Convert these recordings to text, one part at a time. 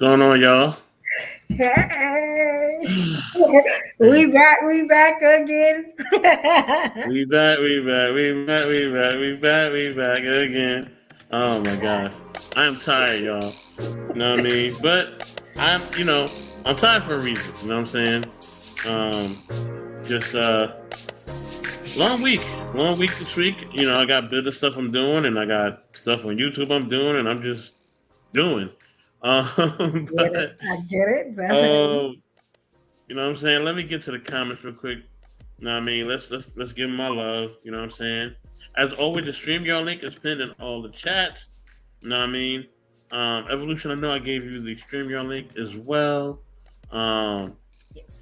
going on, y'all? Hey, we back again. We back again. Oh my gosh. I'm tired, y'all. You know what I mean? But I'm tired for a reason. You know what I'm saying? Um, just long week this week. I got business stuff I'm doing, and I got stuff on YouTube I'm doing, and I'm just doing. Get it? But I get it definitely. um, you know what I'm saying? Let me get to the comments real quick. You know what I mean? Let's give them my love. You know what I'm saying? As always, the stream y'all link is pinned in all the chats. You know what I mean? Evolution, I know I gave you the stream y'all link as well. Um,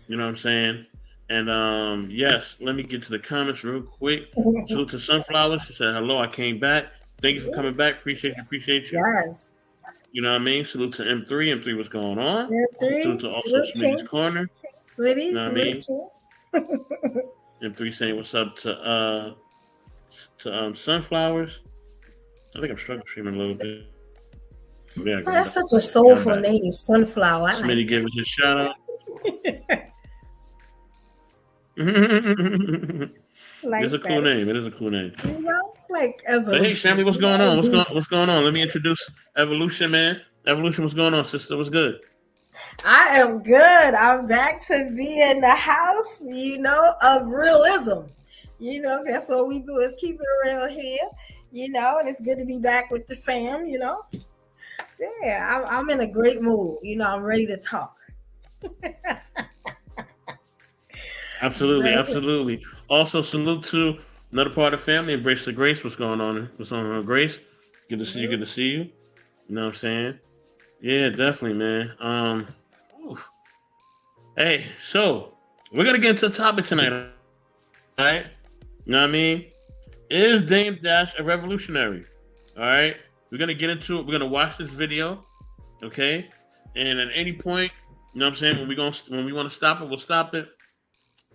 you know what I'm Yes. saying? And yes, let me get to the comments real quick. Salute to Sunflowers. She said, hello, I came back. Thank you for coming back. Appreciate you. Yes. You know what I mean? Salute to M3. M3, what's going on? Year Salute three, to also salute Smitty's King, Corner. You sweetie, know what I salute mean? King. M3 saying what's up to Sunflowers. I think I'm struggling streaming a little bit. Yeah, So I'm that's back. such a Yeah, I'm soulful back. name, Sunflower. I like Smitty gave us a shout out. It's a like cool that. name. It is a cool name. It's like But hey, evolution. family, what's going on? Indeed. What's going on? Let me introduce Evolution, man. Evolution, what's going on, sister? What's good? I am good. I'm back to be in the house, of realism. That's what we do is keep it real here, and it's good to be back with the fam. Yeah, I'm in a great mood. I'm ready to talk. Absolutely, So, absolutely. Also, salute to another part of the family. Embrace the Grace. What's going on? What's on, Grace? Good to see you. Good to see you. You know what I'm saying? Yeah, definitely, man. Ooh. Hey, so we're gonna get into the topic tonight, all right? You know what I mean? Is Dame Dash a revolutionary? All right, we're gonna get into it. We're gonna watch this video, okay? And at any point, you know what I'm saying, when we want to stop it, we'll stop it.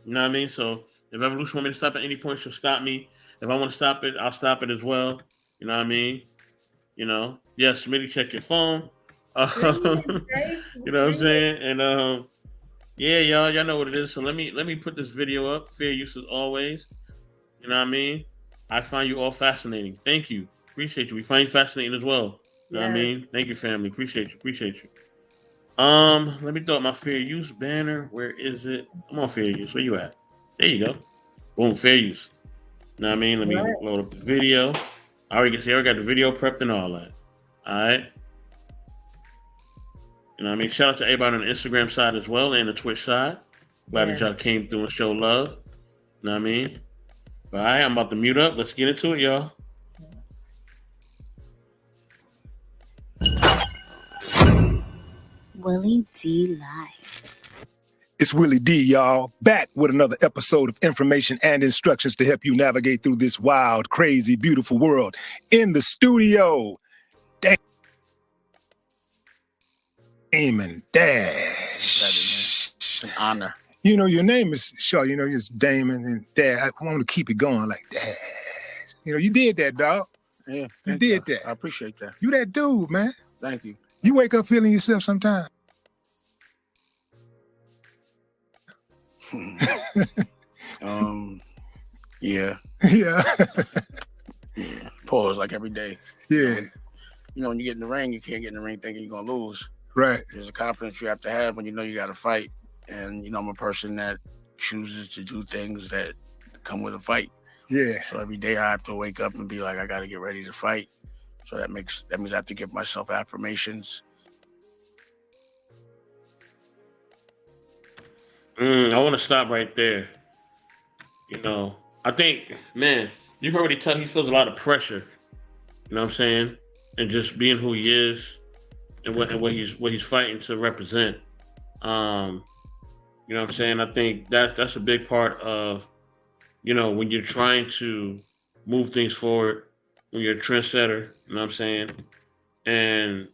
You know what I mean? So if Evolution want me to stop at any point, she'll stop me. If I want to stop it, I'll stop it as well. You know what I mean? Yes, Smitty, check your phone. Grace, You know what I'm saying? And yeah, y'all know what it is. So let me put this video up. Fair use as always. You know what I mean? I find you all fascinating. Thank you. Appreciate you. We find you fascinating as well. You know what I yes. mean? Thank you, family. Appreciate you. Let me throw up my fair use banner. Where is it? I'm on fair use. Where you at? There you go. Boom, fair use. You know what I mean? Let me Right. load up the video. I already got the video prepped and all that. Alright. You know what I mean? Shout out to everybody on the Instagram side as well and the Twitch side. Glad that Yes. y'all came through and showed love. You know what I mean? All right, I'm about to mute up. Let's get into it, y'all. Willie D Live. It's Willie D, y'all, back with another episode of information and instructions to help you navigate through this wild, crazy, beautiful world. In the studio, Damon Dash. It's an honor. Your name is sure. It's Damon and Dash. I want to keep it going like Dash. You did that, dog. Yeah, You did that. I appreciate that. You that dude, man. Thank you. You wake up feeling yourself sometimes. Yeah. Yeah. Yeah. Pause like every day. Yeah. When you get in the ring, you can't get in the ring thinking you're gonna lose. Right. There's a confidence you have to have when you know you got to fight. And I'm a person that chooses to do things that come with a fight. Yeah. So every day I have to wake up and be like, I got to get ready to fight. So that means I have to give myself affirmations. I want to stop right there. I think, man, you can already tell he feels a lot of pressure. You know what I'm saying? And just being who he is and what he's fighting to represent. You know what I'm saying? I think that's a big part of, when you're trying to move things forward, when you're a trendsetter, you know what I'm saying? And,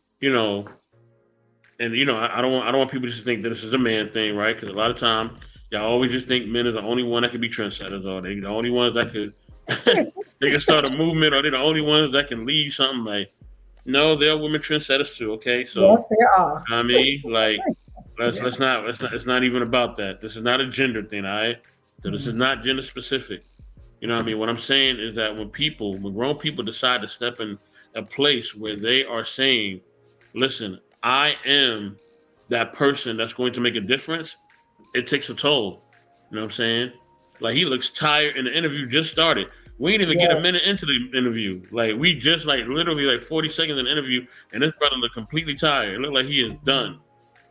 I don't want people to just think that this is a man thing, right? Because a lot of time, y'all always just think men are the only one that can be trendsetters, or they the only ones that could they can start a movement, or they're the only ones that can lead something. Like, No, there are women trendsetters too. Okay, so Yes, there are. I mean, like, Yeah. let's not. It's not even about that. This is not a gender thing. All right. So this is Mm. not gender specific. You know what I mean? What I'm saying is that when grown people decide to step in a place where they are saying, listen, I am that person that's going to make a difference, it takes a toll. You know what I'm saying? Like he looks tired and the interview just started. We didn't even get a Yeah. minute into the interview. Like we just like literally like 40 seconds in the interview and this brother looked completely tired. It looked like he is done.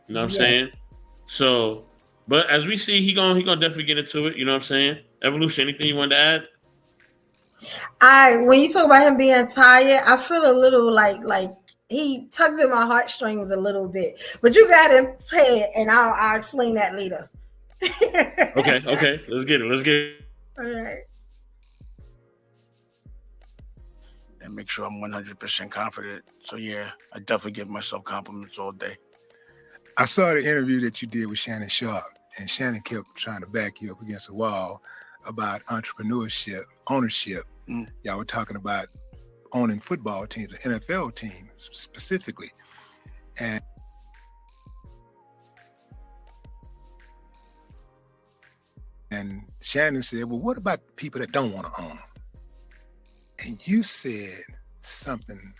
You know what I'm Yes. saying? So but as we see, he gonna definitely get into it, you know what I'm saying? Evolution, anything you wanted to add? When you talk about him being tired, I feel a little like he tugs at my heartstrings a little bit. But you got him play it, and I'll explain that later. Okay, okay. Let's get it. Let's get it. All right. And make sure I'm 100% confident. So yeah, I definitely give myself compliments all day. I saw the interview that you did with Shannon Sharp, and Shannon kept trying to back you up against the wall about entrepreneurship, ownership. Y'all were talking about owning football teams, the NFL teams specifically. And Shannon said, well, what about people that don't want to own them? And you said something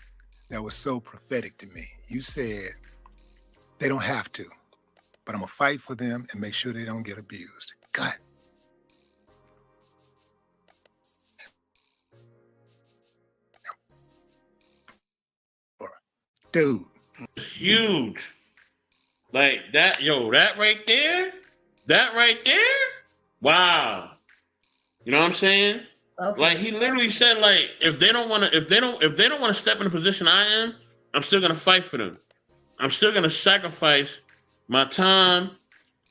that was so prophetic to me. You said, they don't have to, but I'm gonna fight for them and make sure they don't get abused. God. Dude. Huge. Like that, that right there, wow. You know what I'm saying? Okay. Like he literally said, like, if they don't want to step in the position I am, I'm still gonna fight for them. I'm still gonna sacrifice my time,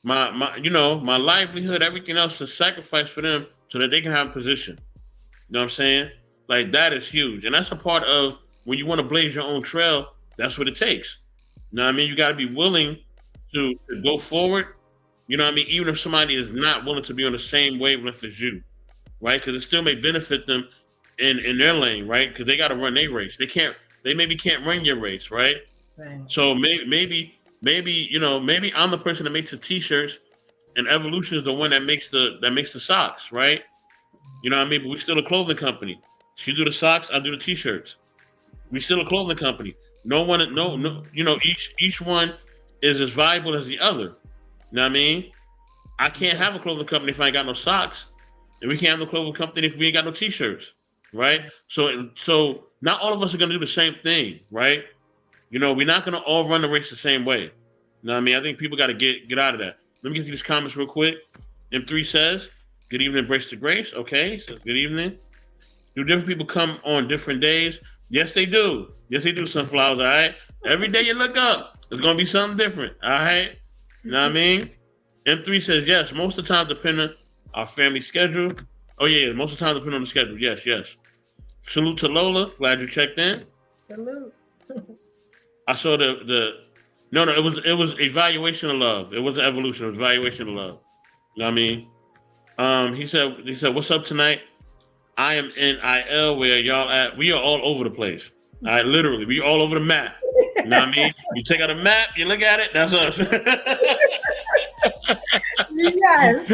my my livelihood, everything else to sacrifice for them so that they can have a position. You know what I'm saying? Like that is huge. And that's a part of when you want to blaze your own trail, that's what it takes. You know what I mean? You gotta be willing to go forward. You know what I mean? Even if somebody is not willing to be on the same wavelength as you, right? Because it still may benefit them in their lane, right? Because they got to run their race. They maybe can't run your race, right? Right. So maybe maybe I'm the person that makes the t-shirts, and Evolution is the one that makes the socks, right? You know what I mean? But we're still a clothing company. She do the socks, I do the t-shirts. We still a clothing company. No, each one is as valuable as the other. You know what I mean? I can't have a clothing company if I ain't got no socks. And we can't have no clothing company if we ain't got no t-shirts. Right? So not all of us are gonna do the same thing, right? We're not gonna all run the race the same way. You know what I mean? I think people gotta get out of that. Let me get to these comments real quick. M3 says, good evening, embrace the grace. Okay, says good evening. Do different people come on different days? Yes, they do. Yes, they do, Sunflowers, all right? Every day you look up, it's going to be something different, all right? You know what I mean? M3 says, yes, most of the time, depending on our family schedule. Oh, yeah, most of the time, depending on the schedule. Yes, yes. Salute to Lola. Glad you checked in. Salute. I saw no, it was evaluation of love. It wasn't evolution. It was evaluation of love. You know what I mean? He said, what's up tonight? I am in IL. Where y'all at? We are all over the place. All right, literally, we all over the map. You know what I mean? You take out a map, you look at it, that's us. Yes.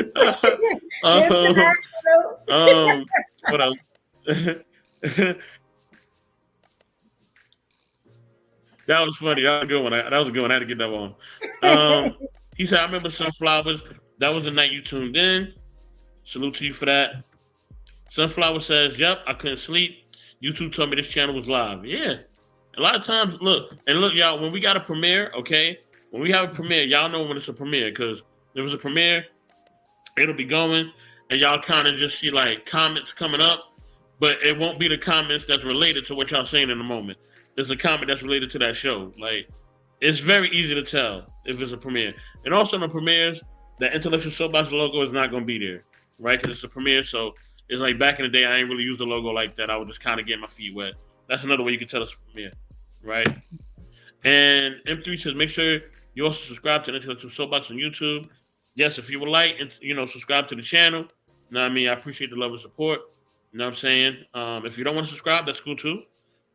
International. What else? That was funny. That was a good one. That was a good one. I had to get that one. He said, I remember Sunflowers. That was the night you tuned in. Salute to you for that. Sunflower says, yep, I couldn't sleep. YouTube told me this channel was live. Yeah. A lot of times, look, y'all, when we got a premiere, okay? When we have a premiere, y'all know when it's a premiere, because if it's a premiere, it'll be going, and y'all kind of just see, like, comments coming up, but it won't be the comments that's related to what y'all saying in the moment. It's a comment that's related to that show. Like, it's very easy to tell if it's a premiere. And also in the premieres, the Intellectual Soapbox logo is not going to be there, right? Because it's a premiere, so it's like back in the day, I ain't really used the logo like that. I would just kind of get my feet wet. That's another way you can tell us from here, right? And M3 says, make sure you also subscribe to the Intellectual Soapbox on YouTube. Yes, if you would like, subscribe to the channel. You know what I mean? I appreciate the love and support. You know what I'm saying? If you don't want to subscribe, that's cool too.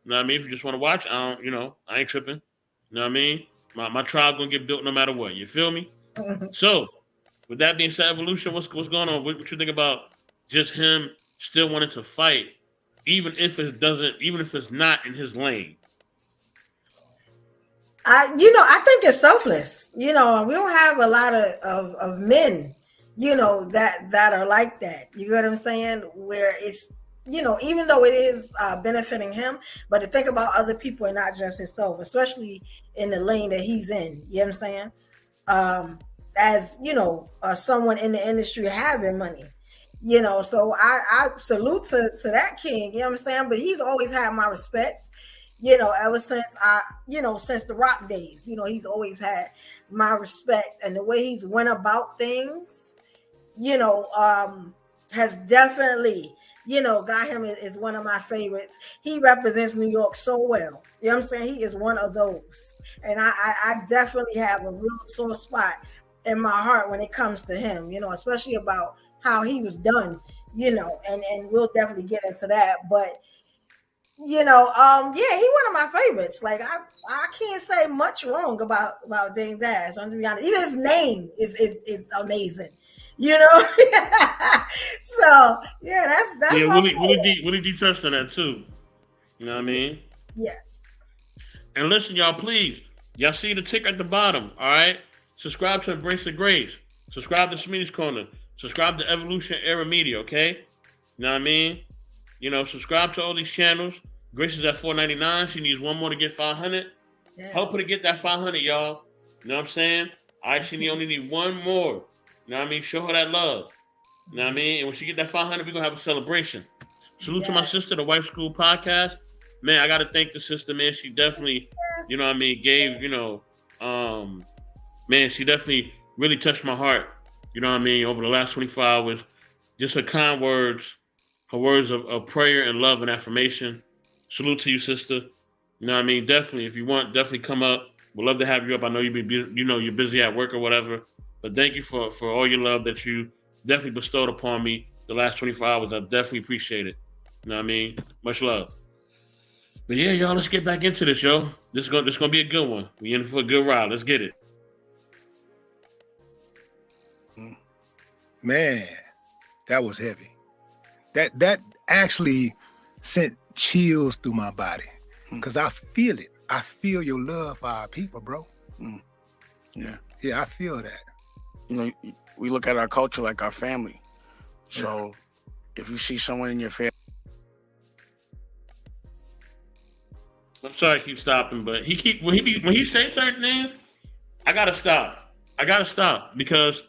You You know what I mean? If you just want to watch, I don't, I ain't tripping. You know what I mean? My tribe gonna get built no matter what. You feel me? So, with that being said, evolution, what's going on? What you think about just him still wanting to fight, even if it's not in his lane? I think it's selfless. We don't have a lot of men, that are like that. You know what I'm saying? Where it's, even though it is benefiting him, but to think about other people and not just himself, especially in the lane that he's in. You know what I'm saying? As someone in the industry having money. So I salute to that king. You know what I'm saying? But he's always had my respect. Ever since since the Rock days, he's always had my respect, and the way he's went about things, has definitely, got him is one of my favorites. He represents New York so well. You know what I'm saying? He is one of those. And I definitely have a real sore spot in my heart when it comes to him, especially about how he was done, and we'll definitely get into that. But he one of my favorites. Like I can't say much wrong about Dame Dash. I'm to be honest. Even his name is amazing. So yeah, that's yeah. Willie D touched on that too. You know what I mean? Yes. And listen, y'all, please, y'all see the tick at the bottom. All right, subscribe to Embrace the Grace. Subscribe to Smitty's Corner. Subscribe to Evolution Era Media. Okay, you know what I mean? Subscribe to all these channels. Grace is at $4.99. She needs one more to get 500. Yes. Help her to get that 500, y'all. You know what I'm saying? She only need one more. You know what I mean? Show her that love. You know what I mean? And when she get that 500, we're going to have a celebration. Salute to my sister, the Wife School Podcast. Man, I got to thank the sister, man. She definitely, you know what I mean, gave, man, she definitely really touched my heart. You know what I mean? Over the last 24 hours. Just her kind words, her words of prayer and love and affirmation. Salute to you, sister. You know what I mean? Definitely, if you want, definitely come up. We'd love to have you up. I know you're busy at work or whatever. But thank you for all your love that you definitely bestowed upon me the last 24 hours. I definitely appreciate it. You know what I mean? Much love. But yeah, y'all, let's get back into this, yo. This is gonna be a good one. We in for a good ride. Let's get it. Man, that was heavy. That actually sent chills through my body because I feel it. I feel your love for our people, bro. Yeah, I feel that. We look at our culture like our family. So if you see someone in your family, I'm sorry I keep stopping, but when he say certain things, I gotta stop because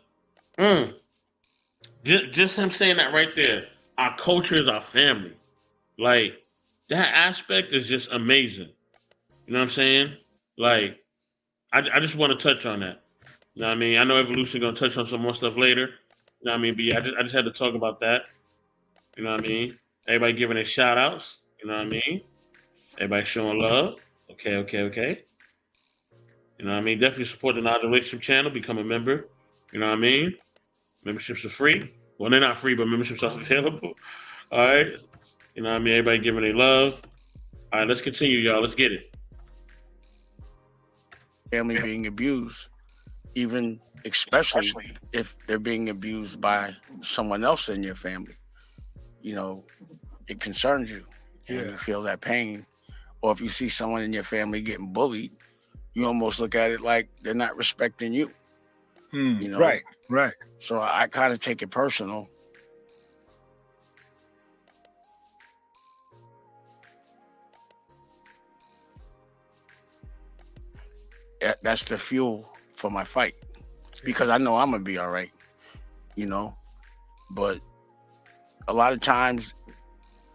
just him saying that right there, our culture is our family. Like that aspect is just amazing. You know what I'm saying? Like I just want to touch on that. You know what I mean? I know Evolution gonna touch on some more stuff later. You know what I mean? But yeah, I just had to talk about that. You know what I mean? Everybody giving their shout outs. You know what I mean? Everybody showing love. Okay. You know what I mean? Definitely support the Knowledge Relationship channel. Become a member. You know what I mean? Memberships are free. Well, they're not free, but memberships are available. All right. You know what I mean? Everybody giving their love. All right, let's continue, y'all. Let's get it. family being abused, even especially if they're being abused by someone else in your family, it concerns you. And you feel that pain. Or if you see someone in your family getting bullied, you almost look at it like they're not respecting you. Right. So I kind of take it personal. That's the fuel for my fight, because I know I'm gonna be all right, but a lot of times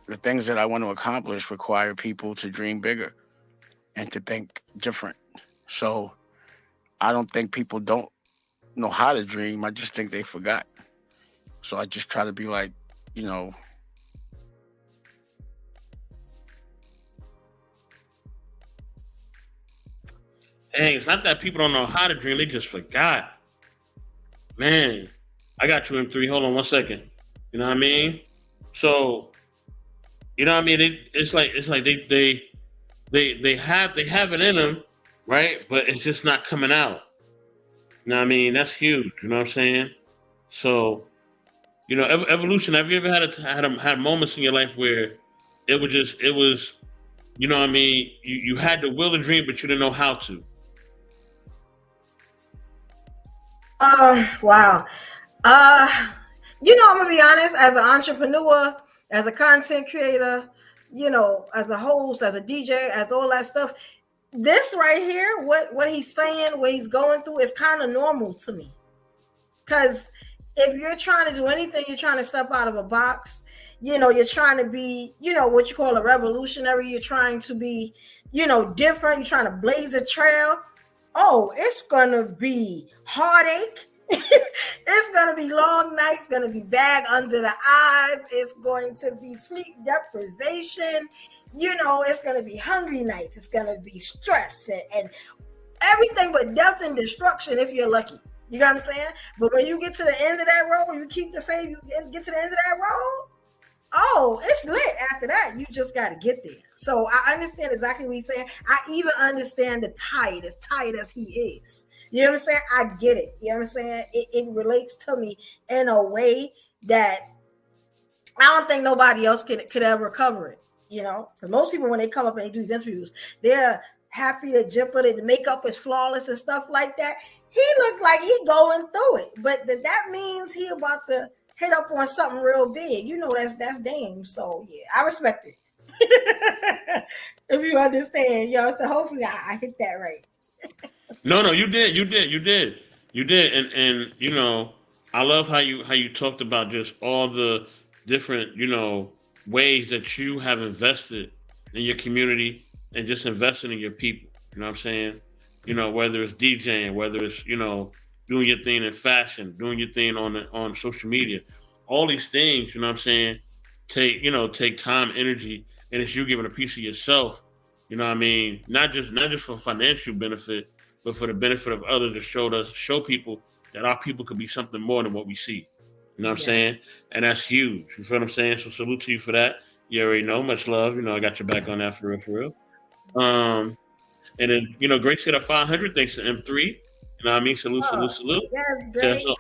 the things that I want to accomplish require people to dream bigger and to think different. So I don't think people don't know how to dream. I just think they forgot. So I just try to be like, Dang, it's not that people don't know how to dream, they just forgot. Man, I got you, M3. Hold on 1 second. You know what I mean? So, you know what I mean? It's like they have it in them, right? But it's just not coming out. You know what I mean? That's huge. You know what I'm saying? So evolution. Have you ever had moments in your life where it was you know what I mean? You had the will to dream, but you didn't know how to. Wow. Uh, I'm gonna be honest. As an entrepreneur, as a content creator, as a host, as a DJ, as all that stuff, this right here, what he's saying, what he's going through, is kind of normal to me. Because if you're trying to do anything, you're trying to step out of a box. You're trying to be, what you call a revolutionary. You're trying to be, different. You're trying to blaze a trail. Oh, it's gonna be heartache. It's gonna be long nights. Gonna be bag under the eyes. It's going to be sleep deprivation. It's gonna be hungry nights. It's gonna be stress and everything but death and destruction if you're lucky. You know what I'm saying? But when you get to the end of that road, you keep the faith, you get to the end of that road, oh, it's lit after that. You just got to get there. So I understand exactly what he's saying. I even understand the tired, as tired as he is. You know what I'm saying? I get it. You know what I'm saying? It relates to me in a way that I don't think nobody else could ever cover it. Because most people, when they come up and they do these interviews, they're happy to jump it. The makeup is flawless and stuff like that. He looked like he going through it, but that means he about to hit up on something real big. That's Dame. So yeah, I respect it. If you understand, so hopefully I hit that right. No, you did, and I love how you talked about just all the different ways that you have invested in your community and just invested in your people. You know what I'm saying? Whether it's DJing, whether it's doing your thing in fashion, doing your thing on social media, all these things. You know what I'm saying? Take time, energy, and it's you giving a piece of yourself. You know what I mean? Not just for financial benefit, but for the benefit of others, to show people that our people could be something more than what we see. You know what I'm saying? And that's huge. You feel what I'm saying? So salute to you for that. You already know, much love. I got your back on that for real, for real. And then, Grace hit a 500 thanks to M3. You know what I mean? Salute, salute, salute. Yes, So, great. so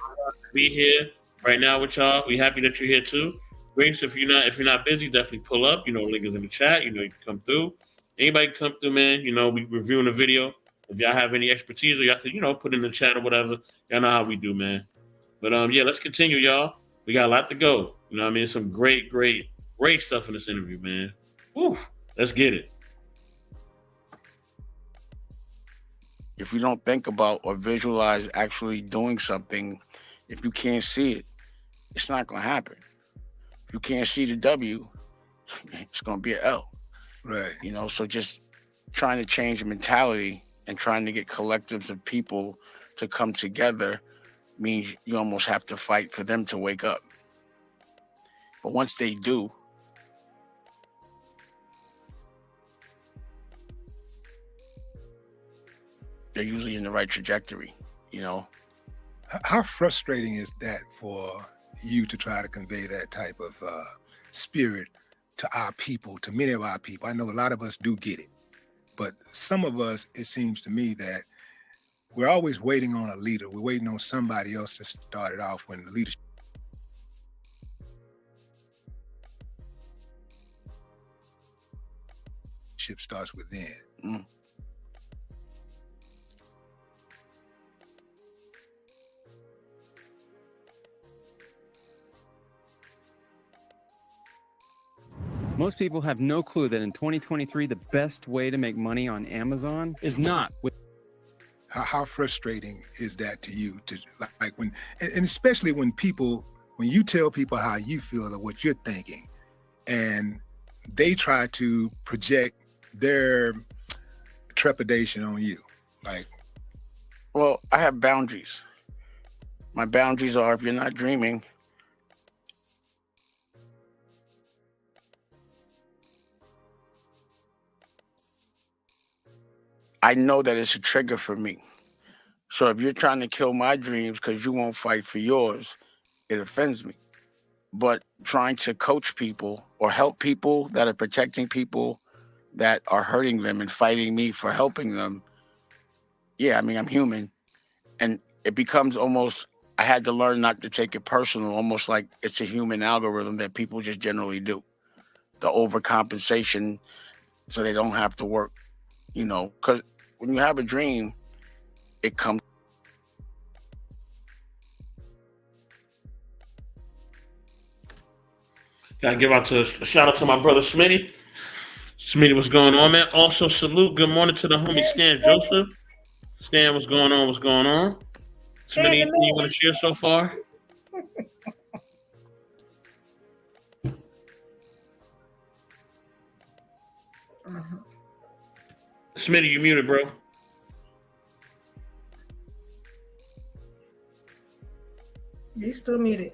be here right now with y'all. We happy that you're here too. Grace, if you're not busy, definitely pull up. Link is in the chat. You can come through. Anybody can come through, man. We reviewing the video. If y'all have any expertise or y'all can, put in the chat or whatever. Y'all know how we do, man. But yeah, let's continue, y'all. We got a lot to go. You know what I mean? Some great, great, great stuff in this interview, man. Woo. Let's get it. If you don't think about or visualize actually doing something, if you can't see it, it's not going to happen. If you can't see the W, it's going to be an L. Right. So just trying to change the mentality and trying to get collectives of people to come together means you almost have to fight for them to wake up. But once they do, they're usually in the right trajectory, How frustrating is that for you to try to convey that type of spirit to our people, to many of our people? I know a lot of us do get it, but some of us, it seems to me that we're always waiting on a leader. We're waiting on somebody else to start it off when the leadership starts within. Mm. Most people have no clue that in 2023, the best way to make money on Amazon is not with. How frustrating is that to you? To like when, and especially when you tell people how you feel or what you're thinking, and they try to project their trepidation on you. Well, I have boundaries. My boundaries are, if you're not dreaming, I know that it's a trigger for me. So if you're trying to kill my dreams because you won't fight for yours, it offends me. But trying to coach people or help people that are protecting people that are hurting them and fighting me for helping them, yeah, I mean, I'm human. And it becomes almost, I had to learn not to take it personal, almost like it's a human algorithm that people just generally do. The overcompensation so they don't have to work, because when you have a dream, it comes. Gotta give out to a shout out to my brother Smitty. Smitty, what's going on, man? Also, salute. Good morning to the homie Stan Joseph. Stan, what's going on? What's going on? Smitty, anything you want to share so far? Smitty, you muted, bro. You still muted.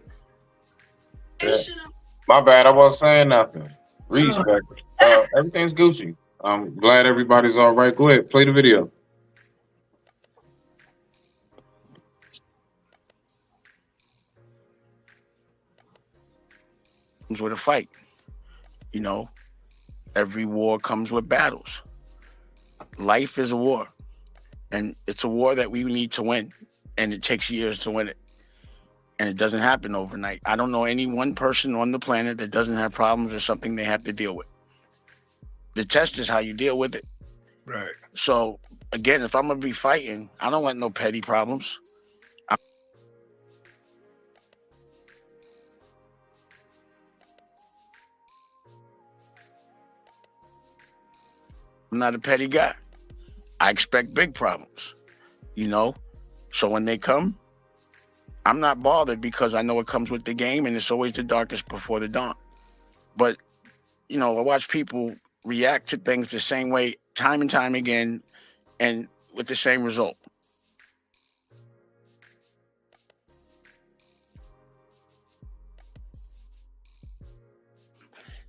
Yeah. My bad. I wasn't saying nothing. Respect. Everything's Gucci. I'm glad everybody's all right. Go ahead, play the video. Comes with a fight. Every war comes with battles. Life is a war, and it's a war that we need to win, and it takes years to win it, and it doesn't happen overnight. I don't know any one person on the planet that doesn't have problems or something they have to deal with. The test is how you deal with it. Right. So again, if I'm gonna be fighting, I don't want no petty problems. I'm not a petty guy. I expect big problems, So when they come, I'm not bothered because I know it comes with the game and it's always the darkest before the dawn. But, I watch people react to things the same way time and time again and with the same result.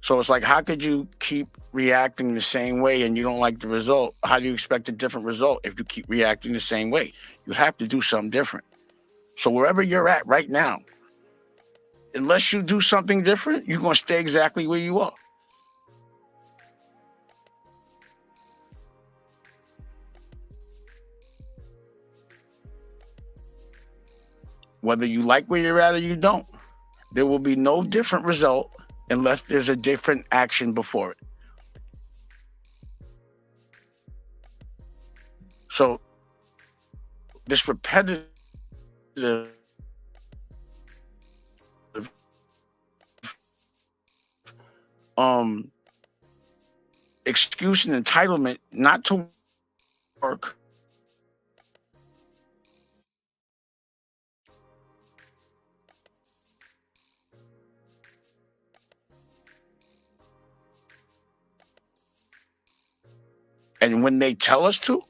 So it's like, how could you keep reacting the same way and you don't like the result? How do you expect a different result if you keep reacting the same way? You have to do something different. So wherever you're at right now, unless you do something different, you're going to stay exactly where you are. Whether you like where you're at or you don't, there will be no different result unless there's a different action before it. So this repetitive excuse and entitlement not to work and when they tell us to,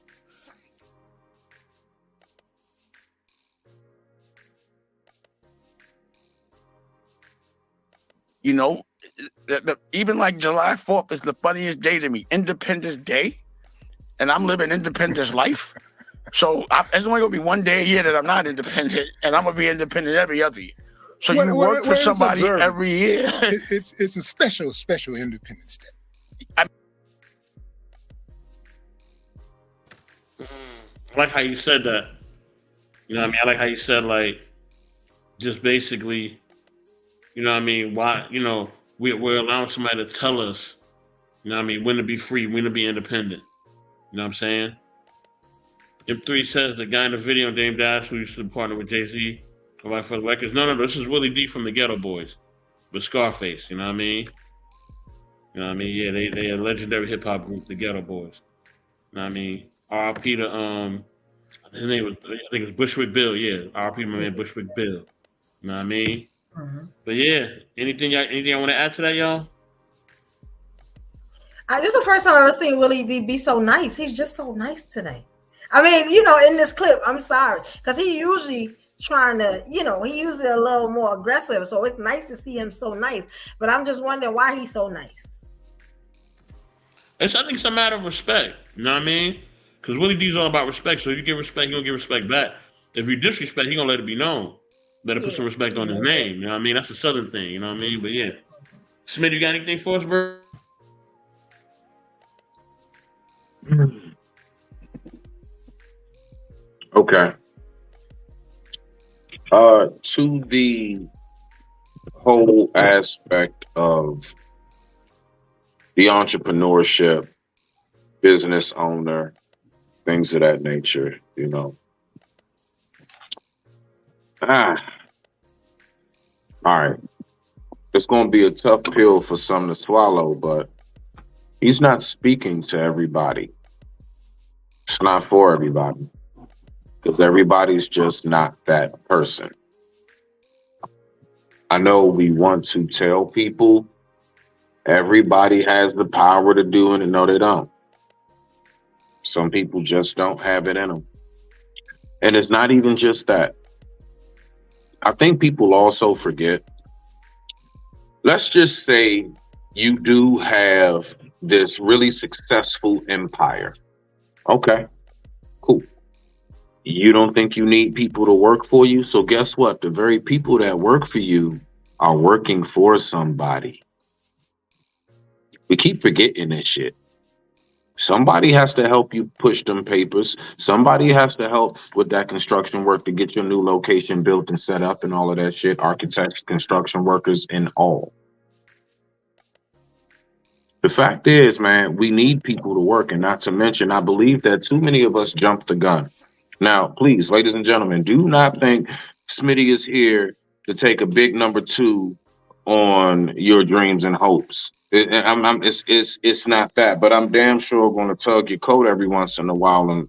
even like July 4th is the funniest day to me, Independence Day, and I'm living Independence life. So there's only going to be one day a year that I'm not independent, and I'm going to be independent every other year. So you work for somebody every year. It's a special Independence Day. I like how you said that. I like how you said, like, just basically, why, we're allowing somebody to tell us, when to be free, when to be independent. You know what I'm saying? M3 says the guy in the video, Dame Dash, who used to partner with Jay-Z, provide for the records. No, this is Willie D from the Ghetto Boys with Scarface. You know what I mean? Yeah, they a legendary hip hop group, the Ghetto Boys. You know what I mean? R.I.P. to his name was, I think it was Bushwick Bill. Yeah, R.I.P. my man Bushwick Bill. You know what I mean? Mm-hmm. But yeah, anything I want to add to that, y'all? This is the first time I've ever seen Willie D be so nice. He's just so nice today. I mean, in this clip, I'm sorry, because he usually trying to, he usually a little more aggressive. So it's nice to see him so nice. But I'm just wondering why he's so nice. I think it's a matter of respect. You know what I mean? Because Willie D's all about respect. So if you give respect, he's going to give respect back. If you disrespect, he's going to let it be known. Better put some respect on his name. You know what I mean? That's a Southern thing. You know what I mean? But yeah. Smith, you got anything for us, bro? Okay. To the whole aspect of the entrepreneurship, business owner, things of that nature, you know. Ah, all right. It's going to be a tough pill for some to swallow, but he's not speaking to everybody. It's not for everybody because everybody's just not that person. I know we want to tell people everybody has the power to do it, and no, they don't. Some people just don't have it in them. And it's not even just that. I think people also forget. Let's just say you do have this really successful empire. Okay, cool. You don't think you need people to work for you? So guess what? The very people that work for you are working for somebody. We keep forgetting this shit. Somebody has to help you push them papers. Somebody has to help with that construction work to get your new location built and set up and all of that shit. Architects, construction workers, and all. The fact is, man, we need people to work, and not to mention, I believe that too many of us jumped the gun. Now, please, ladies and gentlemen, do not think Smitty is here to take a big number two on your dreams and hopes. It's not that, but I'm damn sure going to tug your coat every once in a while and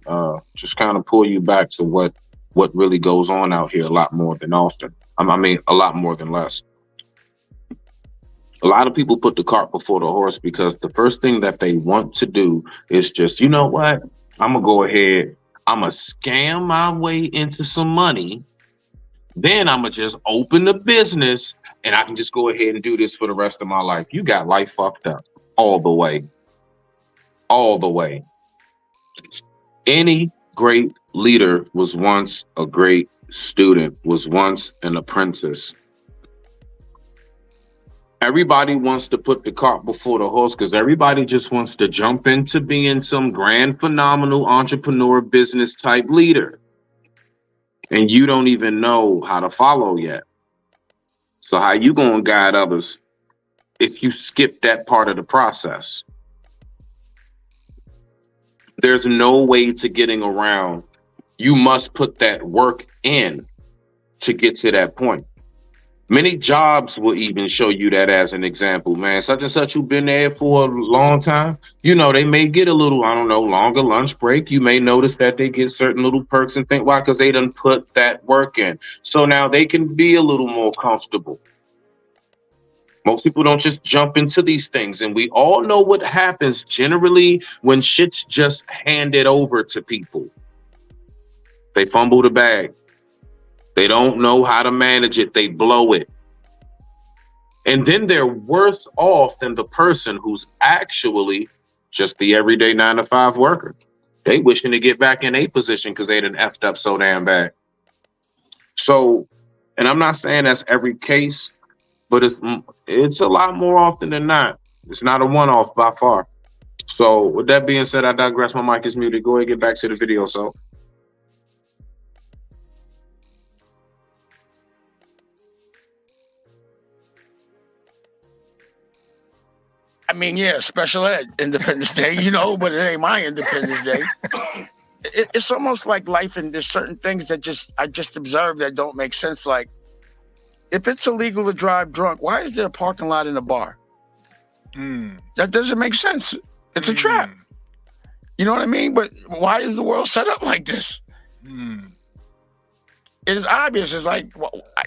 just kind of pull you back to what really goes on out here a lot more than often. I mean, a lot more than less. A lot of people put the cart before the horse because the first thing that they want to do is just, you know what? I'm going to go ahead. I'm going to scam my way into some money. Then I'm going to just open the business and I can just go ahead and do this for the rest of my life. You got life fucked up all the way. All the way. Any great leader was once a great student, was once an apprentice. Everybody wants to put the cart before the horse because everybody just wants to jump into being some grand, phenomenal entrepreneur business type leader. And you don't even know how to follow yet. So how you going to guide others if you skip that part of the process? There's no way to getting around. You must put that work in to get to that point. Many jobs will even show you that as an example, man. Such and such who've been there for a long time, you know, they may get a little, I don't know, longer lunch break. You may notice that they get certain little perks and think, why? Because they done put that work in. So now they can be a little more comfortable. Most people don't just jump into these things. And we all know what happens generally when shit's just handed over to people. They fumble the bag. They don't know how to manage it. They blow it. And then they're worse off than the person who's actually just the everyday 9-to-5 worker. They wishing to get back in a position because they done effed up so damn bad. So, and I'm not saying that's every case, but it's a lot more often than not. It's not a one-off by far. So with that being said, I digress. My mic is muted. Go ahead and get back to the video. So. I mean, yeah, special ed, Independence Day, you know, but it ain't my Independence Day. It's almost like life, and there's certain things that I just observed that don't make sense. Like, if it's illegal to drive drunk, why is there a parking lot in a bar? That doesn't make sense. It's a trap. You know what I mean? But why is the world set up like this? It is obvious. It's like,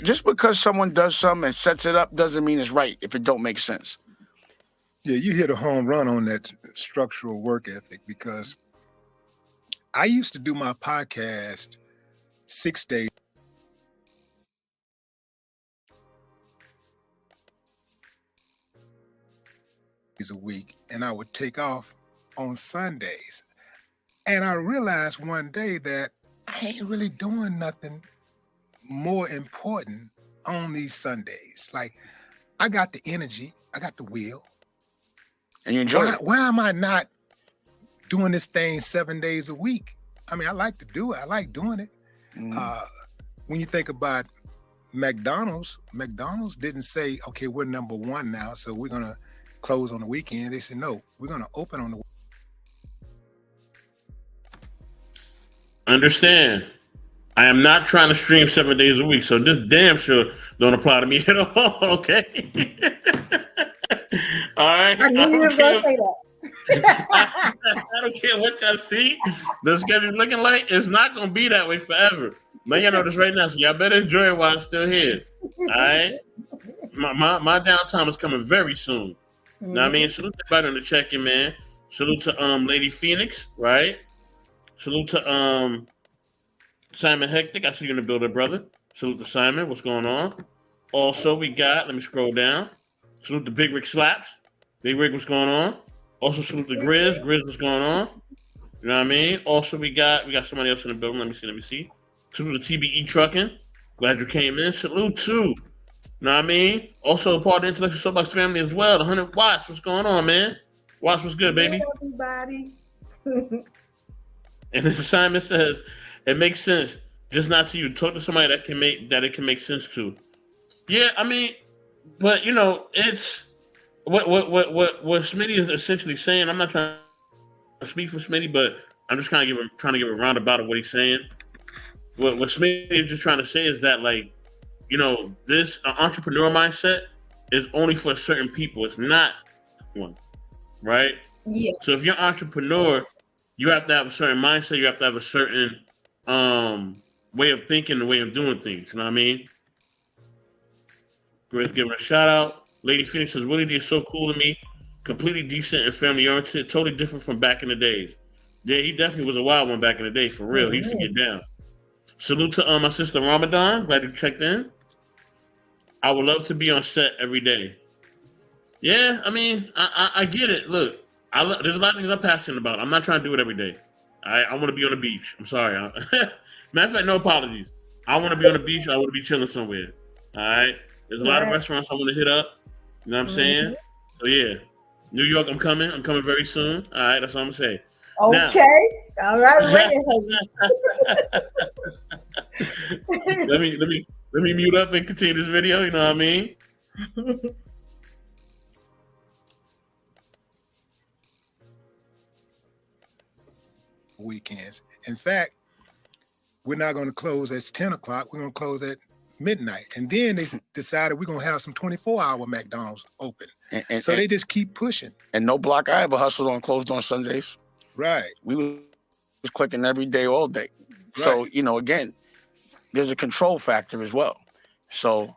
just because someone does something and sets it up doesn't mean it's right if it don't make sense. Yeah, you hit a home run on that structural work ethic, because I used to do my podcast 6 days a week, and I would take off on Sundays. And I realized one day that I ain't really doing nothing more important on these Sundays. Like, I got the energy, I got the will. And you enjoy it. Why am I not doing this thing 7 days a week? I mean, I like to do it. I like doing it. When you think about McDonald's didn't say, okay, we're number one now, so we're going to close on the weekend. They said, no, we're going to open on the weekend. Understand. I am not trying to stream 7 days a week, so this damn sure don't apply to me at all, okay? All right? I knew you was going to say that. I don't care what y'all see. The schedule looking like it's not gonna be that way forever. Now y'all know this right now, so y'all better enjoy it while it's still here. All right, my downtime is coming very soon. Now I mean, salute to everybody on the check-in, man. Salute to Lady Phoenix, right? Salute to Simon Hectic. I see you in the building, brother. Salute to Simon. What's going on? Also, we got. Let me scroll down. Salute to Big Rick Slaps. Big Rick, what's going on? Also salute to Grizz. Grizz, what's going on? You know what I mean? Also, we got somebody else in the building. Let me see. Salute to TBE Trucking. Glad you came in. Salute to, you know what I mean? Also part of the Intellectual Soapbox family as well. The 100 Watts. What's going on, man? Watts, what's good, baby? Hey, everybody. And this assignment says, it makes sense, just not to you. Talk to somebody that it can make sense to. Yeah, I mean, but you know, it's what Smitty is essentially saying. I'm not trying to speak for Smitty, but I'm just trying to give a roundabout of what he's saying. What Smitty is just trying to say is that, like, you know, this entrepreneur mindset is only for certain people. It's not one, right? Yeah. So if you're an entrepreneur, you have to have a certain mindset. You have to have a certain way of thinking, the way of doing things. You know what I mean? Let's give her a shout out. Lady Phoenix says, Willie D is so cool to me. Completely decent and family oriented. Totally different from back in the days. Yeah, he definitely was a wild one back in the day, for real. He used to get down. Salute to my sister Ramadan. Glad you checked in. I would love to be on set every day. Yeah, I mean, I get it. Look, there's a lot of things I'm passionate about. I'm not trying to do it every day. I want to be on the beach. I'm sorry. Matter of fact, no apologies. I want to be on the beach. I want to be chilling somewhere. All right? There's a lot of restaurants I want to hit up. You know what I'm saying? So, yeah. New York, I'm coming. I'm coming very soon. All right? That's all I'm going to say. Okay. Now, all right. let me mute up and continue this video. You know what I mean? Weekends. In fact, we're not going to close at 10 o'clock. We're going to close at midnight. And then they decided we're going to have some 24-hour McDonald's open. And they just keep pushing. And no block I ever hustled on closed on Sundays. Right. We was clicking every day, all day. Right. So, you know, again, there's a control factor as well. So,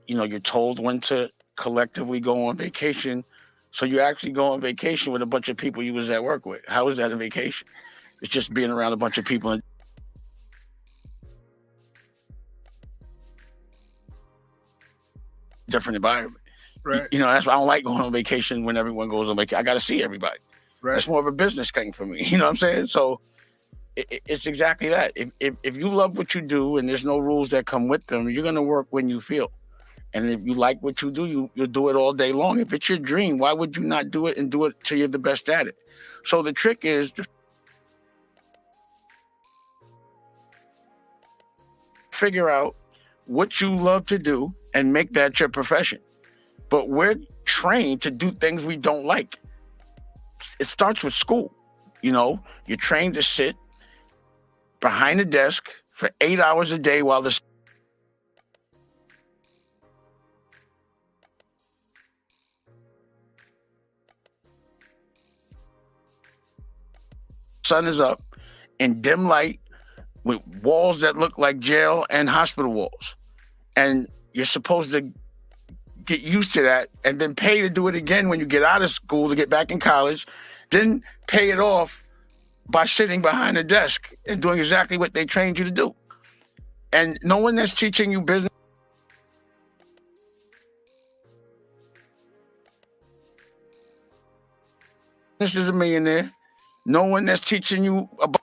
you know, you're told when to collectively go on vacation. So you actually go on vacation with a bunch of people you was at work with. How is that a vacation? It's just being around a bunch of people in a different environment. Right. You know, that's why I don't like going on vacation when everyone goes on vacation. I got to see everybody. Right. It's more of a business thing for me. You know what I'm saying? So it's exactly that. If you love what you do and there's no rules that come with them, you're going to work when you feel. And if you like what you do, you'll do it all day long. If it's your dream, why would you not do it and do it till you're the best at it? So the trick is to figure out what you love to do and make that your profession. But we're trained to do things we don't like. It starts with school. You know, you're trained to sit behind a desk for 8 hours a day while the sun is up in dim light with walls that look like jail and hospital walls. And you're supposed to get used to that and then pay to do it again when you get out of school to get back in college, then pay it off by sitting behind a desk and doing exactly what they trained you to do. And no one that's teaching you business is a millionaire. No one that's teaching you about.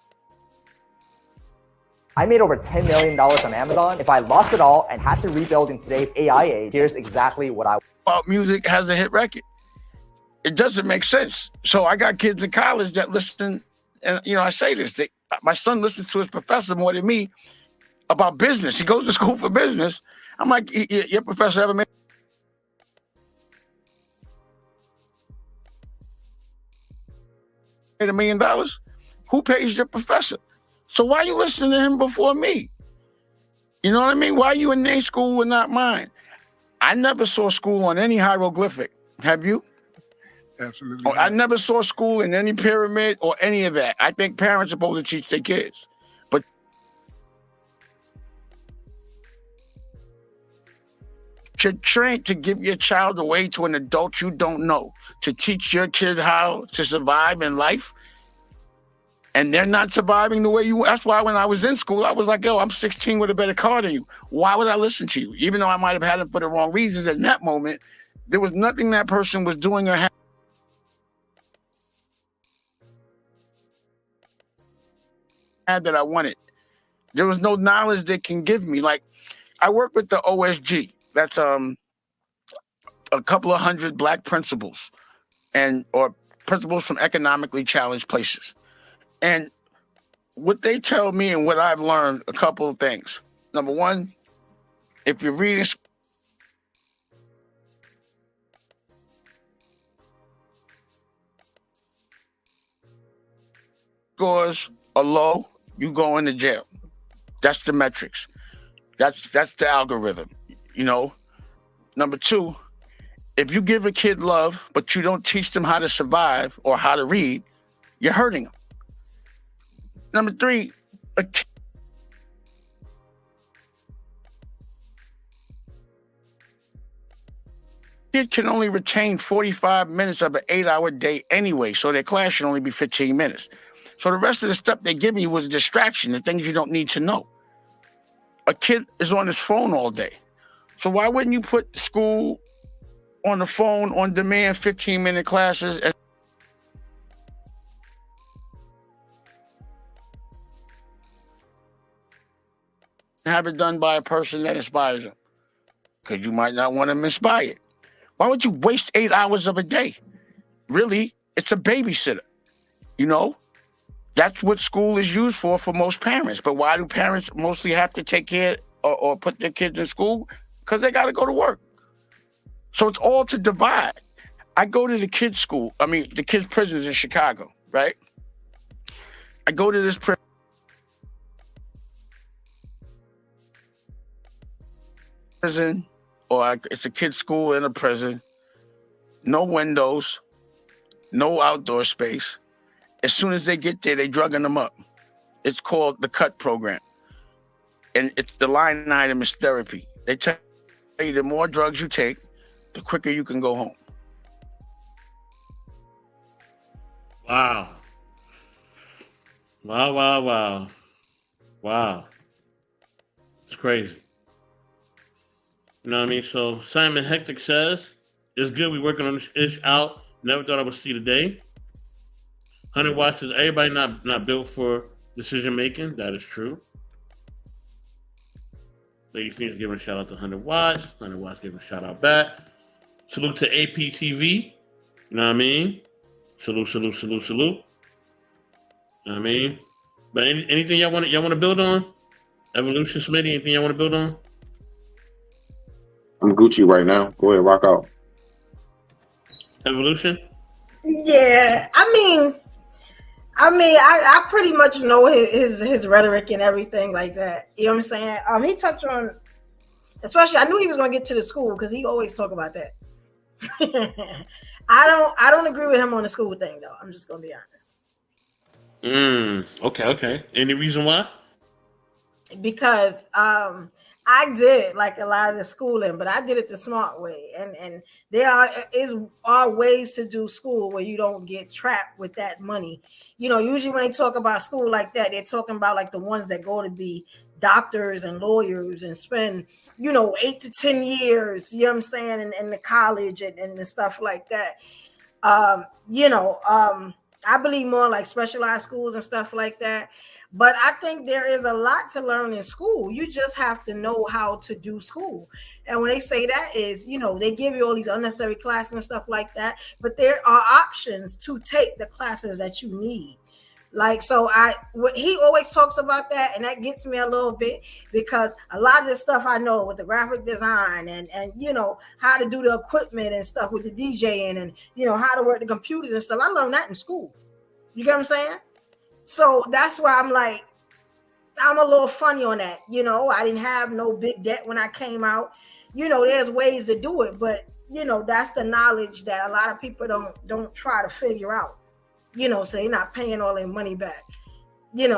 I made over $10 million on Amazon. If I lost it all and had to rebuild in today's AI age, here's exactly what I about music has a hit record. It doesn't make sense. So I got kids in college that listen, and you know, I say this, my son listens to his professor more than me, about business. He goes to school for business. I'm like, your professor ever made $1 million? Who pays your professor? So why are you listening to him before me? You know what I mean? Why are you in their school and not mine? I never saw school on any hieroglyphic. Have you? Absolutely. I never saw school in any pyramid or any of that. I think parents are supposed to teach their kids. But you're trained to give your child away to an adult you don't know, to teach your kid how to survive in life. And they're not surviving the way you. That's why when I was in school, I was like, yo, I'm 16 with a better car than you. Why would I listen to you? Even though I might have had it for the wrong reasons in that moment, there was nothing that person was doing or had that I wanted. There was no knowledge they can give me. Like, I work with the OSG. That's a couple of hundred Black principals or principals from economically challenged places. And what they tell me and what I've learned, a couple of things. Number one, if you're reading scores are low, you go into jail. That's the metrics. That's the algorithm, you know. Number two, if you give a kid love, but you don't teach them how to survive or how to read, you're hurting them. Number three, a kid can only retain 45 minutes of an 8-hour day anyway, so their class should only be 15 minutes. So the rest of the stuff they're giving you was a distraction, the things you don't need to know. A kid is on his phone all day. So why wouldn't you put school on the phone, on demand, 15-minute classes, and have it done by a person that inspires them? Because you might not want them inspired. Why would you waste 8 hours of a day? Really, it's a babysitter. You know, that's what school is used for most parents. But why do parents mostly have to take care or put their kids in school? Because they got to go to work. So it's all to divide. I go to the kids' school, the kids' prisons in Chicago, right? I go to this prison, or it's a kid's school in a prison, no windows, no outdoor space. As soon as they get there, they drugging them up. It's called the CUT program. And it's the line item is therapy. They tell you the more drugs you take, the quicker you can go home. Wow. Wow. It's crazy. You know what I mean? So Simon Hectic says, it's good we working on this ish out. Never thought I would see the day. 100 watts says, everybody not built for decision making. That is true. Lady Phoenix giving a shout out to 100 watts. 100 watts giving a shout out back. Salute to APTV. You know what I mean? Salute. You know what I mean? But anything y'all want to build on? Evolution Smitty, anything y'all want to build on? I'm Gucci right now. Go ahead, rock out. Evolution? Yeah, I pretty much know his rhetoric and everything like that. You know what I'm saying? He touched on, especially, I knew he was going to get to the school because he always talk about that. I don't agree with him on the school thing though. I'm just going to be honest. Okay. Any reason why? Because I did like a lot of the schooling, but I did it the smart way. And there are ways to do school where you don't get trapped with that money. You know, usually when they talk about school like that, they're talking about like the ones that go to be doctors and lawyers and spend, 8 to 10 years, you know what I'm saying, in the college and the stuff like that. I believe more like specialized schools and stuff like that. But I think there is a lot to learn in school. You just have to know how to do school. And when they say that is, they give you all these unnecessary classes and stuff like that. But there are options to take the classes that you need. Like, so he always talks about that, and that gets me a little bit, because a lot of the stuff I know with the graphic design and how to do the equipment and stuff with the DJing, and how to work the computers and stuff, I learned that in school. You get what I'm saying? So that's why I'm like, I'm a little funny on that. I didn't have no big debt when I came out. There's ways to do it, but that's the knowledge that a lot of people don't try to figure out. So you're not paying all their money back. But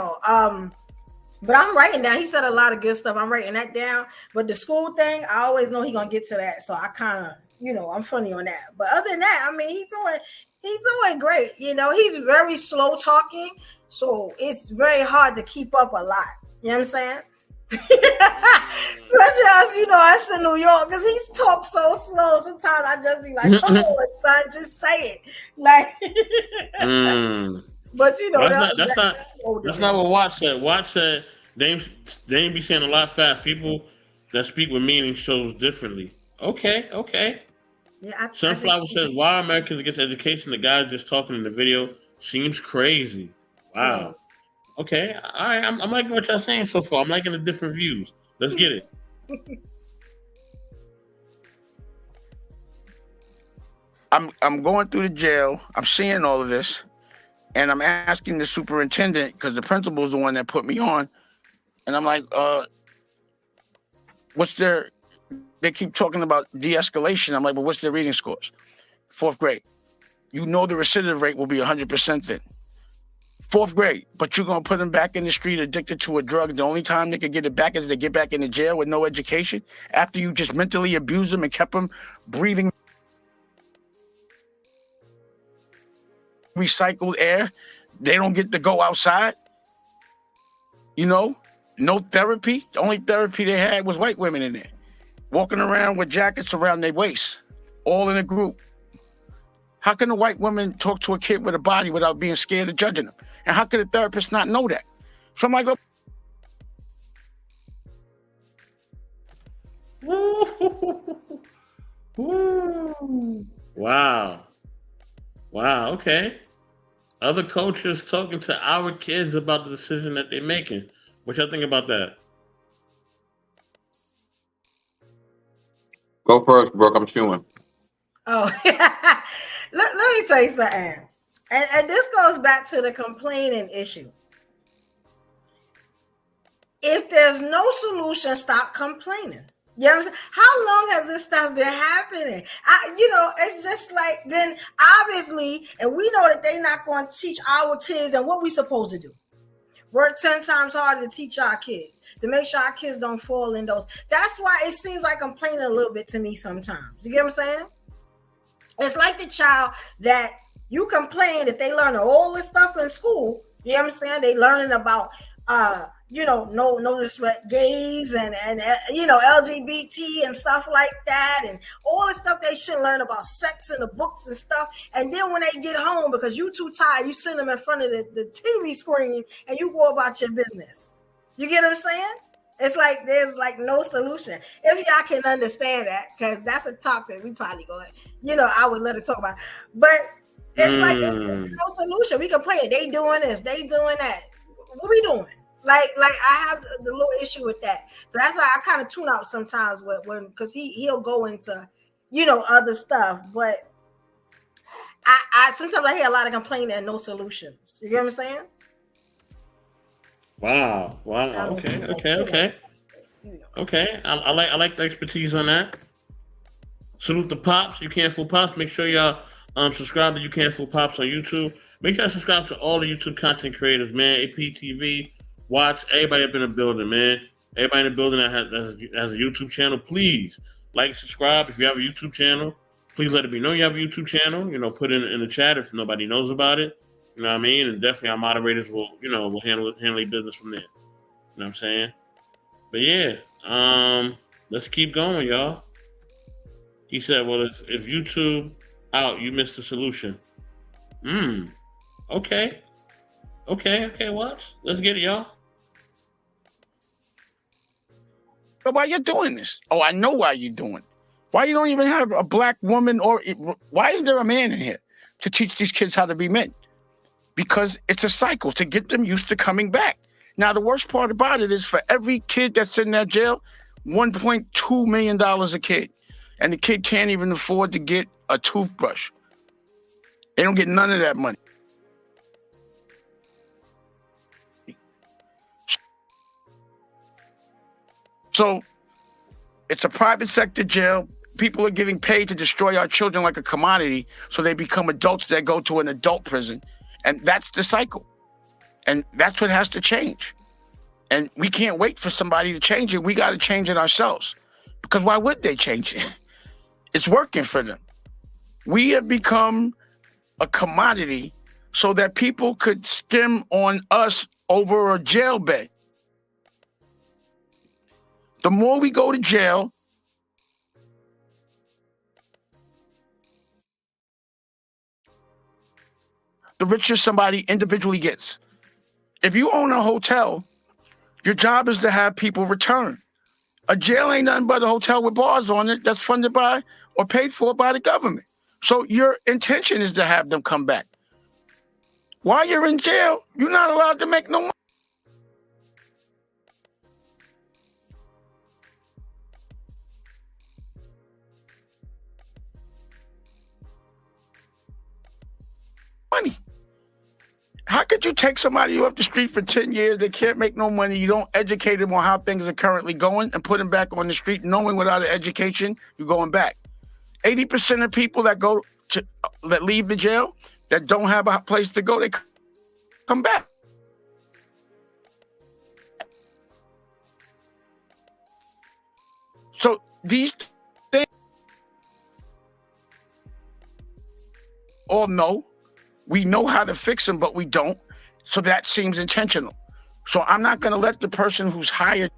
I'm writing down. He said a lot of good stuff. I'm writing that down. But the school thing, I always know he's gonna get to that. So I kind of, I'm funny on that. But other than that, I mean, he's doing great. He's very slow talking, so it's very hard to keep up a lot. You know what I'm saying? Especially us in New York, because he talks so slow. Sometimes I just be like, "Come on, son, just say it." Like, but that's not what Watt said. Watt said they ain't be saying a lot fast. People that speak with meaning shows differently. Okay. Yeah, Sunflower says, "Why Americans get education? The guy just talking in the video seems crazy." Wow. Yeah. Okay, all right. I'm liking what y'all saying so far. I'm liking the different views. Let's get it. I'm going through the jail. I'm seeing all of this, and I'm asking the superintendent, because the principal is the one that put me on, and I'm like, what's their? They keep talking about de-escalation. I'm like, well, what's their reading scores? 4th grade. The recidivism rate will be 100% then. 4th grade, but you're going to put them back in the street addicted to a drug. The only time they can get it back is to get back into jail with no education after you just mentally abused them and kept them breathing recycled air. They don't get to go outside. No therapy. The only therapy they had was white women in there, walking around with jackets around their waist, all in a group. How can a white woman talk to a kid with a body without being scared of judging them? And how could a therapist not know that? So I'm like, Wow. Okay. Other cultures talking to our kids about the decision that they're making. What y'all think about that? Go first, Brooke. I'm chewing. Oh, let me tell you something. And this goes back to the complaining issue. If there's no solution, stop complaining. You know what I'm saying? How long has this stuff been happening? It's just like, then obviously, and we know that they're not going to teach our kids, and what we supposed to do. Work 10 times harder to teach our kids, to make sure our kids don't fall in those. That's why it seems like complaining a little bit to me sometimes. You get what I'm saying? It's like the child that you complain that they learn all this stuff in school. You know what I'm saying? They learning about, no disrespect, gays and LGBT and stuff like that, and all the stuff they should learn about sex in the books and stuff. And then when they get home, because you too tired, you send them in front of the TV screen and you go about your business. You get what I'm saying? It's like there's like no solution. If y'all can understand that, because that's a topic we probably going, I would let it talk about. But it's like there's no solution. We complain, they doing this, they doing that. What we doing? Like I have the little issue with that. So that's why I kind of tune out sometimes when because he'll go into other stuff. But I sometimes I hear a lot of complaining and no solutions. You get what I'm saying? Wow. Okay. I like the expertise on that. Salute the Pops. You Can't Fool Pops. Make sure y'all subscribe to You Can't Fool Pops on YouTube. Make sure you subscribe to all the YouTube content creators, man. APTV, Watch, everybody up in the building, man. Everybody in the building that has a YouTube channel, please like, subscribe. If you have a YouTube channel, please let it be known you have a YouTube channel. Put it in the chat if nobody knows about it. You know what I mean? And definitely our moderators will handle their business from there. You know what I'm saying? But yeah, let's keep going, y'all. He said, well, if YouTube out, you missed the solution. Okay, Watch. Let's get it, y'all. So why you doing this? Oh, I know why you're doing it. Why you don't even have a black woman, or why is there a man in here to teach these kids how to be men? because it's a cycle to get them used to coming back. Now, the worst part about it is for every kid that's in that jail, $1.2 million a kid. And the kid can't even afford to get a toothbrush. They don't get none of that money. So it's a private sector jail. People are getting paid to destroy our children like a commodity, so they become adults that go to an adult prison. And that's the cycle. And that's what has to change. And we can't wait for somebody to change it. We got to change it ourselves. Because why would they change it? It's working for them. We have become a commodity so that people could stem on us over a jail bed. The more we go to jail, the richer somebody individually gets. If you own a hotel, your job is to have people return. A jail ain't nothing but a hotel with bars on it that's funded by or paid for by the government. So your intention is to have them come back. While you're in jail, you're not allowed to make no money. How could you take somebody off the street for 10 years, they can't make no money, you don't educate them on how things are currently going, and put them back on the street knowing without an education, you're going back. 80% of people that leave the jail, that don't have a place to go, they come back. So these things all know. We know how to fix them, but we don't. So that seems intentional. So I'm not going to let the person who's hired.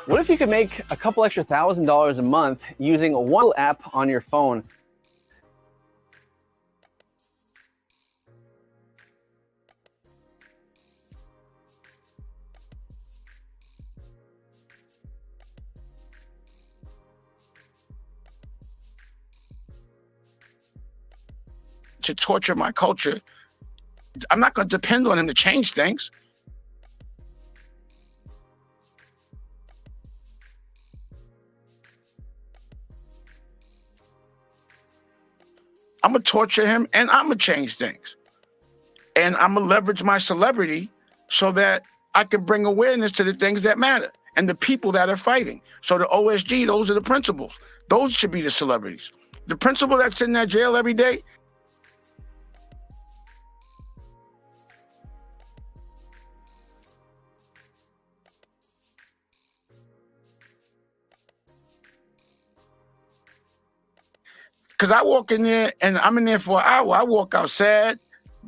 What if you could make a couple extra $1,000 a month using one app on your phone? To torture my culture, I'm not going to depend on him to change things. I'm going to torture him and I'm going to change things. And I'm going to leverage my celebrity so that I can bring awareness to the things that matter and the people that are fighting. So the OSG, those are the principals. Those should be the celebrities. The principal that's in that jail every day, because I walk in there and I'm in there for an hour. I walk out sad.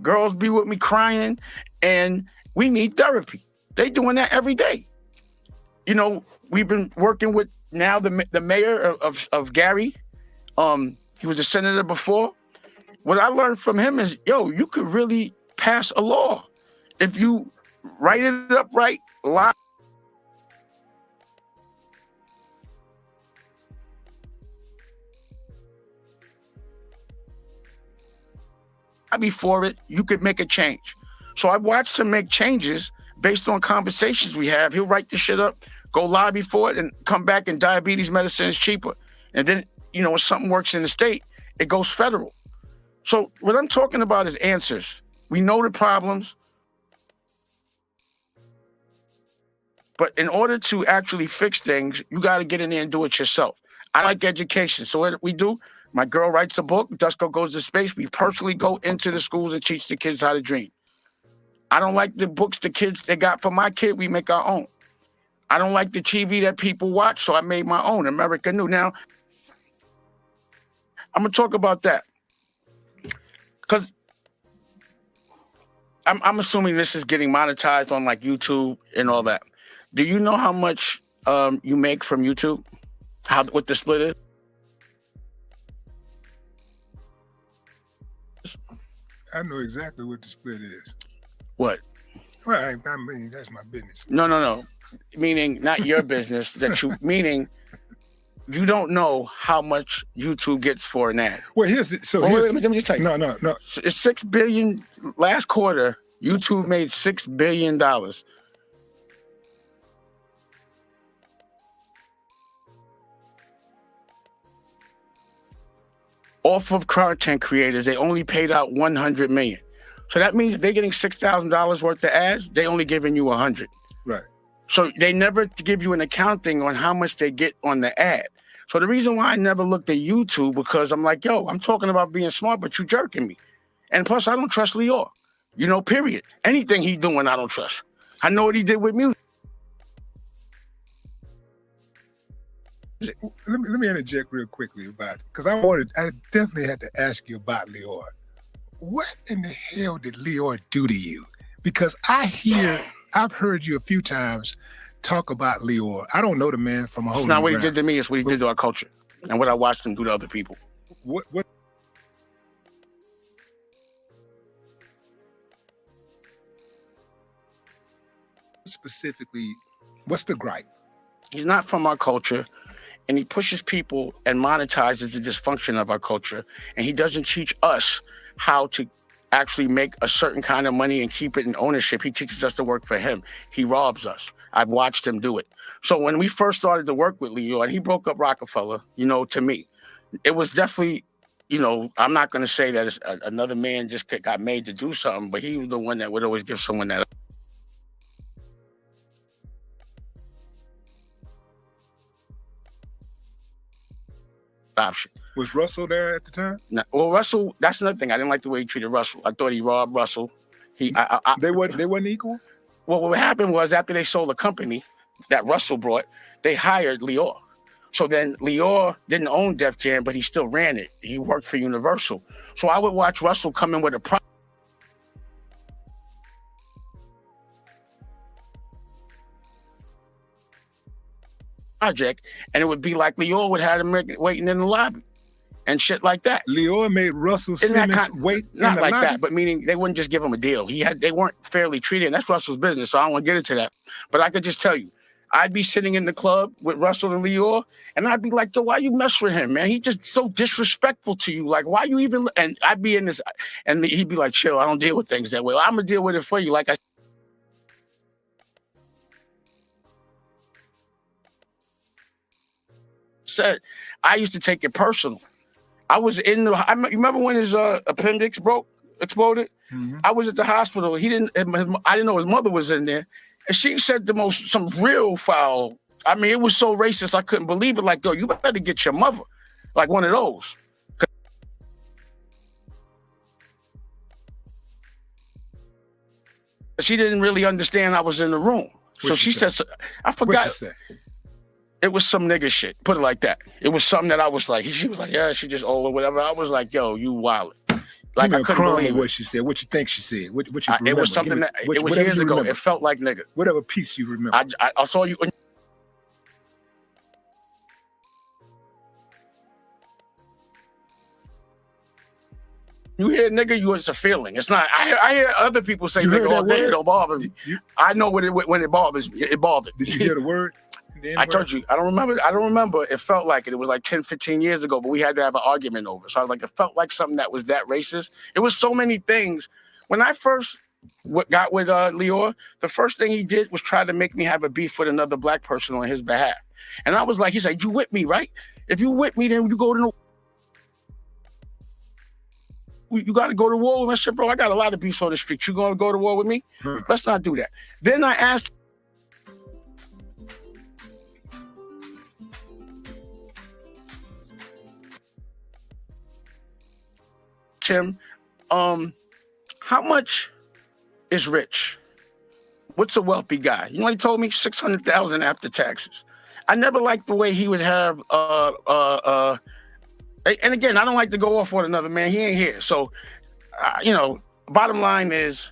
Girls be with me crying, and we need therapy. They doing that every day. You know, we've been working with now the mayor of Gary. He was a senator before. What I learned from him is, you could really pass a law if you write it up right, lie. Before it, you could make a change. So I watched him make changes based on conversations we have. He'll write the shit up, go lobby for it, and come back and diabetes medicine is cheaper. And then, when something works in the state, it goes federal. So what I'm talking about is answers. We know the problems. But in order to actually fix things, you got to get in there and do it yourself. I like education. So what we do, my girl writes a book, Dusko Goes to Space. We personally go into the schools and teach the kids how to dream. I don't like the books the kids they got for my kid. We make our own. I don't like the TV that people watch, so I made my own, America New. Now, I'm going to talk about that. Because I'm assuming this is getting monetized on like YouTube and all that. Do you know how much you make from YouTube? What the split is? I know exactly what the split is. What? Well, I mean, that's my business. No. Meaning not your business, meaning you don't know how much YouTube gets for an ad. Well, let me just tell you. No. It's $6 billion. Last quarter, YouTube made $6 billion. Off of content creators, they only paid out $100 million. So that means if they're getting $6,000 worth of ads, they only giving you 100. Right. So they never give you an accounting on how much they get on the ad. So the reason why I never looked at YouTube, because I'm like, yo, I'm talking about being smart, but you jerking me. And plus, I don't trust Lior. Period. Anything he doing, I don't trust. I know what he did with music. Let me interject real quickly about it, because I definitely had to ask you about Lior. What in the hell did Lior do to you? Because I've heard you a few times talk about Lior. I don't know the man from a whole. It's not what he did to me, it's what he did to our culture and what I watched him do to other people. What specifically, what's the gripe? He's not from our culture, and he pushes people and monetizes the dysfunction of our culture, and he doesn't teach us how to actually make a certain kind of money and keep it in ownership. He teaches us to work for him. He robs us. I've watched him do it. So when we first started to work with Leo and he broke up Rockefeller, to me, it was definitely, I'm not going to say that another man just got made to do something, but he was the one that would always give someone that option. Was Russell there at the time? No, well, Russell, that's another thing. I didn't like the way he treated Russell. I thought he robbed Russell. They weren't equal? Well, what happened was after they sold the company that Russell brought, they hired Lior. So then Lior didn't own Def Jam, but he still ran it. He worked for Universal. So I would watch Russell come in with a project, and it would be like Lior would have him waiting in the lobby and shit like that. Lior made Russell Simmons wait in the not like lobby? that, but meaning they wouldn't just give him a deal. They weren't fairly treated, and that's Russell's business, so I don't want to get into that. But I could just tell you, I'd be sitting in the club with Russell and Lior, and I'd be like, yo, why you mess with him, man? He just so disrespectful to you. Like, why you even... And I'd be in this, and he'd be like, chill, I don't deal with things that way. Well, I'm going to deal with it for you. Like I said, I used to take it personal. I was you remember when his appendix exploded? Mm-hmm. I was at the hospital. I didn't know his mother was in there. And she said some real foul. I mean, it was so racist, I couldn't believe it. Like, yo, you better get your mother. Like one of those. She didn't really understand I was in the room. So she said, I forgot. What'd she say? It was some nigga shit. Put it like that. It was something that I was like, she was like, yeah, she just old or whatever. I was like, yo, you wildin'. Like, I couldn't believe what she said. What you think she said? What you remember? It was something it was years ago. It felt like nigga. Whatever piece you remember. I saw you. You hear nigga, it's a feeling. It's not. I hear other people say nigga all day. It don't bother me. I know when it bothers me. It bothered me. Did you hear the word? I told you, I don't remember. It felt like it. It was like 10, 15 years ago, but we had to have an argument over. So I was like, it felt like something that was that racist. It was so many things. When I first got with Lior, the first thing he did was try to make me have a beef with another black person on his behalf. And I was like, he said, you with me, right? If you with me, then you go to you got to go to war with me. I said, bro, I got a lot of beefs on the street. You going to go to war with me? Let's not do that. Then I asked Tim, how much is rich? What's a wealthy guy? You know, he told me 600,000 after taxes. I never liked the way he would have, and again, I don't like to go off on another man. He ain't here. So, bottom line is,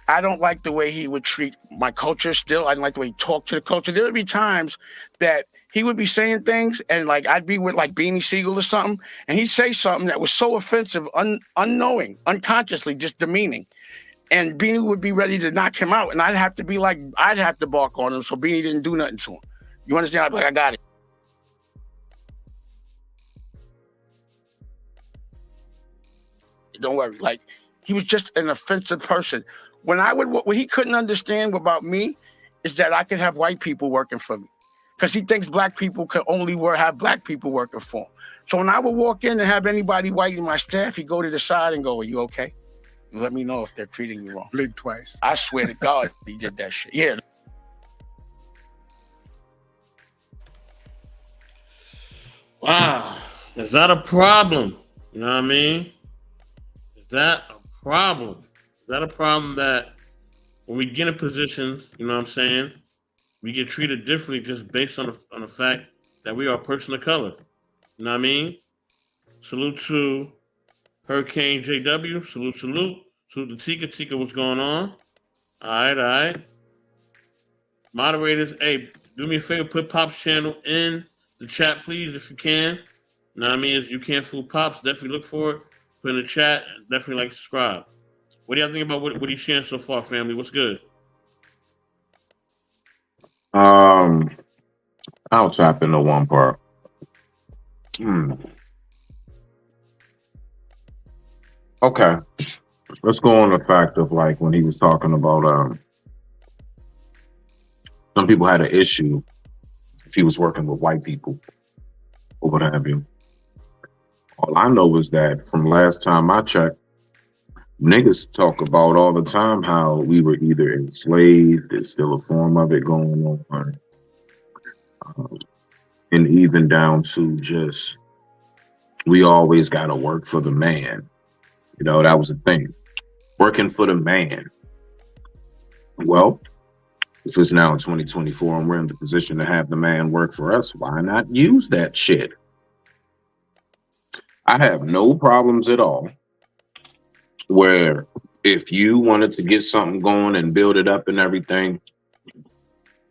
I don't like the way he would treat my culture still. I don't like the way he talked to the culture. There would be times that he would be saying things and like I'd be with like Beanie Siegel or something, and he'd say something that was so offensive, unknowing, unconsciously, just demeaning. And Beanie would be ready to knock him out, and I'd have to bark on him so Beanie didn't do nothing to him. You understand? I'd be like, I got it. Don't worry. Like, he was just an offensive person. What he couldn't understand about me is that I could have white people working for me, because he thinks black people can only have black people working for him. So when I would walk in and have anybody white in my staff, he'd go to the side and go, "Are you okay? Let me know if they're treating you wrong." Blink twice. I swear to God, he did that shit. Yeah. Wow. Is that a problem? You know what I mean? Is that a problem? Is that a problem that when we get in positions, you know what I'm saying, we get treated differently just based on the fact that we are a person of color? You know what I mean? Salute to Hurricane JW. Salute. Salute to Tika. Tika, what's going on? All right. Moderators, hey, do me a favor, put Pop's channel in the chat, please, if you can. You know what I mean? If you can't fool Pops, definitely look for it. Put in the chat. Definitely like subscribe. What do y'all think about what he's sharing so far, family? What's good? I'll tap into one part. Okay. Let's go on the fact of, like, when he was talking about some people had an issue if he was working with white people or what have you. All I know is that from last time I checked, niggas talk about all the time how we were either enslaved, there's still a form of it going on, and even down to just we always got to work for the man. You know, that was a thing. Working for the man. Well, if it's now in 2024 and we're in the position to have the man work for us, why not use that shit? I have no problems at all where if you wanted to get something going and build it up and everything,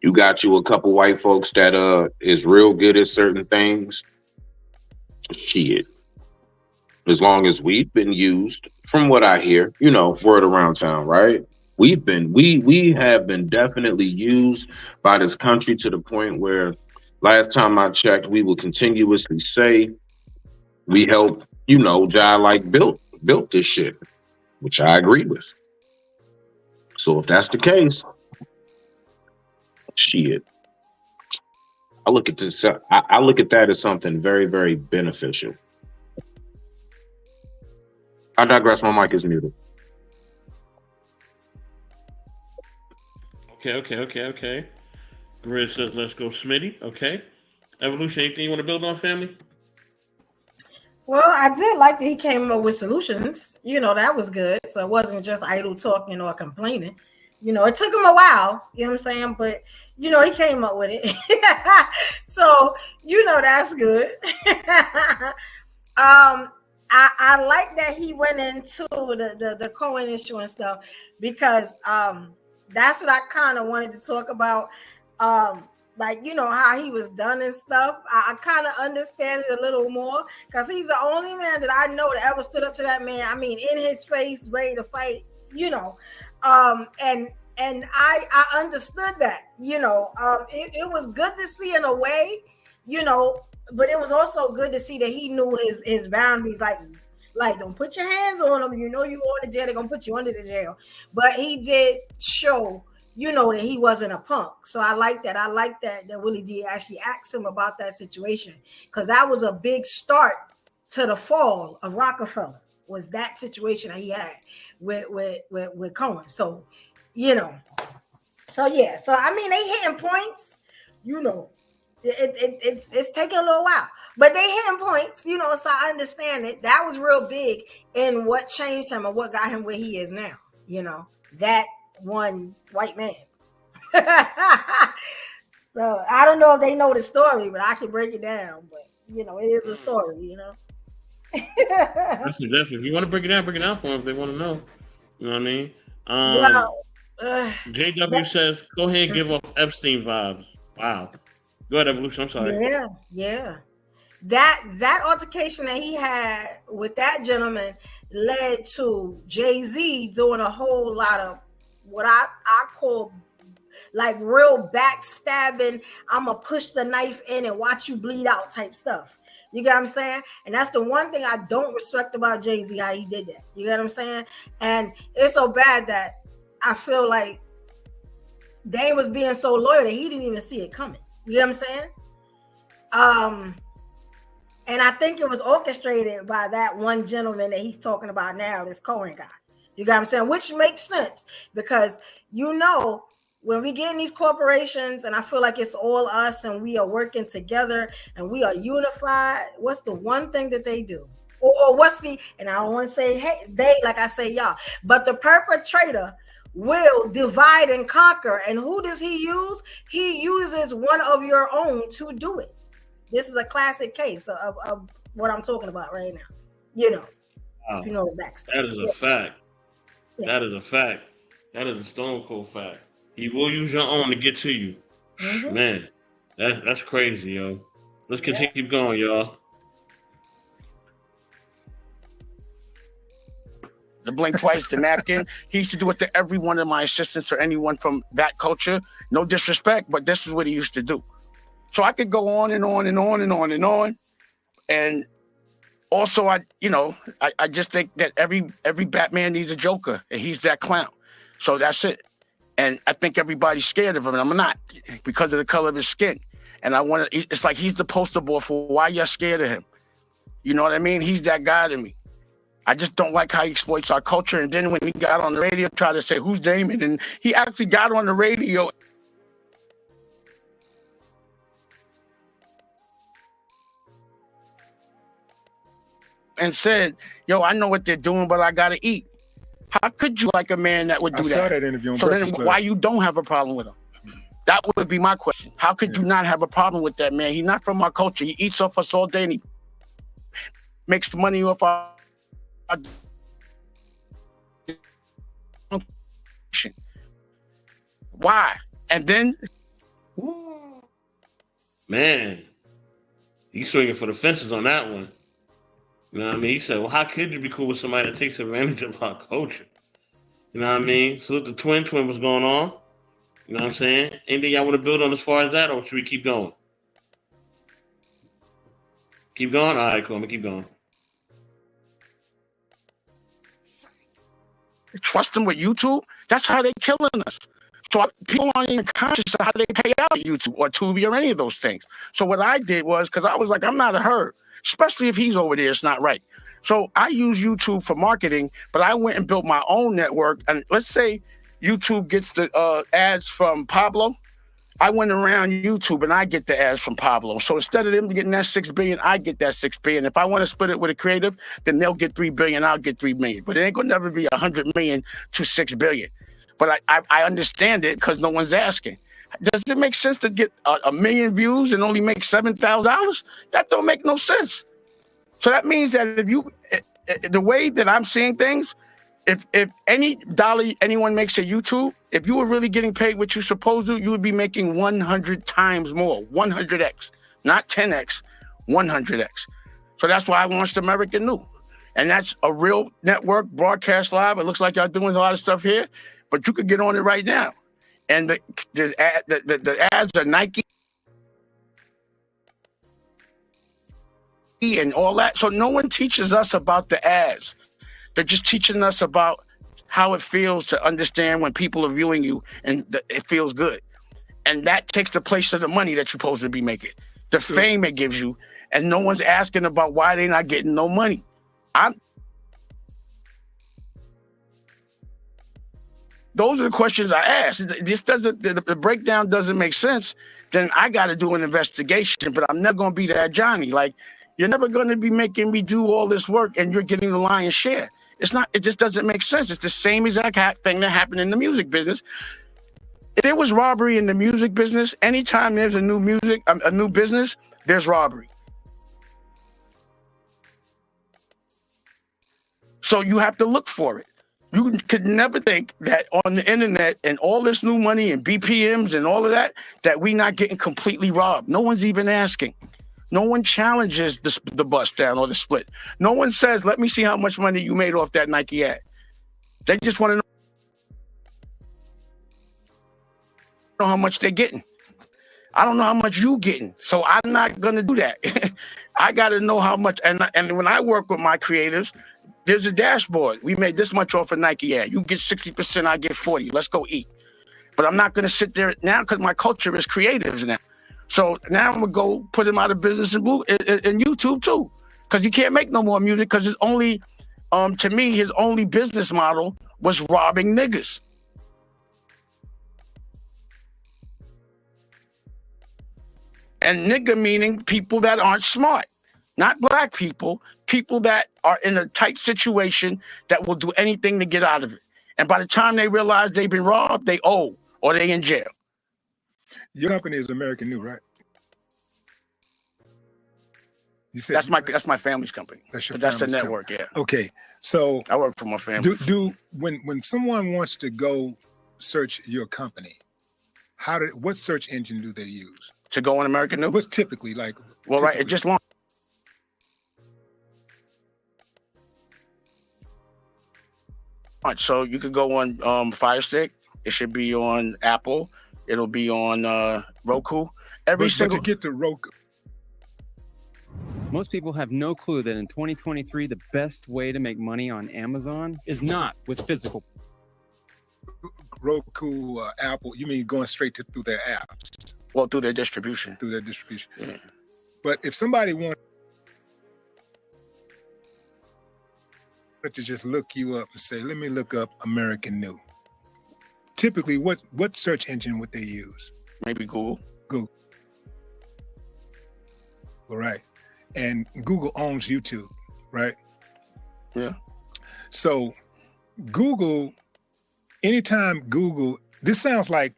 you got you a couple white folks that is real good at certain things. Shit. As long as we've been used, from what I hear, you know, word around town, right? We have been definitely used by this country to the point where last time I checked, we will continuously say we helped, you know, Jai like built this shit, which I agree with. So if that's the case, shit. I look at this. I look at that as something very, very beneficial. I digress. My mic is muted. Okay. Grizz says, let's go, Smitty. Okay. Evolution, anything you want to build on, family? Well, I did like that he came up with solutions. You know, that was good. So it wasn't just idle talking or complaining. You know, it took him a while, you know what I'm saying? But, you know, he came up with it. So, you know, that's good. I like that he went into the Cohen issue and stuff, because that's what I kind of wanted to talk about. Like, you know, how he was done and stuff. I kind of understand it a little more, because he's the only man that I know that ever stood up to that man. I mean, in his face, ready to fight, you know. And I understood that, you know. It was good to see in a way, you know, but it was also good to see that he knew his boundaries. Like, don't put your hands on them. You know, you going to jail, they're gonna put you under the jail. But he did show, you know, that he wasn't a punk. So I like that. I like that Willie D actually asked him about that situation, because that was a big start to the fall of Rockefeller, was that situation that he had with Cohen. So, you know, so yeah. So I mean, they hitting points, you know. It's taking a little while, but they hitting points, you know. So I understand it. That was real big in what changed him and what got him where he is now. You know, that one white man. So I don't know if they know the story, but I can break it down. But you know, it is a story. You know. Definitely. If you want to break it down for them if they want to know. You know what I mean? JW says, go ahead and give off Epstein vibes. Wow. Go ahead, Evolution. I'm sorry. Yeah. That altercation that he had with that gentleman led to Jay-Z doing a whole lot of what I call like real backstabbing. I'm gonna push the knife in and watch you bleed out type stuff. You get what I'm saying? And that's the one thing I don't respect about Jay-Z, how he did that. You get what I'm saying? And it's so bad that I feel like Dame was being so loyal that he didn't even see it coming. You know what I'm saying? And I think it was orchestrated by that one gentleman that he's talking about now, this Cohen guy. You got what I'm saying? Which makes sense because, you know, when we get in these corporations and I feel like it's all us and we are working together and we are unified, what's the one thing that they do? Or what's the, and I don't want to say, hey, they, like I say, y'all, but the perpetrator will divide and conquer. And who does he use? He uses one of your own to do it. This is a classic case of what I'm talking about right now. You know, if you know the backstory. That is a fact. Yeah. That is a fact. That is a stone cold fact. He will use your own to get to you. Mm-hmm. Man, that's crazy, yo. Let's continue keep going, y'all. The blink twice, the napkin. He used to do it to every one of my assistants or anyone from that culture. No disrespect, but this is what he used to do. So I could go on and on and on and on and on. And also, I just think that every Batman needs a Joker, and he's that clown. So that's it. And I think everybody's scared of him, and I'm not, because of the color of his skin. And it's like he's the poster boy for why you're scared of him. You know what I mean? He's that guy to me. I just don't like how he exploits our culture. And then when he got on the radio, tried to say, who's Damon? And he actually got on the radio and said, yo, I know what they're doing, but I got to eat. How could you like a man that would do that? I saw that interview on So then Breakfast Club. Why you don't have a problem with him? That would be my question. How could you not have a problem with that man? He's not from our culture. He eats off us all day and he makes money off our why? And then, man, you swinging for the fences on that one. You know what I mean? He said, well, how could you be cool with somebody that takes advantage of our culture? You know what I mean? So with the twin, what's going on? You know what I'm saying? Anything y'all want to build on as far as that, or should we keep going? Keep going? All right, cool. I'm going to keep going. Trust them with YouTube? That's how they're killing us. So people aren't even conscious of how they pay out YouTube or Tubi or any of those things. So what I did was, because I was like, I'm not a herd, especially if he's over there, it's not right. So I use YouTube for marketing, but I went and built my own network. And let's say YouTube gets the ads from Pablo. I went around YouTube and I get the ads from Pablo. So instead of them getting that $6 billion, I get that $6 billion. If I want to split it with a creative, then they'll get $3 billion, I'll get $3 million. But it ain't gonna never be $100 million to $6 billion. But I understand it because no one's asking. Does it make sense to get a million views and only make $7,000? That don't make no sense. So that means that if you, the way that I'm seeing things, if any dollar anyone makes at YouTube, if you were really getting paid what you're supposed to, you would be making 100 times more, 100x, not 10x, 100x. So that's why I launched American New. And that's a real network, broadcast live. It looks like y'all doing a lot of stuff here, but you could get on it right now. And the ads are Nike and all that. So no one teaches us about the ads. They're just teaching us about how it feels to understand when people are viewing you and it feels good. And that takes the place of the money that you're supposed to be making, the fame it gives you. And no one's asking about why they're not getting no money. Those are the questions I ask. This doesn't, the breakdown doesn't make sense. Then I got to do an investigation, but I'm never going to be that Johnny. Like, you're never going to be making me do all this work and you're getting the lion's share. It's not, it just doesn't make sense. It's the same exact thing that happened in the music business. If there was robbery in the music business, anytime there's a new business, there's robbery. So you have to look for it. You could never think that on the internet and all this new money and BPMs and all of that, that we not getting completely robbed. No one's even asking. No one challenges the bust down or the split. No one says, let me see how much money you made off that Nike ad. They just want to know how much they're getting. I don't know how much you getting, so I'm not gonna do that. I gotta know how much. And when I work with my creatives, there's a dashboard. We made this much off of Nike. Yeah, you get 60%, I get 40. Let's go eat. But I'm not gonna sit there now because my culture is creatives now. So now I'm gonna go put him out of business in YouTube too, because he can't make no more music because it's only, to me, his only business model was robbing niggas. And nigga meaning people that aren't smart, not black people, people that are in a tight situation that will do anything to get out of it. And by the time they realize they've been robbed, they owe or they in jail. Your company is American New, right? You said that's my family's company. That's the network, company. Yeah. Okay, so I work for my family. When someone wants to go search your company, what search engine do they use to go on American New? What's typically like? Well, right, it just launched. So you could go on Fire Stick. It should be on Apple. It'll be on Roku. But to get to Roku. Most people have no clue that in 2023, the best way to make money on Amazon is not with physical. Roku, Apple, you mean going straight through their apps? Well, through their distribution. Through their distribution. Yeah. But if somebody wants to just look you up and say, let me look up American New, typically what search engine would they use? Maybe Google. Google. All right. And Google owns YouTube, right? Yeah. So Google, anytime Google, this sounds like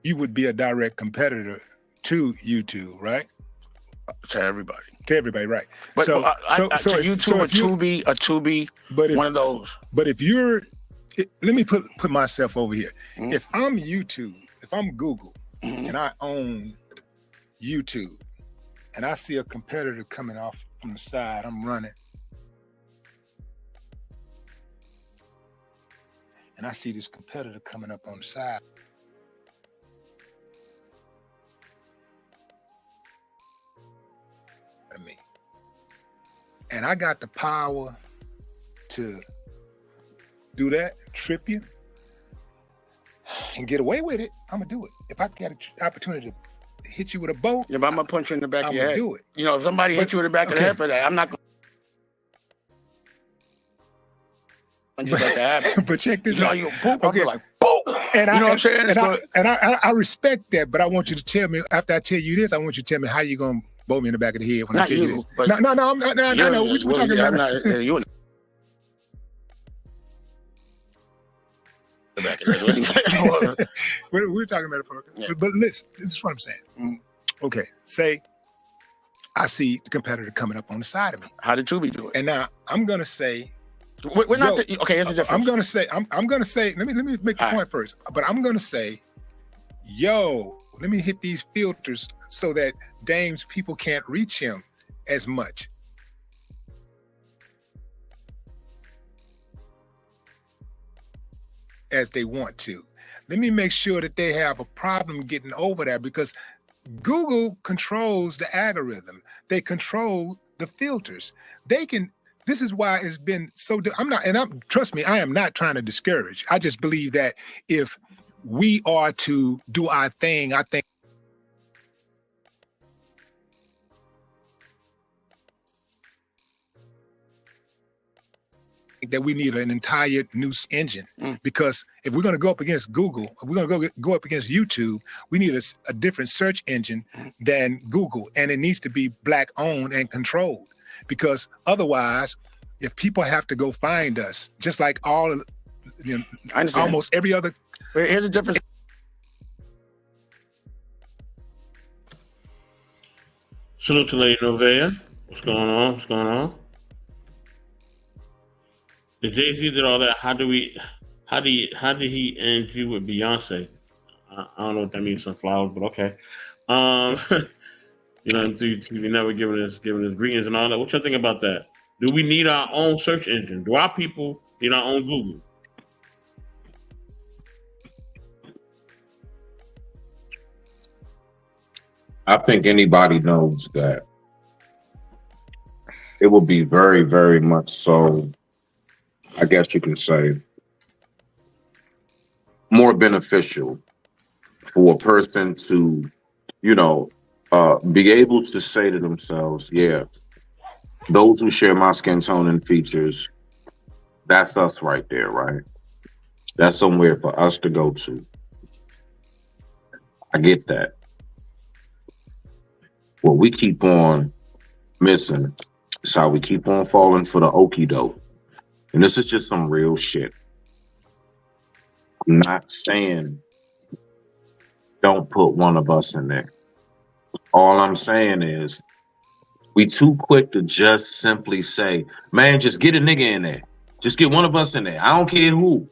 you would be a direct competitor to YouTube, right? To everybody. To everybody, right? But to YouTube, a Tubi, one of those. But if let me put myself over here. Mm-hmm. If I'm YouTube, if I'm Google, mm-hmm. and I own YouTube, and I see a competitor coming off from the side, I'm running, and I see this competitor coming up on the side. Me. And I got the power to do that, trip you, and get away with it, I'm gonna do it. If I get an opportunity to hit you with a boat, yeah, but I'm gonna punch you in the back of your head. Do it. You know, if somebody hit you in the back of the head for that, I'm not gonna let that happen. But check this out. I'll be like, boom. And you know what I'm saying? I respect that, but I want you to tell me, after I tell you this, I want you to tell me how you gonna bolt me in the back of the head when I tell you this. No, we're talking about you. We're talking about it, yeah. But listen, this is what I'm saying. Mm-hmm. Okay, say I see the competitor coming up on the side of me. How did Tubi do it? And now I'm gonna say, we're not. Okay, here's the difference. I'm gonna say. Let me make the point first. But I'm gonna say, let me hit these filters so that Dame's people can't reach him as much. As they want to. Let me make sure that they have a problem getting over that, because Google controls the algorithm. They control the filters. This is why it's been so, trust me, I am not trying to discourage. I just believe that if we are to do our thing, I think that we need an entire new engine, because if we're going to go up against Google, if we're going to go up against YouTube, we need a different search engine than Google, and it needs to be black owned and controlled, because otherwise, if people have to go find us, just like almost every other. Here's the difference. Salute to Lady Novea. What's going on? What's going on? If Jay-Z did all that, how did he end you with Beyonce? I don't know what that means, sunflowers, but okay. You know, TV Network giving us greetings and all that. What y'all think about that? Do we need our own search engine? Do our people need our own Google? I think anybody knows that it will be very, very much so, I guess you can say, more beneficial for a person to, you know, be able to say to themselves, yeah, those who share my skin tone and features, that's us right there, right? That's somewhere for us to go to. I get that. What we keep on missing is how we keep on falling for the okie doke. And this is just some real shit. I'm not saying don't put one of us in there. All I'm saying is we too quick to just simply say, man, just get a nigga in there. Just get one of us in there. I don't care who.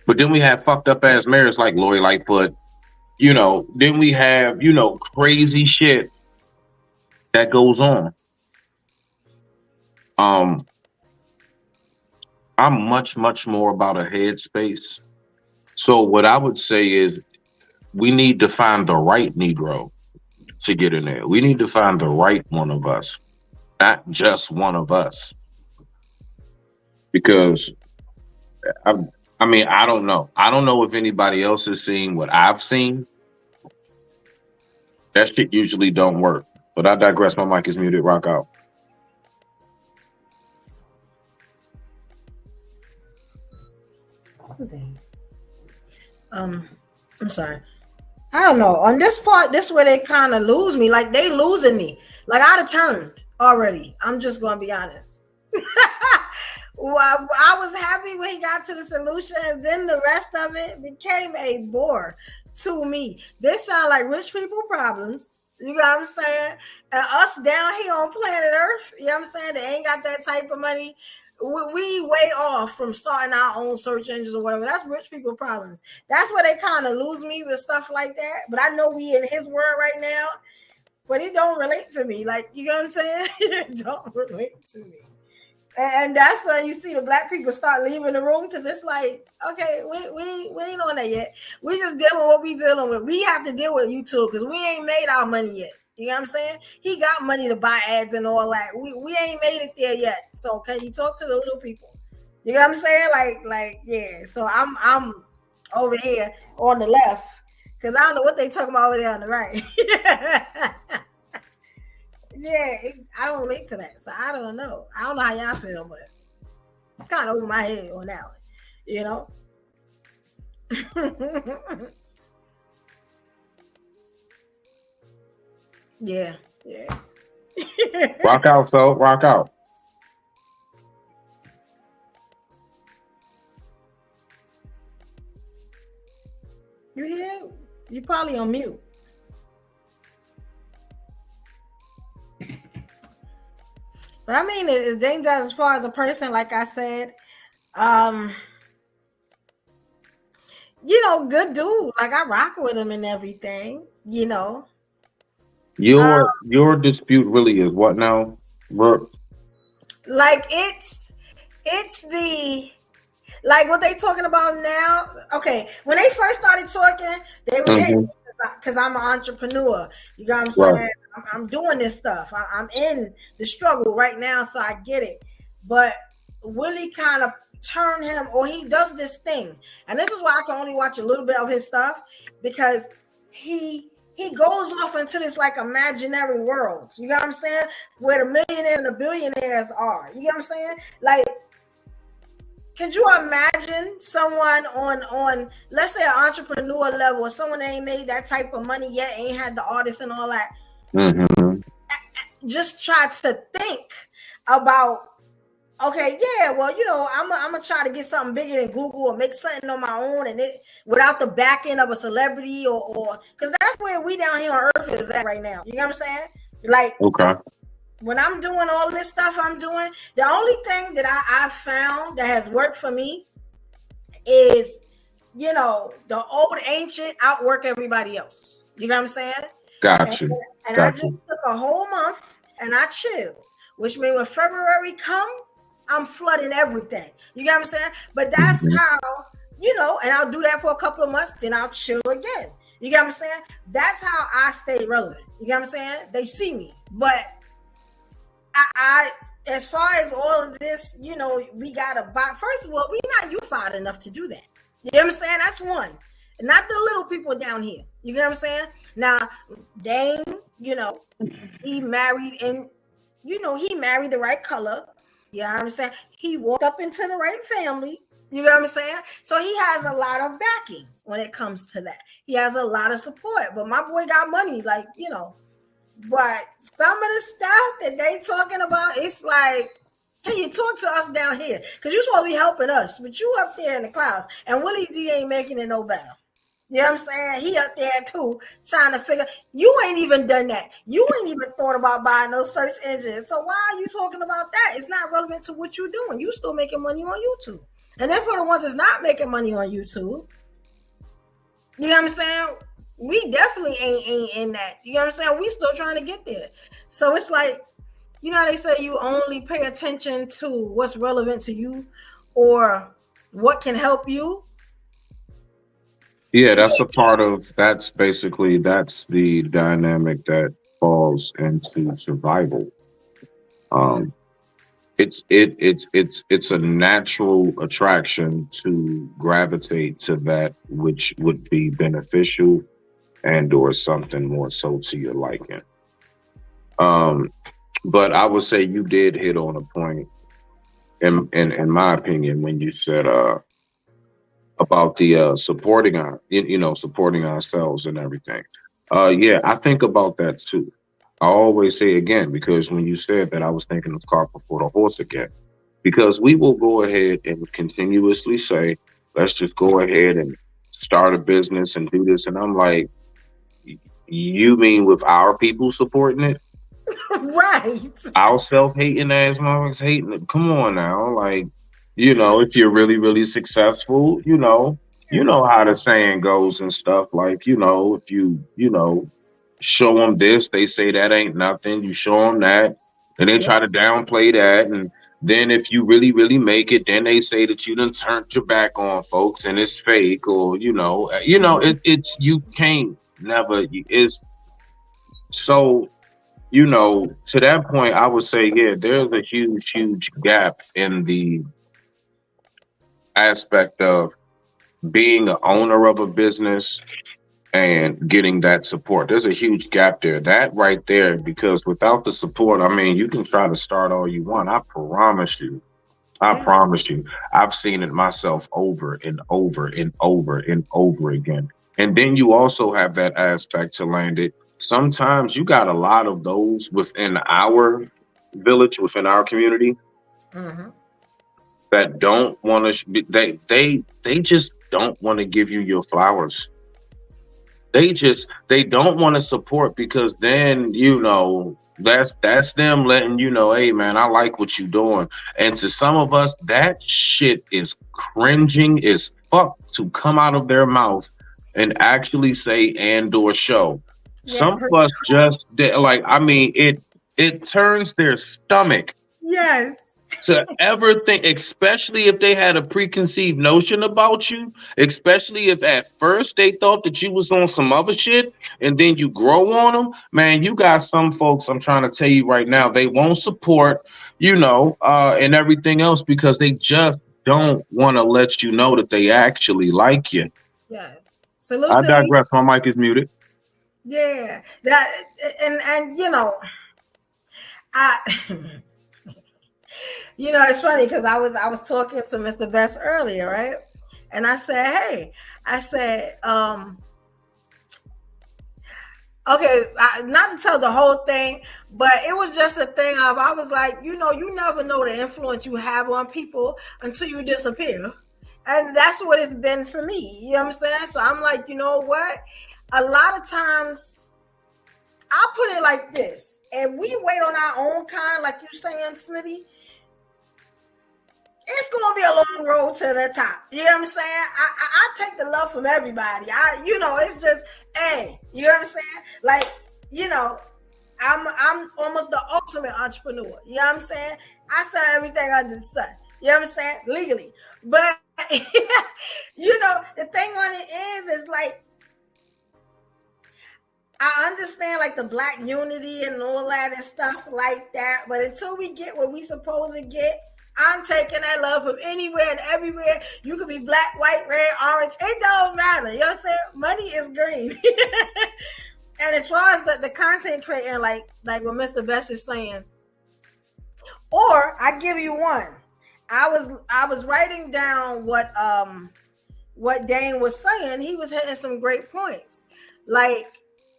But then we have fucked up ass mayors like Lori Lightfoot. You know, then we have, you know, crazy shit that goes on. I'm much, much more about a headspace. So what I would say is we need to find the right Negro to get in there. We need to find the right one of us, not just one of us. Because I mean, I don't know. I don't know if anybody else has seen what I've seen. That shit usually don't work. But I digress. My mic is muted. Rock out. I'm sorry. I don't know. On this part, this is where they kind of lose me. Like they losing me. Like I'd have turned already. I'm just gonna be honest. Well, I was happy when he got to the solutions. Then the rest of it became a bore to me. This sound like rich people problems. You know what I'm saying? And us down here on planet Earth, you know what I'm saying? They ain't got that type of money. We way off from starting our own search engines or whatever. That's rich people problems. That's where they kind of lose me with stuff like that. But I know we in his world right now, but it don't relate to me. Like, you know what I'm saying? It don't relate to me. And that's when you see the black people start leaving the room because it's like, okay, we ain't on that yet. We just dealing with what we dealing with. We have to deal with you too because we ain't made our money yet. You know what I'm saying? He got money to buy ads and all that. We ain't made it there yet. So can you talk to the little people? You know what I'm saying? Like yeah. So I'm over here on the left because I don't know what they talking about over there on the right. Yeah, I don't relate to that, so I don't know. I don't know how y'all feel, but it's kind of over my head on that one, you know. Yeah. Rock out, so rock out. You here? You probably on mute. But I mean, it's dangerous as far as a person, like I said. You know, good dude. Like I rock with him and everything, you know. Your dispute really is what now, Brooke? Like it's the like what they talking about now. Okay, when they first started talking, they were hitting because I'm an entrepreneur. You know what I'm saying? Right. I'm doing this stuff. I'm in the struggle right now, so I get it. But Willie kind of turned him, or he does this thing, and this is why I can only watch a little bit of his stuff because he goes off into this like imaginary world. You know what I'm saying? Where the millionaires and the billionaires are. You know what I'm saying? Like, could you imagine someone on let's say an entrepreneur level, or someone that ain't made that type of money yet, ain't had the artists and all that, just try to think about, okay, yeah, well, you know, I'm gonna try to get something bigger than Google or make something on my own, and it without the backing of a celebrity or because that's where we down here on Earth is at right now. You know what I'm saying? Like, okay. When I'm doing all this stuff I'm doing, the only thing that I found that has worked for me is, you know, the old ancient outwork everybody else. You know what I'm saying? Gotcha. And I just took a whole month and I chilled, which means when February come, I'm flooding everything. You know what I'm saying? But that's how, you know, and I'll do that for a couple of months, then I'll chill again. You get what I'm saying? That's how I stay relevant. You get what I'm saying? They see me, but I as far as all of this, you know, we gotta buy. First of all, we not unified enough to do that. You know what I'm saying? That's one. Not the little people down here. You know what I'm saying? Now, Dane, you know, he married and you know, he married the right color. You know what I'm saying? He walked up into the right family. You know what I'm saying? So he has a lot of backing when it comes to that. He has a lot of support. But my boy got money, like, you know. But some of the stuff that they talking about, it's like, hey, you talk to us down here. Because you're supposed to be helping us. But you up there in the clouds. And Willie D ain't making it no better. You know what I'm saying? He up there too, trying to figure. You ain't even done that. You ain't even thought about buying no search engine. So why are you talking about that? It's not relevant to what you're doing. You still making money on YouTube. And then for the ones that's not making money on YouTube, you know what I'm saying? We definitely ain't in that. You know what I'm saying? We still trying to get there. So it's like, you know how they say you only pay attention to what's relevant to you or what can help you. Yeah, that's basically the dynamic that falls into survival. It's a natural attraction to gravitate to that which would be beneficial and or something more so to your liking. But I would say you did hit on a point in my opinion when you said about the supporting supporting ourselves and everything. Yeah, I think about that too. I always say again, because when you said that, I was thinking of cart before the horse again. Because we will go ahead and continuously say, let's just go ahead and start a business and do this. And I'm like, you mean with our people supporting it? Right. Our self-hating ass motherfuckers hating it. Come on now. Like, you know, if you're really, really successful, you know how the saying goes and stuff. Like, you know, if you show them this, they say that ain't nothing. You show them that, and they try to downplay that. And then if you really, really make it, then they say that you done turned your back on folks and it's fake, or it's you can't never. It's so. To that point, I would say, yeah, there's a huge, huge gap in the aspect of being an owner of a business and getting that support. There's a huge gap there. That right there, because without the support, I mean, you can try to start all you want. I promise you. I've seen it myself over and over and over and over again. And then you also have that aspect to land it. Sometimes you got a lot of those within our village, within our community, that don't want to. They just don't want to give you your flowers. They don't want to support, because then that's them letting you know, hey man, I like what you're doing. And to some of us, that shit is cringing as fuck to come out of their mouth and actually say and or show. Some of us just like, I mean, it turns their stomach. Yes. To ever think, especially if they had a preconceived notion about you, especially if at first they thought that you was on some other shit and then you grow on them, man, you got some folks, I'm trying to tell you right now, they won't support, and everything else because they just don't want to let you know that they actually like you. Yeah. Salute I digress. My mic is muted. Yeah. That and it's funny because I was talking to Mr. Best earlier, right? And I said, okay, not to tell the whole thing, but it was just a thing of, I was like, you never know the influence you have on people until you disappear. And that's what it's been for me. You know what I'm saying? So I'm like, you know what? A lot of times, I'll put it like this. And we wait on our own kind, like you saying, Smitty, it's going to be a long road to the top. You know what I'm saying? I take the love from everybody. It's just, hey, you know what I'm saying? Like, I'm almost the ultimate entrepreneur. You know what I'm saying? I sell everything under the sun. You know what I'm saying? Legally. But, the thing on it is like, I understand like the black unity and all that and stuff like that, but until we get what we supposed to get, I'm taking that love from anywhere and everywhere. You could be black, white, red, orange. It don't matter. You know what I'm saying? Money is green. And as far as the content creator, like what Mr. Best is saying, or I give you one. I was writing down what Dane was saying. He was hitting some great points. Like,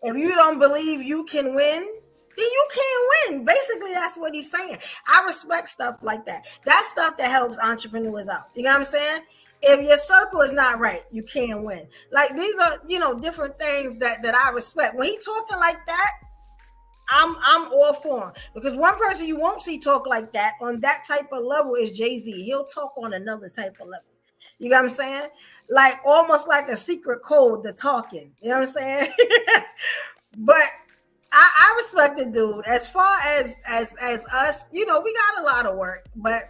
if you don't believe you can win, then you can't win. Basically, that's what he's saying. I respect stuff like that. That's stuff that helps entrepreneurs out. You know what I'm saying? If your circle is not right, you can't win. Like, these are, different things that I respect. When he talking like that, I'm all for him. Because one person you won't see talk like that on that type of level is Jay-Z. He'll talk on another type of level. You know what I'm saying? Like, almost like a secret code to talking. You know what I'm saying? But I respect the dude. As far as us, we got a lot of work. But,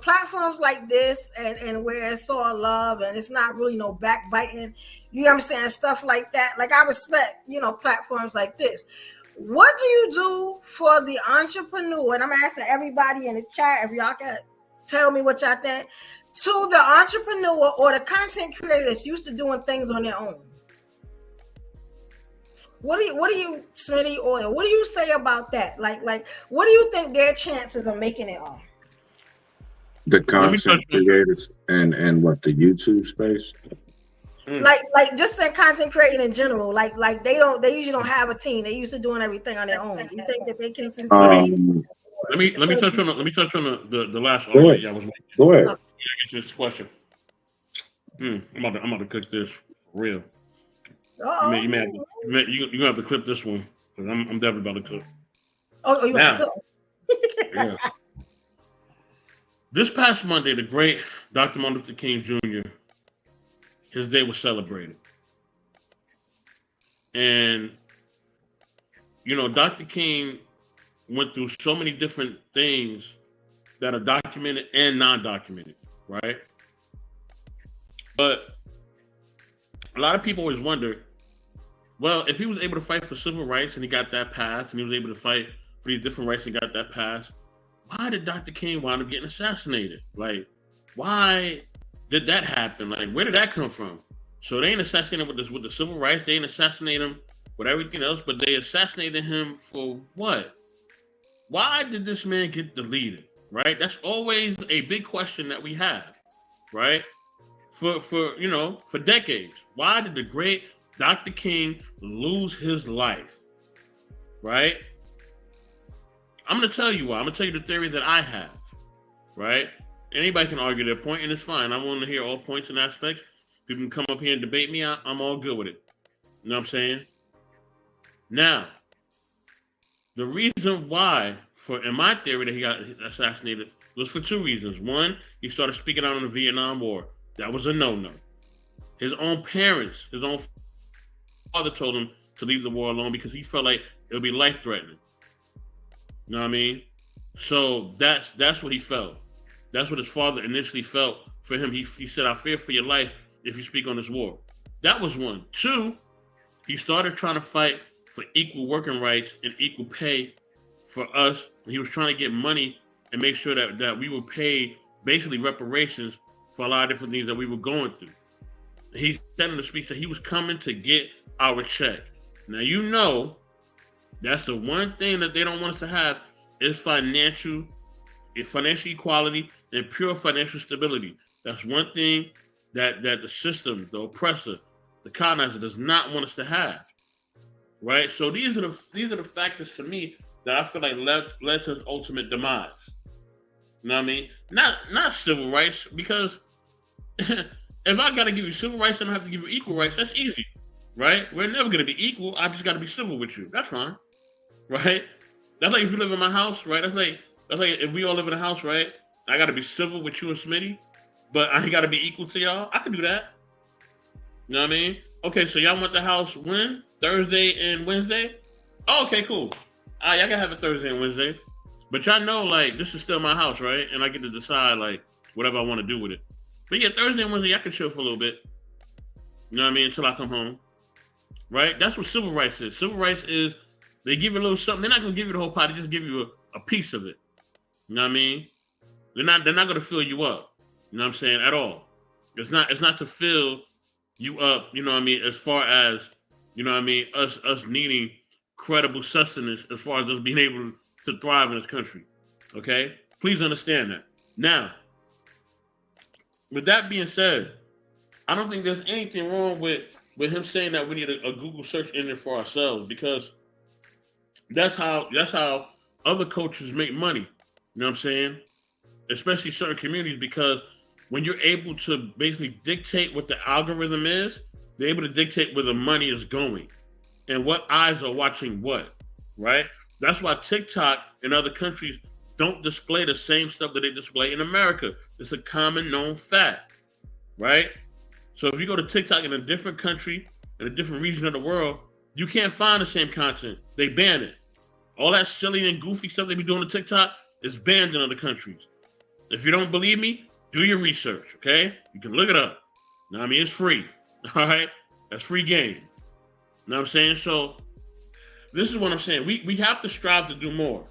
platforms like this and where it's all love and it's not really no backbiting, you know what I'm saying? Stuff like that. Like, I respect, platforms like this. What do you do for the entrepreneur? And I'm asking everybody in the chat if y'all can tell me what y'all think. To the entrepreneur or the content creator that's used to doing things on their own. What do you, Smitty, or what do you say about that? Like, what do you think their chances of making it are? The content creators and what, the YouTube space? Like just say content creating in general. Like they usually don't have a team. They used to doing everything on their own. You think that they can succeed? Let me touch on the last argument I was making. Go ahead. Get to this question. I'm about to cook this for real. You're gonna have to clip this one because I'm definitely about to cook. Oh, you want to cook? Yeah. This past Monday, the great Dr. Martin Luther King Jr., his day was celebrated. And, Dr. King went through so many different things that are documented and non-documented, right? But a lot of people always wonder, well, if he was able to fight for civil rights and he got that passed, and he was able to fight for these different rights and got that passed, why did Dr. King wind up getting assassinated? Like, why did that happen? Like, where did that come from? So they ain't assassinated him with the civil rights. They ain't assassinated him with everything else, but they assassinated him for what? Why did this man get deleted? Right? That's always a big question that we have, right? For decades. Why did the great Dr. King lose his life? Right? I'm going to tell you why. I'm going to tell you the theory that I have, right? Anybody can argue their point, and it's fine. I want to hear all points and aspects. People can come up here and debate me. I'm all good with it. You know what I'm saying? Now, the reason why, in my theory, that he got assassinated was for two reasons. One, he started speaking out on the Vietnam War. That was a no-no. His own parents, his own father told him to leave the war alone because he felt like it would be life-threatening. You know what I mean? So that's what he felt. That's what his father initially felt for him. He said, I fear for your life if you speak on this war. That was one. Two, he started trying to fight for equal working rights and equal pay for us. He was trying to get money and make sure that we were paid basically reparations for a lot of different things that we were going through. He said in the speech that he was coming to get our check. Now, that's the one thing that they don't want us to have is financial equality and pure financial stability. That's one thing that the system, the oppressor, the colonizer does not want us to have. Right? So these are the factors for me that I feel like led to his ultimate demise. You know what I mean? Not civil rights, because if I gotta give you civil rights and I have to give you equal rights, that's easy. Right? We're never gonna be equal. I just gotta be civil with you. That's fine. Right? That's like if you live in my house, right? That's like if we all live in a house, right? I gotta be civil with you and Smitty, but I ain't gotta be equal to y'all. I can do that. You know what I mean? Okay, so y'all want the house when? Thursday and Wednesday? Oh, okay, cool. Y'all can have it Thursday and Wednesday. But y'all know, like, this is still my house, right? And I get to decide, like, whatever I want to do with it. But yeah, Thursday and Wednesday, I can chill for a little bit. You know what I mean? Until I come home. right? That's what civil rights is. Civil rights is they give you a little something. They're not gonna give you the whole pot. They just give you a piece of it. You know what I mean? They're not gonna fill you up. You know what I'm saying? At all. It's not to fill you up. You know what I mean? As far as you know what I mean, us needing credible sustenance as far as us being able to thrive in this country. Okay? Please understand that. Now, with that being said, I don't think there's anything wrong with him saying that we need a Google search engine for ourselves, because that's how other coaches make money. You know what I'm saying? Especially certain communities, because when you're able to basically dictate what the algorithm is, they're able to dictate where the money is going and what eyes are watching what, right? That's why TikTok in other countries don't display the same stuff that they display in America. It's a common known fact, right? So if you go to TikTok in a different country, in a different region of the world, you can't find the same content. They ban it. All that silly and goofy stuff they be doing on TikTok is banned in other countries. If you don't believe me, do your research, okay? You can look it up. Now, I mean, it's free, all right? That's free game. You know what I'm saying? So this is what I'm saying. We have to strive to do more.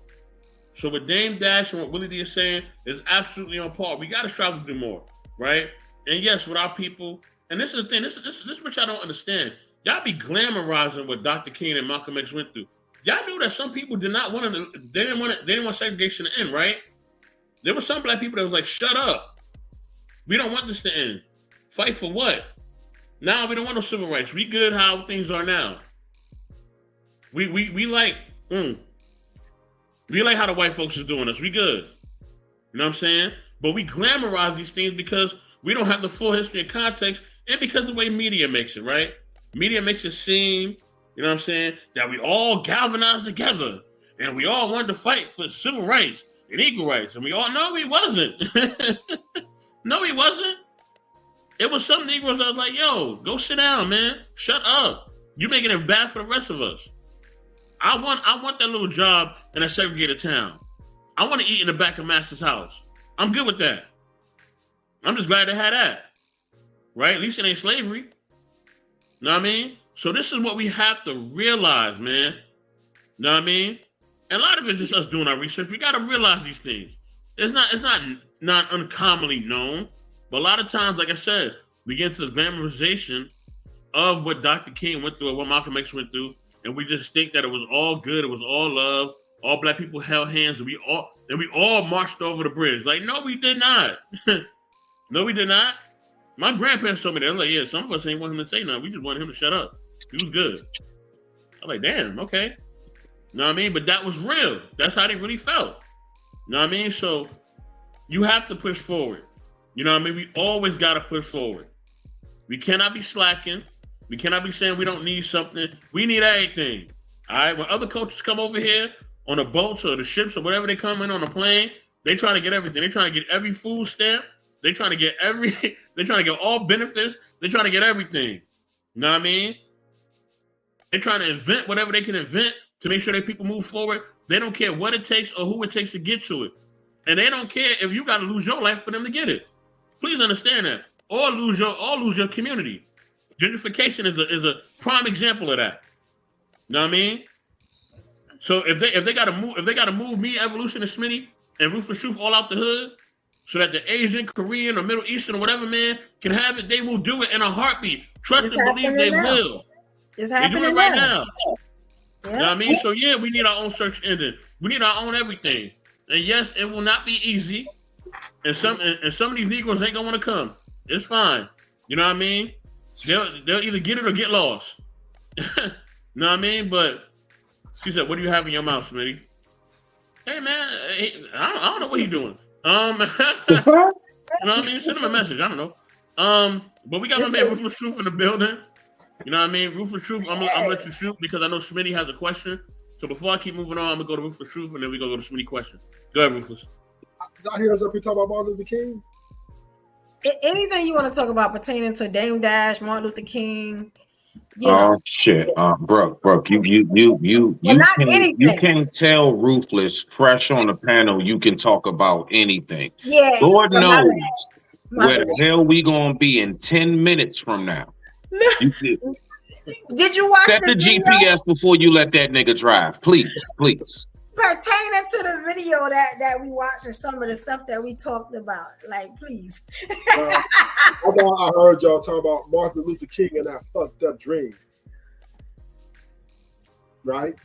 So what Dame Dash and what Willie D is saying is absolutely on par. We got to strive to do more, right? And yes, with our people, and this is the thing, this is what y'all don't understand. Y'all be glamorizing what Dr. King and Malcolm X went through. Y'all knew that some people did not want to, they didn't want segregation to end, right? There were some black people that was like, shut up. We don't want this to end. Fight for what? Now we don't want no civil rights. We good how things are now. We like how the white folks is doing us. We good. You know what I'm saying? But we glamorize these things because we don't have the full history and context, and because of the way media makes it, right? Media makes it seem, you know what I'm saying, that we all galvanized together and we all wanted to fight for civil rights and equal rights. And we all know he wasn't. No, he wasn't. It was some Negroes that was like, yo, go sit down, man. Shut up. You're making it bad for the rest of us. I want that little job in a segregated town. I want to eat in the back of Master's house. I'm good with that. I'm just glad they had that. Right? At least it ain't slavery. Know what I mean? So this is what we have to realize, man. Know what I mean? And a lot of it's just us doing our research. We got to realize these things. It's not uncommonly known. But a lot of times, like I said, we get into the glamorization of what Dr. King went through and what Malcolm X went through. And we just think that it was all good. It was all love. All black people held hands. And we all marched over the bridge. Like, no, we did not. No, we did not. My grandparents told me that. I was like, yeah, some of us ain't want him to say nothing. We just wanted him to shut up. He was good. I'm like, damn, okay. Know what I mean? But that was real. That's how they really felt. Know what I mean? So you have to push forward. You know what I mean? We always got to push forward. We cannot be slacking. We cannot be saying we don't need something. We need everything. All right? When other coaches come over here on the boats or the ships or whatever they come in on a plane, they trying to get everything. They trying to get every food stamp. They trying to get they're trying to get all benefits. They're trying to get everything. You know what I mean? They're trying to invent whatever they can invent to make sure that people move forward. They don't care what it takes or who it takes to get to it. And they don't care if you got to lose your life for them to get it. Please understand that. Or lose your community. Gentrification is a prime example of that. You know what I mean? So if they gotta move me, Evolution, and Smitty, and Ruthless Truth all out the hood, so that the Asian, Korean, or Middle Eastern, or whatever man can have it, they will do it in a heartbeat. Trust and believe they will. It's happening They do it right now. Yeah. You know what I mean? So yeah, we need our own search engine. We need our own everything. And yes, it will not be easy. And some of these Negroes ain't gonna want to come. It's fine. You know what I mean? They'll either get it or get lost. You know what I mean? But she said, "What do you have in your mouth, Smitty?" Hey man, I don't know what he's doing. You know what I mean? Send him a message. I don't know. But we got my man Ruthless Truth in the building. You know what I mean? Ruthless Truth, I'm gonna let you shoot because I know Smitty has a question. So before I keep moving on, I'm gonna go to Ruthless Truth and then we go to Smitty question. Go ahead, Ruthless. Y'all hear us up here talking about Martin Luther King? Anything you want to talk about pertaining to Dame Dash, Martin Luther King? Shit, bro, you can tell Ruthless fresh on the panel. You can talk about anything. Yeah, Lord knows where the hell we gonna be in 10 minutes from now. Did you watch Set the video GPS before you let that nigga drive. Please, please. pertaining to the video that we watched and some of the stuff that we talked about? Like, please. I thought I heard y'all talking about Martin Luther King and that fucked up dream. Right?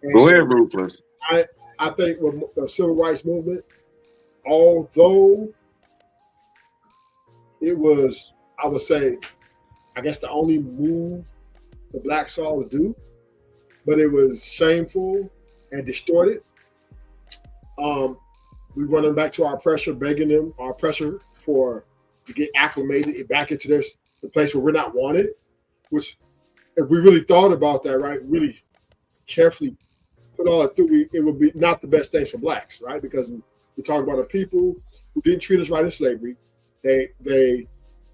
And Go ahead, Ruthless. I think with the civil rights movement, although it was, I would say, I guess the only move the blacks saw to do, but it was shameful and distorted. We running back to our pressure, begging them, our pressure to get acclimated back into the place where we're not wanted, which if we really thought about that, right, really carefully put all it through, it would be not the best thing for blacks, right? Because we talk about a people who didn't treat us right in slavery. They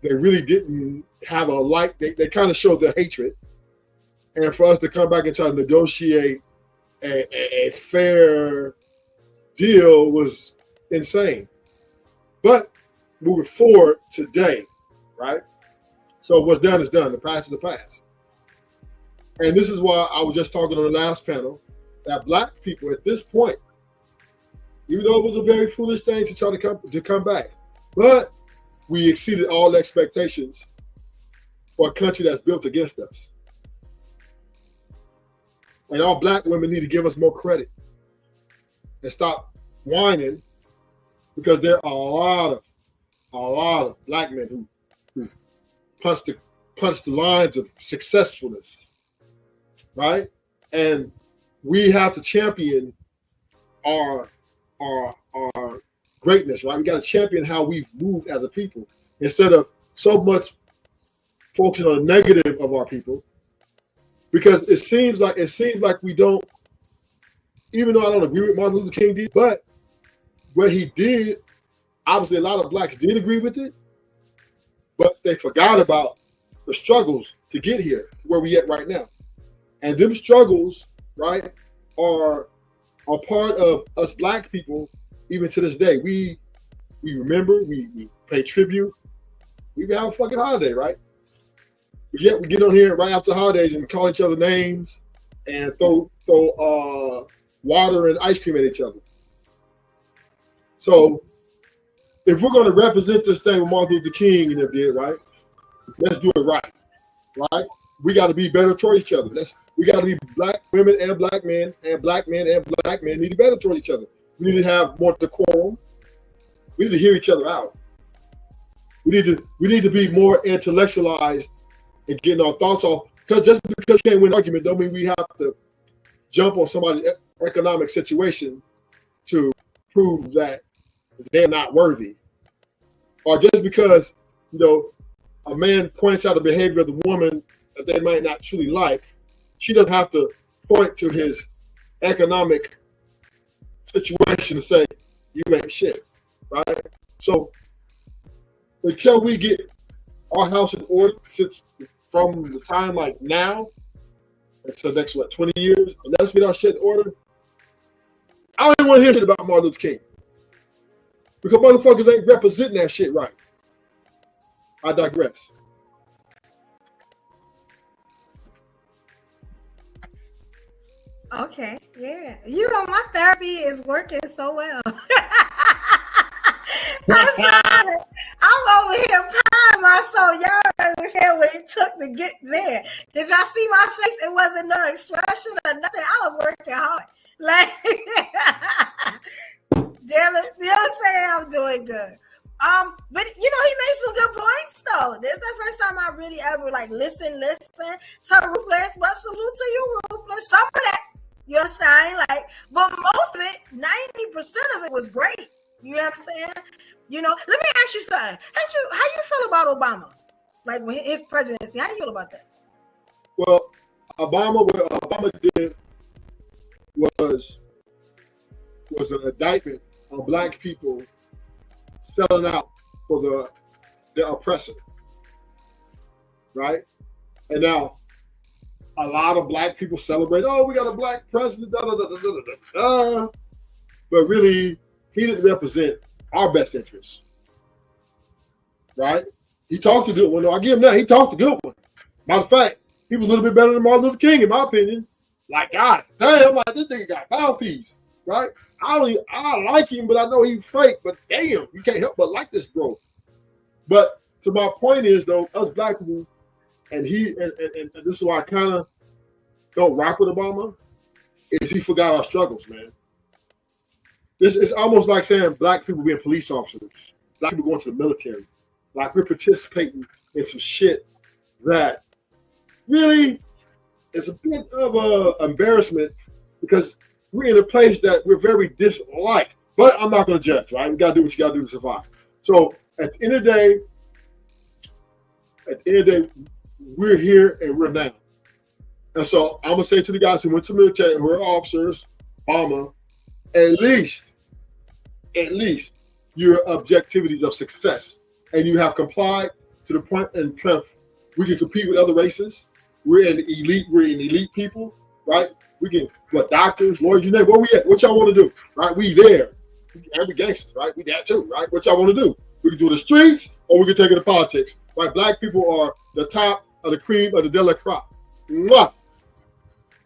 really didn't have a like, they kind of showed their hatred. And for us to come back and try to negotiate a fair deal was insane. But moving forward today, right? So what's done is done. The past is the past. And this is why I was just talking on the last panel that black people at this point, even though it was a very foolish thing to try to come back, but we exceeded all expectations for a country that's built against us. And all black women need to give us more credit and stop whining, because there are a lot of black men who punch the lines of successfulness, right? And we have to champion our greatness, right? We got to champion how we've moved as a people instead of so much focusing on the negative of our people, because it seems like we don't. Even though I don't agree with Martin Luther King did, but what he did, obviously a lot of blacks did agree with it, but they forgot about the struggles to get here, where we at right now. And them struggles, right, are part of us black people even to this day. We remember, we pay tribute. We have a fucking holiday, right? But yet we get on here right after the holidays and call each other names and throw water and ice cream at each other. So if we're going to represent this thing with Martin Luther King and them did, right, let's do it right. We got to be better towards each other. We got to be black women and black men and black men and black men need to be better towards each other. We need to have more decorum. We need to hear each other out. We need to be more intellectualized and getting our thoughts off. Because just because you can't win an argument don't mean we have to jump on somebody's economic situation to prove that they're not worthy. Or just because, a man points out the behavior of the woman that they might not truly like, she doesn't have to point to his economic situation to say, you ain't shit, right? So until we get our house in order, since from the time like now, until the next, 20 years, unless we get our shit in order, I don't even want to hear shit about Martin Luther King. Because motherfuckers ain't representing that shit right. I digress. Okay, yeah. My therapy is working so well. I'm over here crying myself. Y'all understand what it took to get there. Did y'all see my face? It wasn't no expression or nothing. I was working hard. Like, damn it. You know what I'm saying? I'm doing good. But he made some good points though. This is the first time I really ever listen to Ruthless. But salute to you, Ruthless. Some of that, you know what I'm saying? But most of it, 90% of it was great. You know what I'm saying? Let me ask you something. How you feel about Obama? When his presidency, how you feel about that? Well, what Obama did was an indictment on black people selling out for their oppressor, right? And now a lot of black people celebrate, oh, we got a black president, da, da, da, da, da, da. But really, he didn't represent our best interests, right? He talked a good one. No, I give him that. He talked a good one. Matter of fact, he was a little bit better than Martin Luther King, in my opinion. Like, God damn, like this nigga got mouthpiece, right? I like him, but I know he's fake. But damn, you can't help but like this bro. But to my point is though, us black people, and this is why I kind of don't rock with Obama, is he forgot our struggles, man. This is almost like saying black people being police officers, black people going to the military, like we're participating in some shit that really is a bit of an embarrassment because we're in a place that we're very disliked. But I'm not going to judge, right? You got to do what you got to do to survive. So at the end of the day, we're here and we're now. And so I'm going to say to the guys who went to the military, who are officers, Obama, at least your objectivities of success. And you have complied to the point and we can compete with other races. We're in elite people, right? We can, doctors, lawyers, you name it. Where we at? What y'all want to do, right? We there. Every gangsters, right? We that too, right? What y'all want to do? We can do the streets or we can take it to politics, right? Black people are the top of the cream of the delicate crop,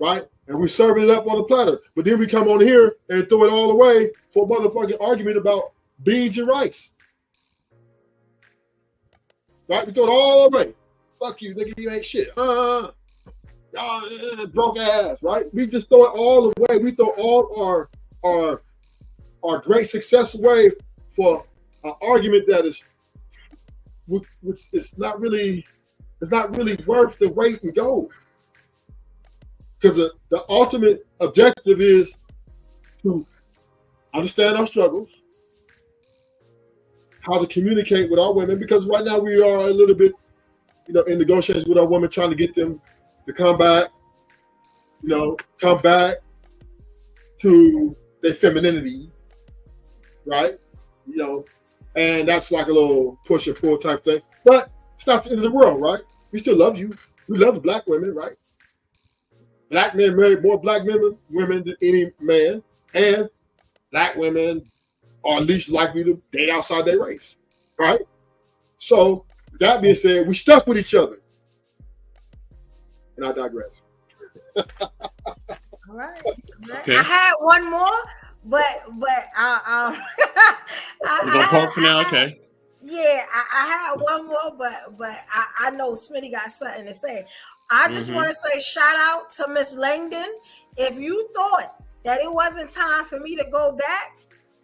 right? And we serving it up on the platter. But then we come on here and throw it all away for a motherfucking argument about beans and rice, right? We throw it all away. Fuck you, nigga, you ain't shit. Y'all broke ass, right? We just throw it all away. We throw all our great success away for an argument that is, which is not really worth the weight and gold. Because the ultimate objective is to understand our struggles, how to communicate with our women, because right now we are a little bit, in negotiations with our women, trying to get them to come back to their femininity, right? And that's like a little push and pull type thing. But it's not the end of the world, right? We still love you. We love the black women, right? Black men marry more black women than any man, and black women are least likely to date outside their race, right? So that being said, we stuck with each other. And I digress. All right. Okay. I had one more, but I We're gonna pause for now. Okay. Yeah, I had one more, but I know Smitty got something to say. I just want to say shout out to Miss Langdon. If you thought that it wasn't time for me to go back,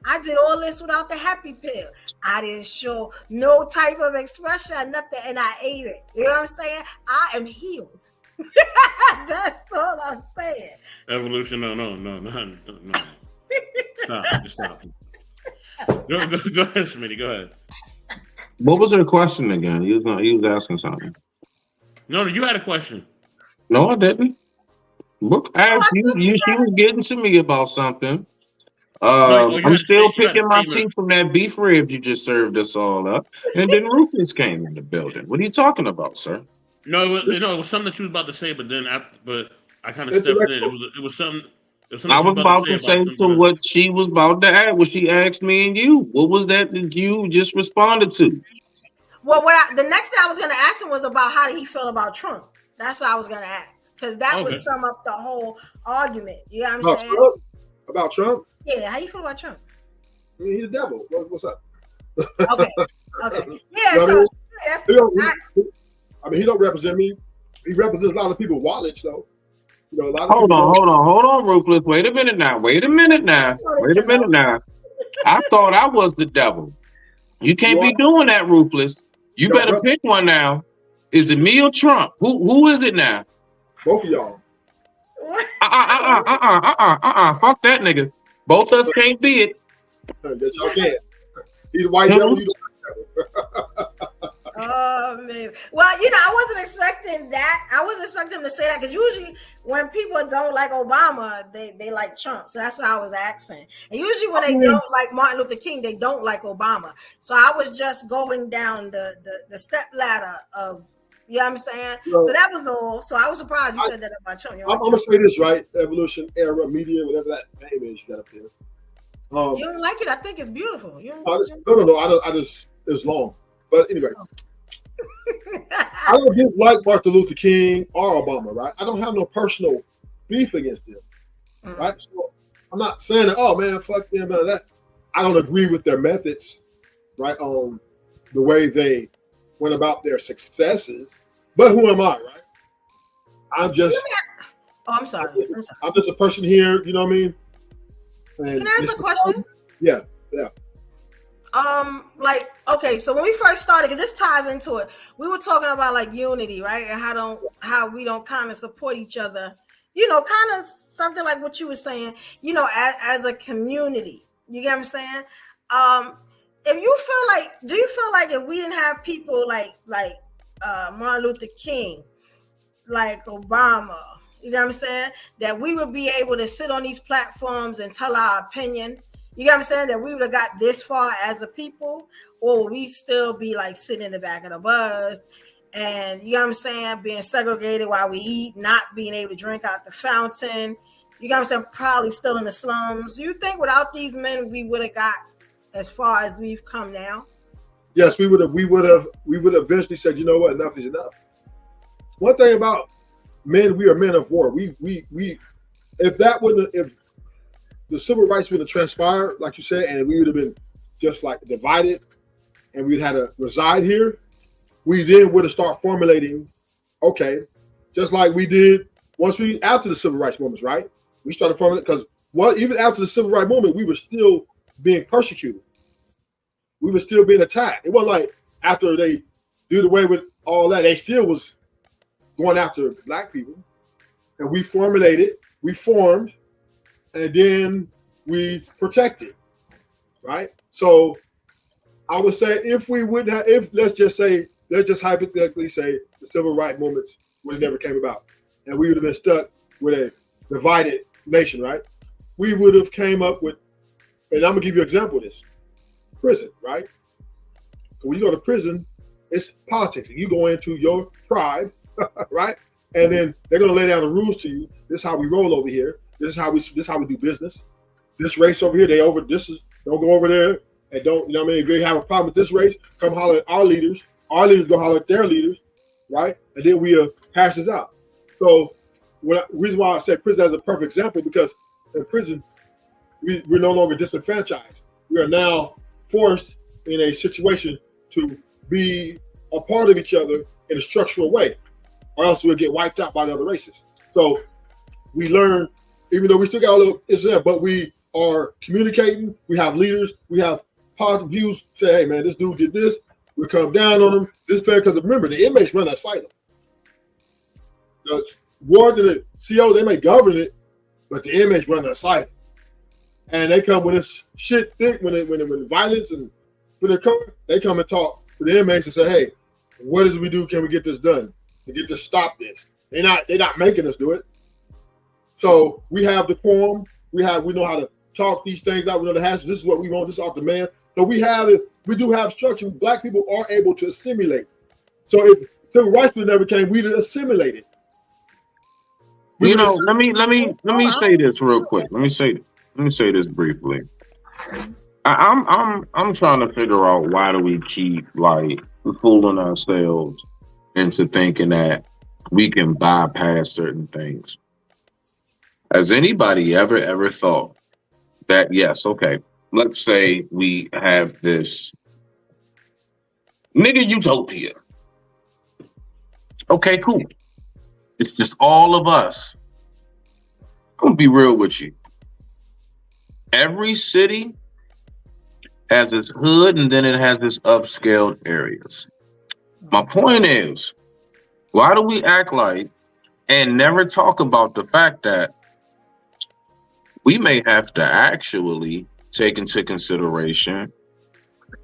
I did all this without the happy pill. I didn't show no type of expression or nothing, and I ate it. You know what I'm saying? I am healed. That's all I'm saying. Evolution, no. Stop. Go ahead, Smitty. Go ahead. What was her question again? He was asking something. No, you had a question. No, I didn't. Look, asked you. She was getting to me about something. I'm still picking my teeth from that beef ribs you just served us all up, and then Rufus came in the building. What are you talking about, sir? No, it was something that you was about to say, but I kind of stepped in. It was something. I was about to say to what she was about to ask. What she asked me and you. What was that you just responded to? Well, the next thing I was going to ask him was about how did he feel about Trump. That's what I was going to ask, because that would sum up the whole argument. You know what I'm saying? About Trump? Yeah, how you feel about Trump? I mean, he's the devil. What's up? Okay. Yeah, he don't represent me. He represents a lot of people's wallets, though. Hold on, Ruthless. Wait a minute now. I thought I was the devil. You can't be doing that, Ruthless. You better pick one now. Is it me or Trump? Who is it now? Both of y'all. Fuck that nigga. Both of us can't be it. Yes, y'all can. He's the white devil. You the black devil. Oh man. Well, I wasn't expecting that. I wasn't expecting him to say that, because usually when people don't like Obama, they like Trump. So that's what I was asking. And usually when they don't like Martin Luther King, they don't like Obama. So I was just going down the step ladder of, you know what I'm saying? So that was all. So I was surprised you said that about Trump. I'm gonna say this, right? Evolution, era, media, whatever that name is you got up there. You don't like it? I think it's beautiful. No. I just it's long. But anyway, I don't dislike Martin Luther King or Obama, right? I don't have no personal beef against them, right? So I'm not saying that, oh man, fuck them, none of that. I don't agree with their methods, right? On the way they went about their successes. But who am I, right? I'm just. Oh, I'm sorry. I'm just a person here, you know what I mean? And can I ask a question? Yeah. Like, okay, so when we first started, because this ties into it, we were talking about like unity, right? And how we don't kind of support each other, you know, kind of something like what you were saying, you know, as a community. You get what I'm saying? If you feel like, do you feel like if we didn't have people like Martin Luther King, like Obama, you know what I'm saying, that we would be able to sit on these platforms and tell our opinion? You know what I'm saying? That we would have got this far as a people, or would we still be like sitting in the back of the bus and, you know what I'm saying, being segregated while we eat, not being able to drink out the fountain? You know what I'm saying? Probably still in the slums. Do you think without these men we would have got as far as we've come now? Yes, we would have eventually said, you know what, enough is enough. One thing about men, we are men of war. We if the civil rights would have transpired, like you said, and we would have been just like divided and we'd had to reside here, we then would have started formulating, okay, just like we did after the civil rights movements, right? We started formulating, because even after the civil rights movement, we were still being persecuted. We were still being attacked. It wasn't like after they did away with all that, they still was going after black people. And we formed, and then we protected, right? So I would say if let's just hypothetically say the civil rights movements would have never came about and we would have been stuck with a divided nation, right? We would have came up with, and I'm gonna give you an example of this, prison, right? When you go to prison, it's politics. You go into your tribe, right? And then they're gonna lay down the rules to you. This is how we roll over here. This is how we do business. This race over here, don't go over there and don't, you know what I mean? If they have a problem with this race, come holler at our leaders. Our leaders go holler at their leaders, right? And then we hash this out. So the reason why I said prison is a perfect example, because in prison, we're no longer disenfranchised. We are now forced in a situation to be a part of each other in a structural way, or else we'll get wiped out by the other races. So we learn, even though we still got a little, it's there, but we are communicating. We have leaders. We have positive views. Say, hey man, this dude did this. We come down on him. This bad, because remember, the inmates run that asylum. The ward and the CO, they may govern it, but the inmates run the asylum. And they come with this shit thick when violence and when they come and talk to the inmates and say, hey, what is it we do? Can we get this done? To get to stop this. They're not making us do it. So we have the quorum. We know how to talk these things out. We know the hash. This is what we want. This is our demand. So we do have structure. Black people are able to assimilate. So if civil rights never came, we'd assimilate it. Let me say this real quick. Let me say this briefly. I'm trying to figure out, why do we keep like fooling ourselves into thinking that we can bypass certain things? Has anybody ever thought that, yes, okay, let's say we have this nigga utopia. Okay, cool. It's just all of us. I'm gonna be real with you. Every city has its hood, and then it has its upscaled areas. My point is, why do we act like and never talk about the fact that we may have to actually take into consideration,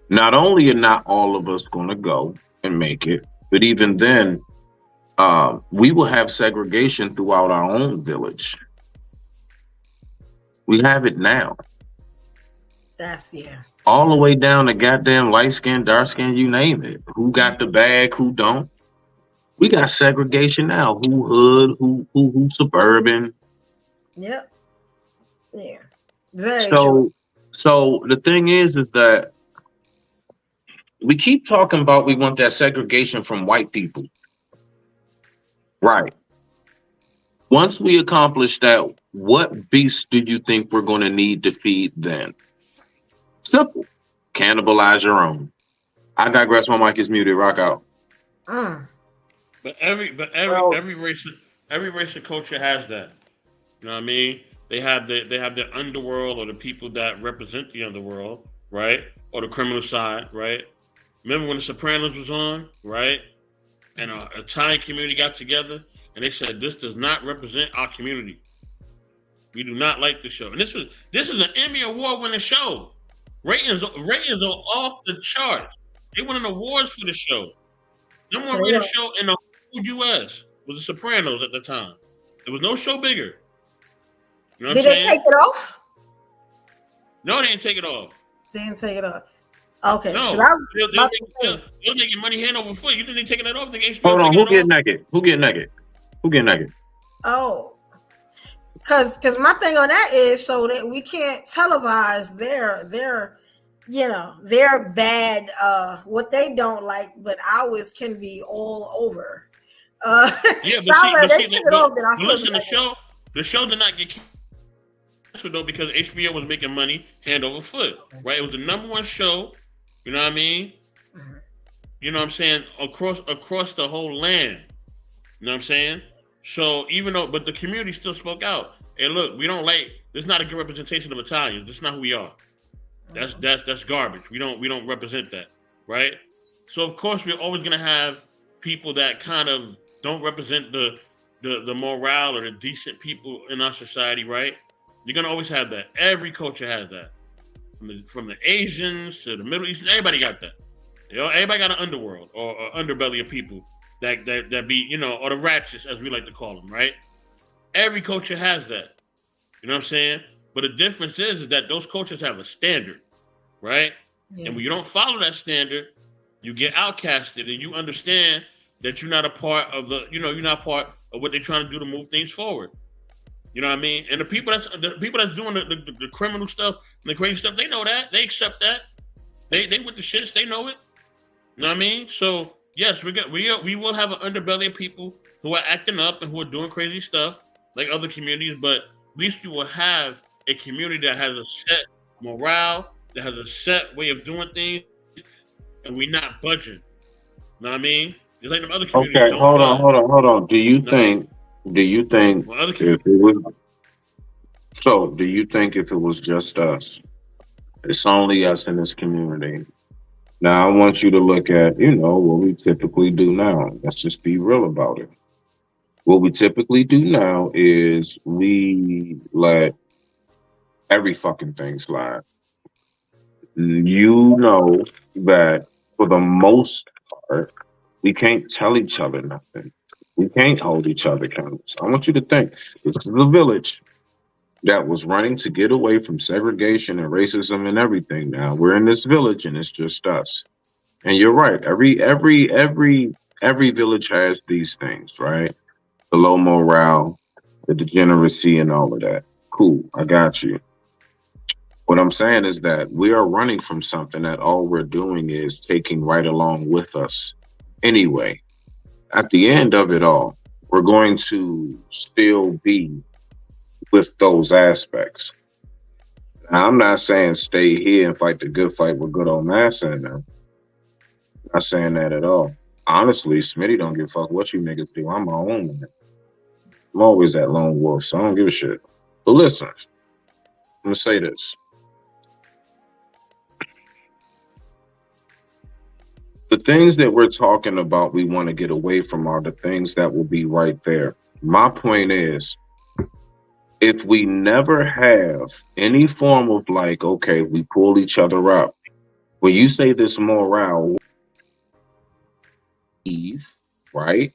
not only are not all of us going to go and make it, but even then, we will have segregation throughout our own village. We have it now. All the way down to goddamn light skin, dark skin, you name it. Who got the bag, who don't? We got segregation now. Who hood, who suburban. Yep. Yeah. Very so true. So the thing is that We keep talking about we want that segregation from white people. Right. Once we accomplish that, what beast do you think we're going to need to feed then? Simple. Cannibalize your own. I digress. My mic is muted. Rock out. Mm. But every race of culture has that. You know what I mean? They have the underworld or the people that represent the underworld, right? Or the criminal side, right? Remember when The Sopranos was on, right? And a Italian community got together and they said this does not represent our community. We do not like the show. And this is an Emmy Award winning show. Ratings are off the charts. They won an awards for the show. Number So one yeah, rated show in the whole US was The Sopranos at the time. There was no show bigger. You know what I'm did they saying? take it off? No, they didn't take it off. They didn't take it off. Okay, because No, I was they're, about to say. they're making money hand over foot. You think they're taking it off? Think HBO Hold on. taking Who it get off? naked? Who get naked? Who get naked? Oh, because my thing on that is so that we can't televise their their bad what they don't like, but ours can be all over. Yeah, So I was like, they took it off. Then I but feel listen, like, the show did not get canceled though because HBO was making money hand over foot, right? It was the number one show. You know what I mean? You know what I'm saying? Across the whole land. You know what I'm saying? So even though, but the community still spoke out. Hey, look, we don't like. This is not a good representation of Italians. This is not who we are. That's garbage. We don't represent that, right? So of course we're always gonna have people that kind of don't represent the morale or the decent people in our society, right? You're gonna always have that. Every culture has that. From the Asians to the Middle East, everybody got that. You know, everybody got an underworld or underbelly of people that be, or the ratchets as we like to call them, right? Every culture has that. You know what I'm saying? But the difference is that those cultures have a standard, right? yeah. And when you don't follow that standard, you get outcasted, and you understand that you're not a part of you're not part of what they're trying to do to move things forward. You know what I mean? And the people that's doing the criminal stuff and the crazy stuff, they know that. They accept that. They with the shits, they know it. You know what I mean? So yes, we will have an underbelly of people who are acting up and who are doing crazy stuff like other communities, but at least you will have a community that has a set morale, that has a set way of doing things, and we not budging. You know what I mean? Just like them other communities Okay, don't hold budge. on. Do you No. think Well, other if communities, it was do you think if it was just us, it's only us in this community? Now I want you to look at, what we typically do now. Let's just be real about it. What we typically do now is we let every fucking thing slide. You know that for the most part, we can't tell each other nothing. We can't hold each other accountable. So I want you to think this is a village that was running to get away from segregation and racism and everything. Now we're in this village and it's just us. And you're right. Every village has these things, right? The low morale, the degeneracy, and all of that. Cool, I got you. What I'm saying is that we are running from something that all we're doing is taking right along with us. Anyway, at the end of it all, we're going to still be with those aspects. Now, I'm not saying stay here and fight the good fight with good old Massa in there. Not saying that at all. Honestly, Smitty don't give a fuck what you niggas do. I'm my own man. I'm always that lone wolf, so I don't give a shit. But listen, I'm gonna say this. The things that we're talking about we want to get away from are the things that will be right there. My point is, if we never have any form of okay, we pull each other up. When you say this morale, right?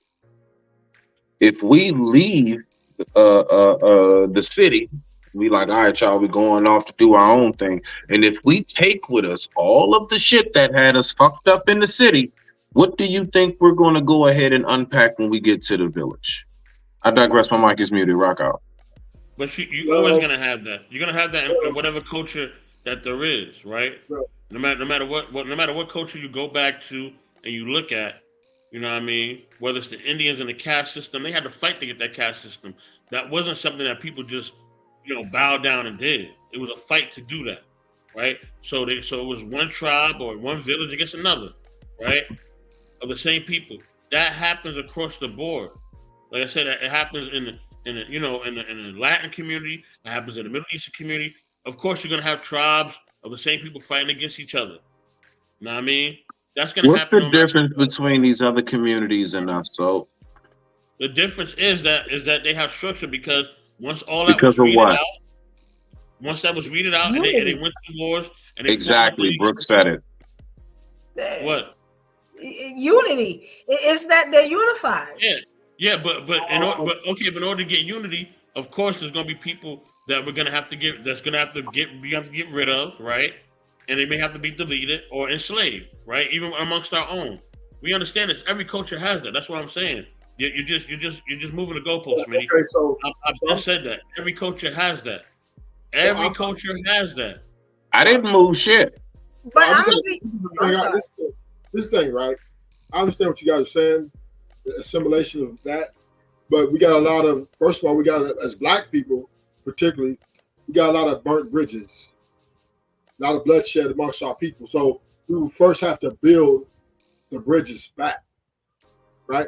If we leave the city, we all right, y'all, we going off to do our own thing. And if we take with us all of the shit that had us fucked up in the city, what do you think we're going to go ahead and unpack when we get to the village? I digress. My mic is muted. Rock out. but you're always gonna have that. You're gonna have that in whatever culture that there is, right? No matter what culture you go back to and you look at, you know what I mean. Whether it's the Indians and the caste system, they had to fight to get that caste system. That wasn't something that people just bowed down and did. It was a fight to do that, right? So it was one tribe or one village against another, right? Of the same people. That happens across the board. Like I said, it happens in the Latin community. It happens in the Middle Eastern community. Of course, you're gonna have tribes of the same people fighting against each other. You know what I mean? That's gonna What's happen the no matter. difference between these other communities and us? So The difference is that they have structure because once all that because was of weeded what? out, once that was weeded out, and they Unity. went through wars and they fought amongst Exactly. each Brooke said it. There. what? Unity. It's that they're unified. Yeah, yeah, but in order to get unity, of course, there's gonna be people that we're gonna have to get that's gonna have to get we have to get rid of, right? And they may have to be deleted or enslaved, right? Even amongst our own. We understand this. Every culture has that. That's what I'm saying. You're just moving the goalposts, Smitty. Okay, so I've just said that. Every culture has that. Every culture has that. I didn't move shit. But I'm I'm saying, I'm sorry. this thing, right? I understand what you guys are saying, the assimilation of that, but we got a lot of. First of all, we got as Black people, particularly, we got a lot of burnt bridges, a lot of bloodshed amongst our people. So we will first have to build the bridges back, right?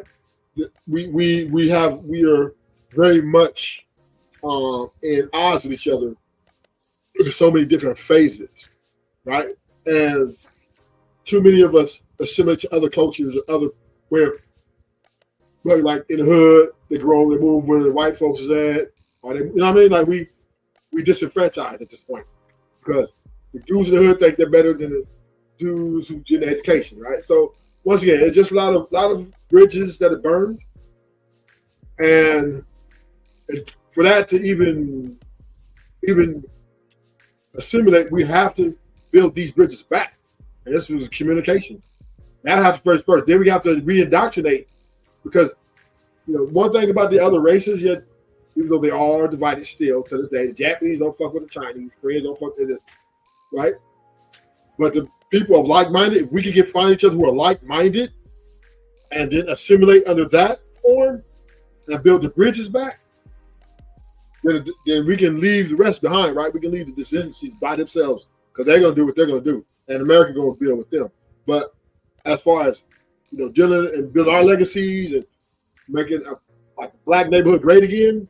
We are very much in odds with each other in so many different phases, right? And too many of us assimilate to other cultures, where like in the hood, they grow, they move where the white folks is at, or they, you know what I mean? Like we disenfranchised at this point because the dudes in the hood think they're better than the dudes who get an education, right? So once again, it's just a lot of bridges that are burned, and for that to even assimilate, we have to build these bridges back. And this was communication. That have to first. Then we have to re-indoctrinate because one thing about the other races, yet even though they are divided still to this day, the Japanese don't fuck with the Chinese, Koreans don't fuck with it, right? But the people of like-minded, if we can find each other who are like-minded and then assimilate under that form and build the bridges back, then we can leave the rest behind, right? We can leave the descendants by themselves because they're going to do what they're going to do, and America going to build with them. But as far as dealing and build our legacies and making like the Black neighborhood great again,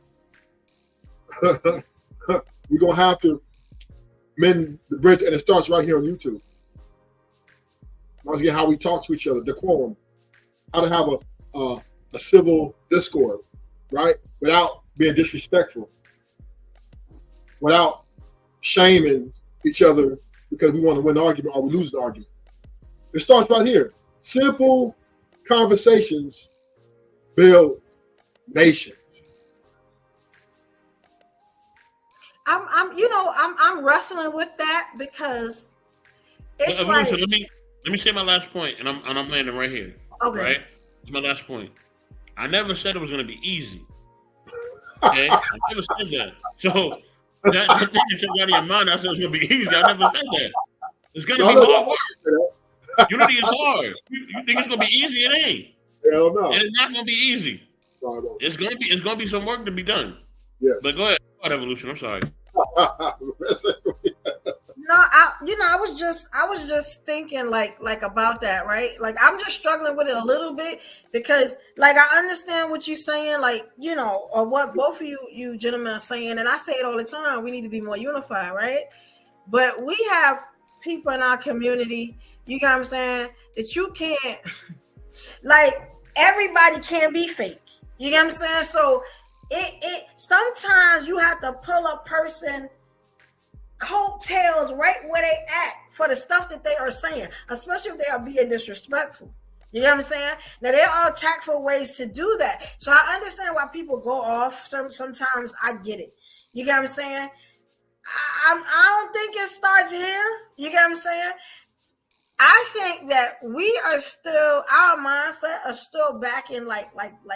we're going to have to mend the bridge, and it starts right here on YouTube. Once again, how we talk to each other, decorum, how to have a civil discord, right? Without being disrespectful, without shaming each other because we want to win the argument or we lose the argument. It starts right here. Simple conversations build nations. I'm wrestling with that because it's like. Let me say my last point, and I'm landing right here. Okay. Right? It's my last point. I never said it was going to be easy. Okay, I never said that. So that thing that you got in your mind, I said it was going to be easy. I never said that. It's going to be hard work. Unity is hard. You think it's going to be easy? It ain't. Hell no. And it's not going to be easy. It's going to be some work to be done. Yes. But go ahead, Evolution. I'm sorry. No, I was just thinking like about that, right? Like I'm just struggling with it a little bit because like I understand what you're saying, like, or what both of you gentlemen are saying, and I say it all the time, we need to be more unified, right? But we have people in our community, you know what I'm saying, that you can't like everybody can't be fake. You know what I'm saying? So it sometimes you have to pull a person coattails right where they at for the stuff that they are saying, especially if they are being disrespectful. You know what I'm saying? Now there are tactful ways to do that. So I understand why people go off. Sometimes I get it. You get what I'm saying? I don't think it starts here. You get what I'm saying? I think that we are still, our mindset are still back in like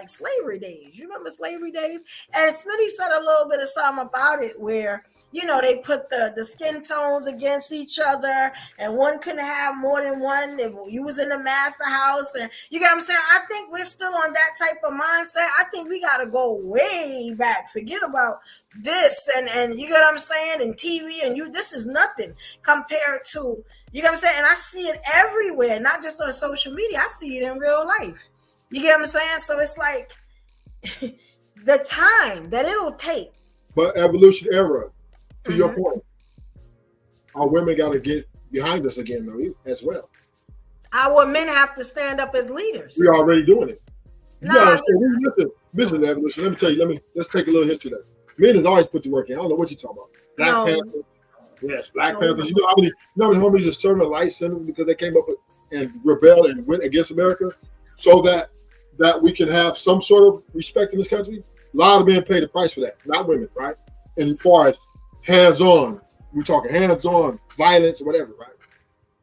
slavery days. You remember slavery days? And Smitty said a little bit of something about it where they put the skin tones against each other, and one couldn't have more than one if you was in the master house, and you get what I'm saying. I think we're still on that type of mindset. I think we got to go way back. Forget about this and you get what I'm saying, and TV, and this is nothing compared to, you get what I'm saying. And I see it everywhere, not just on social media. I see it in real life. You get what I'm saying? So it's like the time that it'll take. But evolution era, to your point, our women got to get behind us again, though, as well. Our men have to stand up as leaders. We're already doing it. Listen, evolution. Let me tell you. Let's take a little history there. Men has always put the work in. I don't know what you're talking about. Black Panthers. Yes, Black Panthers. You know how many homies are serving a life sentence because they came up and rebelled and went against America, so that we can have some sort of respect in this country. A lot of men pay the price for that, not women, right? And as far as hands-on, we're talking hands-on violence or whatever, right?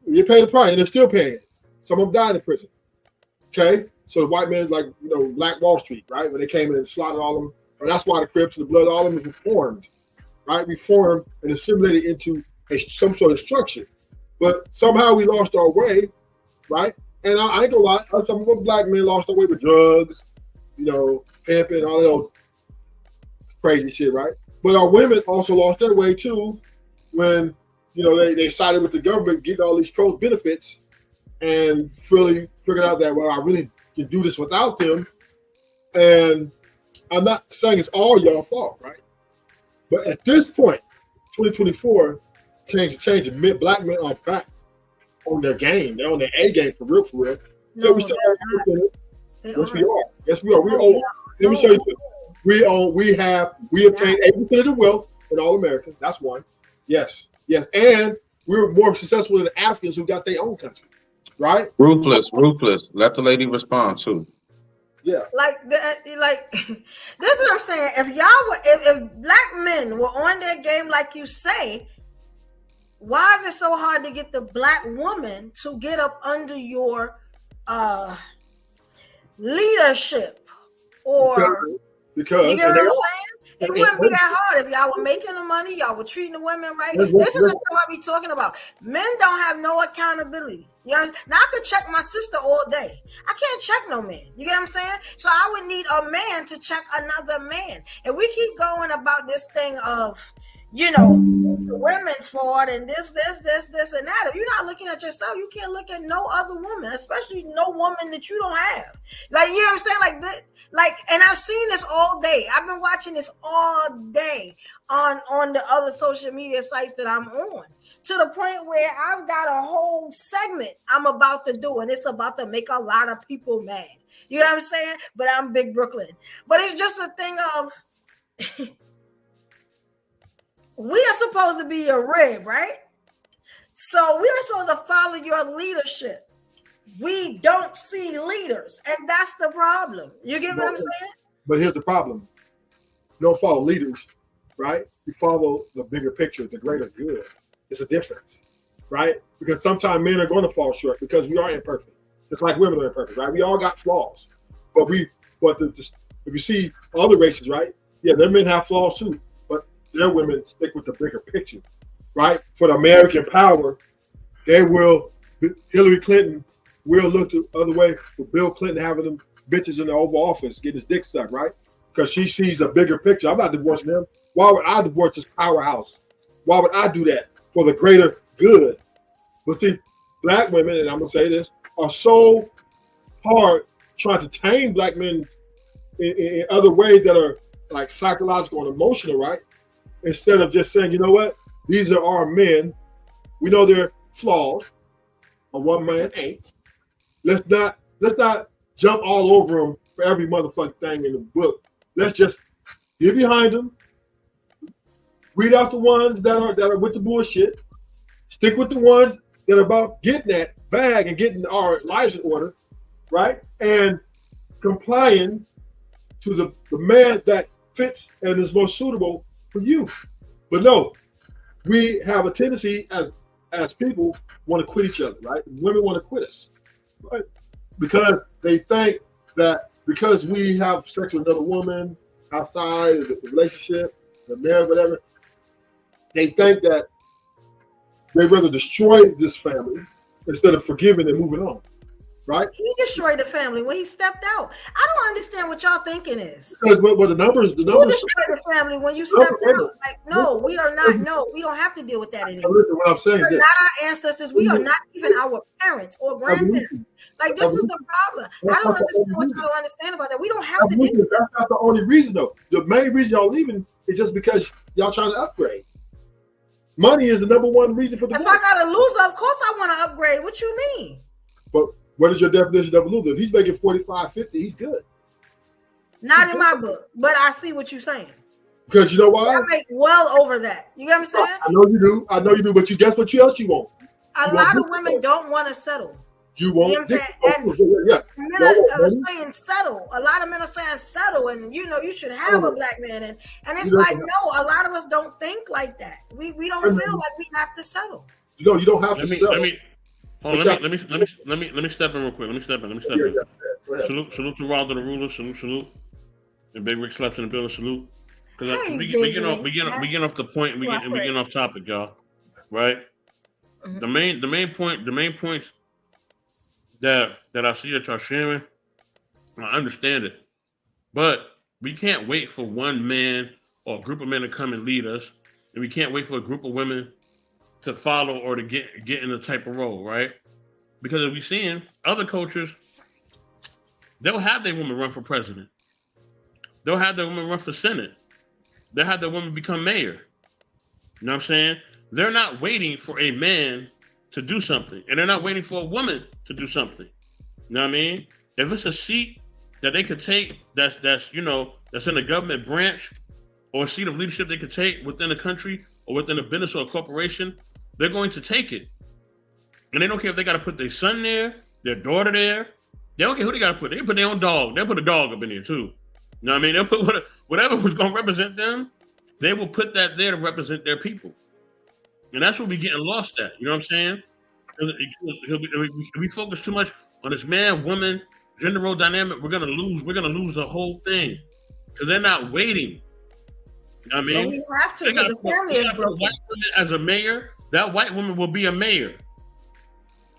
You pay the price, and they're still paying it. Some of them died in prison. Okay, so the white men, like Black Wall Street, right? When they came in and slaughtered all of them, and that's why the Crips and the Blood, all of them reformed, right? Reformed and assimilated into some sort of structure. But somehow we lost our way, right? And I ain't gonna lie, some of us black men lost our way with drugs, pimping, all that old crazy shit, right? But our women also lost their way too when, they sided with the government, getting all these pro benefits, and really figured out that, well, I really can do this without them. And I'm not saying it's all y'all fault, right? But at this point, 2024, changing. Black men are back on their game. They're on their A game for real, for real. No, we still yes, we are. Yes, we are. We own. Let me show you something. We obtained 80% of the wealth in all Americans. That's one. Yes. And we were more successful than the Africans who got their own country. Right? Ruthless. Let the lady respond too. Yeah. This is what I'm saying. If black men were on their game, like you say, why is it so hard to get the black woman to get up under your leadership? Or because you get what I'm saying? It wouldn't be that hard if y'all were making the money, y'all were treating the women right. This is the stuff I be talking about. Men don't have no accountability. You know, now I could check my sister all day. I can't check no man. You get what I'm saying? So I would need a man to check another man. And we keep going about this thing of, the women's fault and this, and that. If you're not looking at yourself, you can't look at no other woman, especially no woman that you don't have. Like, you know what I'm saying? Like this, and I've seen this all day. I've been watching this all day on the other social media sites that I'm on, to the point where I've got a whole segment I'm about to do, and it's about to make a lot of people mad. You know what I'm saying? But I'm Big Brooklyn. But it's just a thing of we are supposed to be your rib, right? So we are supposed to follow your leadership. We don't see leaders, and that's the problem. You get what I'm saying? But here's the problem. You don't follow leaders, right? You follow the bigger picture, the greater good. It's a difference, right? Because sometimes men are going to fall short because we are imperfect. Just like women are imperfect, right? We all got flaws. But if you see other races, right? Yeah, their men have flaws too. Their women stick with the bigger picture, right? For the American power, Hillary Clinton will look the other way for Bill Clinton having them bitches in the Oval Office, getting his dick sucked, right? Because she sees a bigger picture. I'm not divorcing them. Why would I divorce this powerhouse? Why would I do that? For the greater good. But see, black women, and I'm going to say this, are so hard trying to tame black men in other ways that are like psychological and emotional, right? Instead of just saying, you know what, these are our men. We know they're flawed. A one man ain't. Let's not jump all over them for every motherfucking thing in the book. Let's just get behind them. Weed out the ones that are with the bullshit. Stick with the ones that are about getting that bag and getting our lives in order, right? And complying to the man that fits and is most suitable for you. But no, we have a tendency as people want to quit each other, right? Women want to quit us, right? Because they think that because we have sex with another woman outside of the relationship, the marriage, whatever, they think that they'd rather destroy this family instead of forgiving and moving on. Right? He destroyed the family when he stepped out. I don't understand what y'all thinking is. Because the numbers. Who destroyed the family when you stepped out? Like, no, we are not. No, we don't have to deal with that anymore. Listen, what I'm saying is not our ancestors. We are not even our parents or grandparents. Like, this is the problem. I don't understand what y'all don't understand about that. We don't have to deal with That's not the only reason, though. The main reason y'all leaving is just because y'all trying to upgrade. Money is the number one reason for the. If I got a loser, of course I want to upgrade. What you mean? But what is your definition of a loser? If he's making 45, 50, he's good. Not in my book, but I see what you're saying. Because you know why? I make well over that. You get what I'm saying? I know you do. I know you do. But you guess what else you want? A lot of women don't want to settle. You want? You know what I'm saying? Yeah. Men are saying settle. A lot of men are saying settle, and you know you should have a black man, and it's like no. A lot of us don't think like that. We don't feel like we have to settle. You know, you don't have to settle. Let me step in real quick. Let me step in. Salute to Wilder the ruler. Salute. And Big Rick slaps in the building. Salute. Because we get off the point. We get off topic, y'all. Right. The main points that I see that y'all sharing, I understand it, but we can't wait for one man or a group of men to come and lead us, and we can't wait for a group of women to follow or to get in the type of role, right? Because if we seeing other cultures, they'll have their women run for president. They'll have their women run for Senate. They'll have their women become mayor. You know what I'm saying? They're not waiting for a man to do something, and they're not waiting for a woman to do something. You know what I mean? If it's a seat that they could take, that's in the government branch, or a seat of leadership they could take within a country or within a business or a corporation, they're going to take it. And they don't care if they got to put their son there, their daughter there. They don't care who they got to put. They put their own dog. They'll put a dog up in there too. You know what I mean? They'll put whatever was going to represent them. They will put that there to represent their people. And that's what we're getting lost at. You know what I'm saying? If we focus too much on this man, woman, gender role dynamic, we're gonna lose the whole thing. Because they're not waiting. You know what I mean? Well, we have to, because the family is broken. White woman as a mayor, that white woman will be a mayor.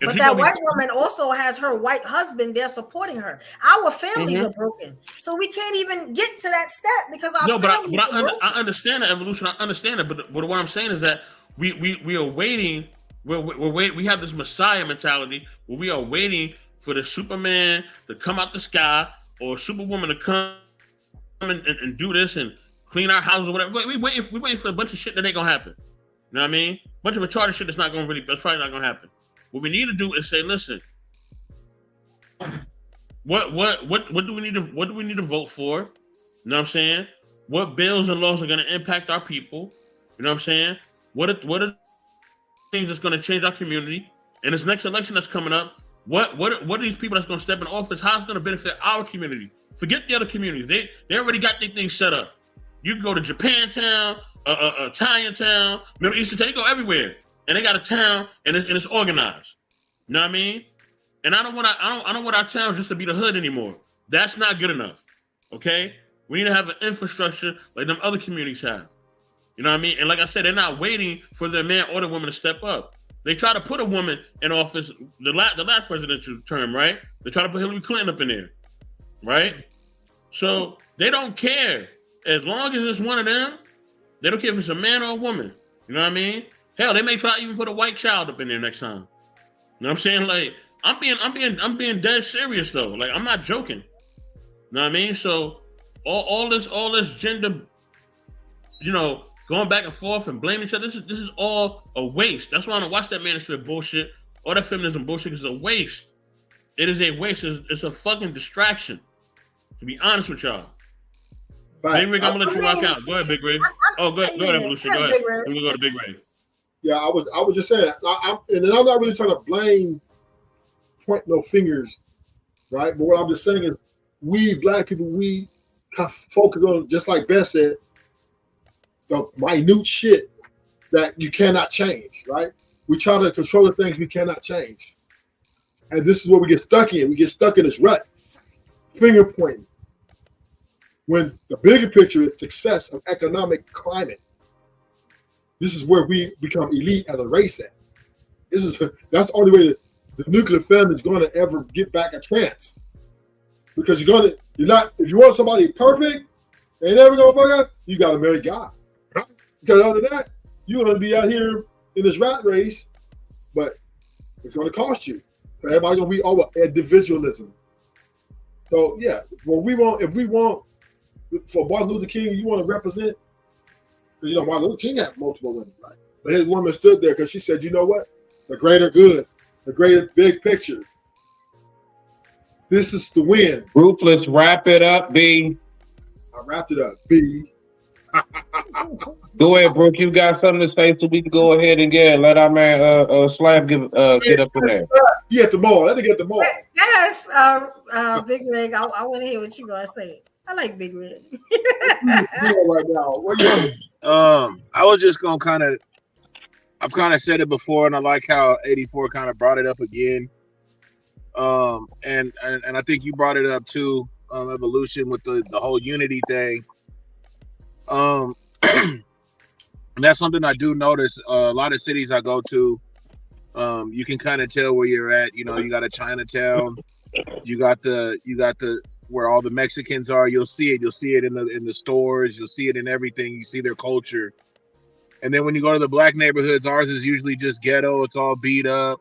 But that white woman also has her white husband there supporting her. Our families are broken. So we can't even get to that step because our families are broken. I understand the evolution. I understand it. But what I'm saying is that we are waiting. We have this Messiah mentality where we are waiting for the Superman to come out the sky or Superwoman to come and do this and clean our houses or whatever. We waiting for a bunch of shit that ain't gonna happen. You know what I mean? A bunch of retarded shit that's probably not gonna happen. What we need to do is say, listen, what do we need to vote for? You know what I'm saying? What bills and laws are gonna impact our people? You know what I'm saying? What are things that's going to change our community? And this next election that's coming up, what are these people that's going to step in office? How it's going to benefit our community? Forget the other communities. They already got their things set up. You can go to Japantown, Italian town, Middle Eastern town. You go everywhere, and they got a town and it's organized. You know what I mean? And I don't want our town just to be the hood anymore. That's not good enough. Okay, we need to have an infrastructure like them other communities have. You know what I mean? And like I said, they're not waiting for their man or the woman to step up. They try to put a woman in office the last presidential term, right? They try to put Hillary Clinton up in there, right? So they don't care. As long as it's one of them, they don't care if it's a man or a woman. You know what I mean? Hell, they may try to even put a white child up in there next time. You know what I'm saying? Like, I'm being dead serious though. Like, I'm not joking. You know what I mean? So all this gender, going back and forth and blaming each other. This is all a waste. That's why I don't watch that manosphere bullshit. All that feminism bullshit is a waste. It is a waste. It's a fucking distraction. To be honest with y'all. Right. Big Rig, I'm gonna let you rock out. Go ahead, Big Rig. Go ahead, Evolution. Go ahead. Let me go to Big Rig. Yeah, I was just saying, and I'm not really trying to point no fingers, right? But what I'm just saying is, we black people, we have focused on, just like Beth said, the minute shit that you cannot change, right? We try to control the things we cannot change. And this is what we get stuck in. We get stuck in this rut. Finger pointing. When the bigger picture is success of economic climate. This is where we become elite as a race at. That's the only way the nuclear family is going to ever get back a chance. Because if you want somebody perfect, they never gonna fuck up, you gotta marry God. Because other than that, you're gonna be out here in this rat race, but it's gonna cost you. Everybody's gonna be over individualism. So yeah, if we want for Martin Luther King, you want to represent, because Martin Luther King had multiple women, right? But his woman stood there because she said, you know what? The greater good, the greater big picture. This is the win. Ruthless, wrap it up, B. I wrapped it up, B. Go ahead, Brooke. You got something to say, so we can go ahead and let our man Slab get up in there. He at the mall. Let me get the mall. Yes, Big Rig. I want to hear what you gonna say. I like Big Rig. Right now, where you I was just gonna I've kind of said it before, and I like how 84 kind of brought it up again. And I think you brought it up too, Evolution, with the whole unity thing. And that's something I do notice. A lot of cities I go to, you can kind of tell where you're at. You know, you got a Chinatown, you got the where all the Mexicans are. You'll see it in the stores. You'll see it in everything. You see their culture. And then when you go to the black neighborhoods, ours is usually just ghetto. It's all beat up.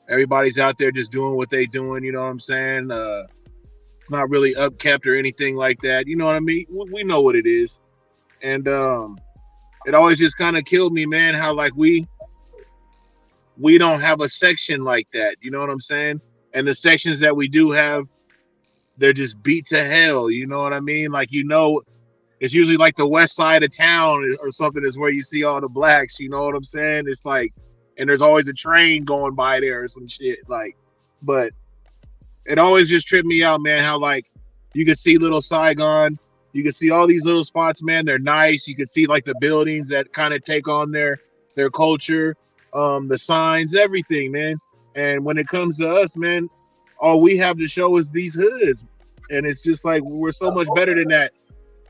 Everybody's out there just doing what they doing. You know what I'm saying? It's not really upkept or anything like that. You know what I mean? We know what it is. And it always just kind of killed me, man, how like we don't have a section like that. You know what I'm saying? And the sections that we do have, they're just beat to hell. You know what I mean? Like, you know, it's usually like the west side of town or something is where you see all the blacks. You know what I'm saying? It's like, and there's always a train going by there or some shit. Like, but it always just tripped me out, man, how like you could see little Saigon. You can see all these little spots, man. They're nice. You can see like the buildings that kind of take on their culture, the signs, everything, man. And when it comes to us, man, all we have to show is these hoods. And it's just like, we're so much better than that.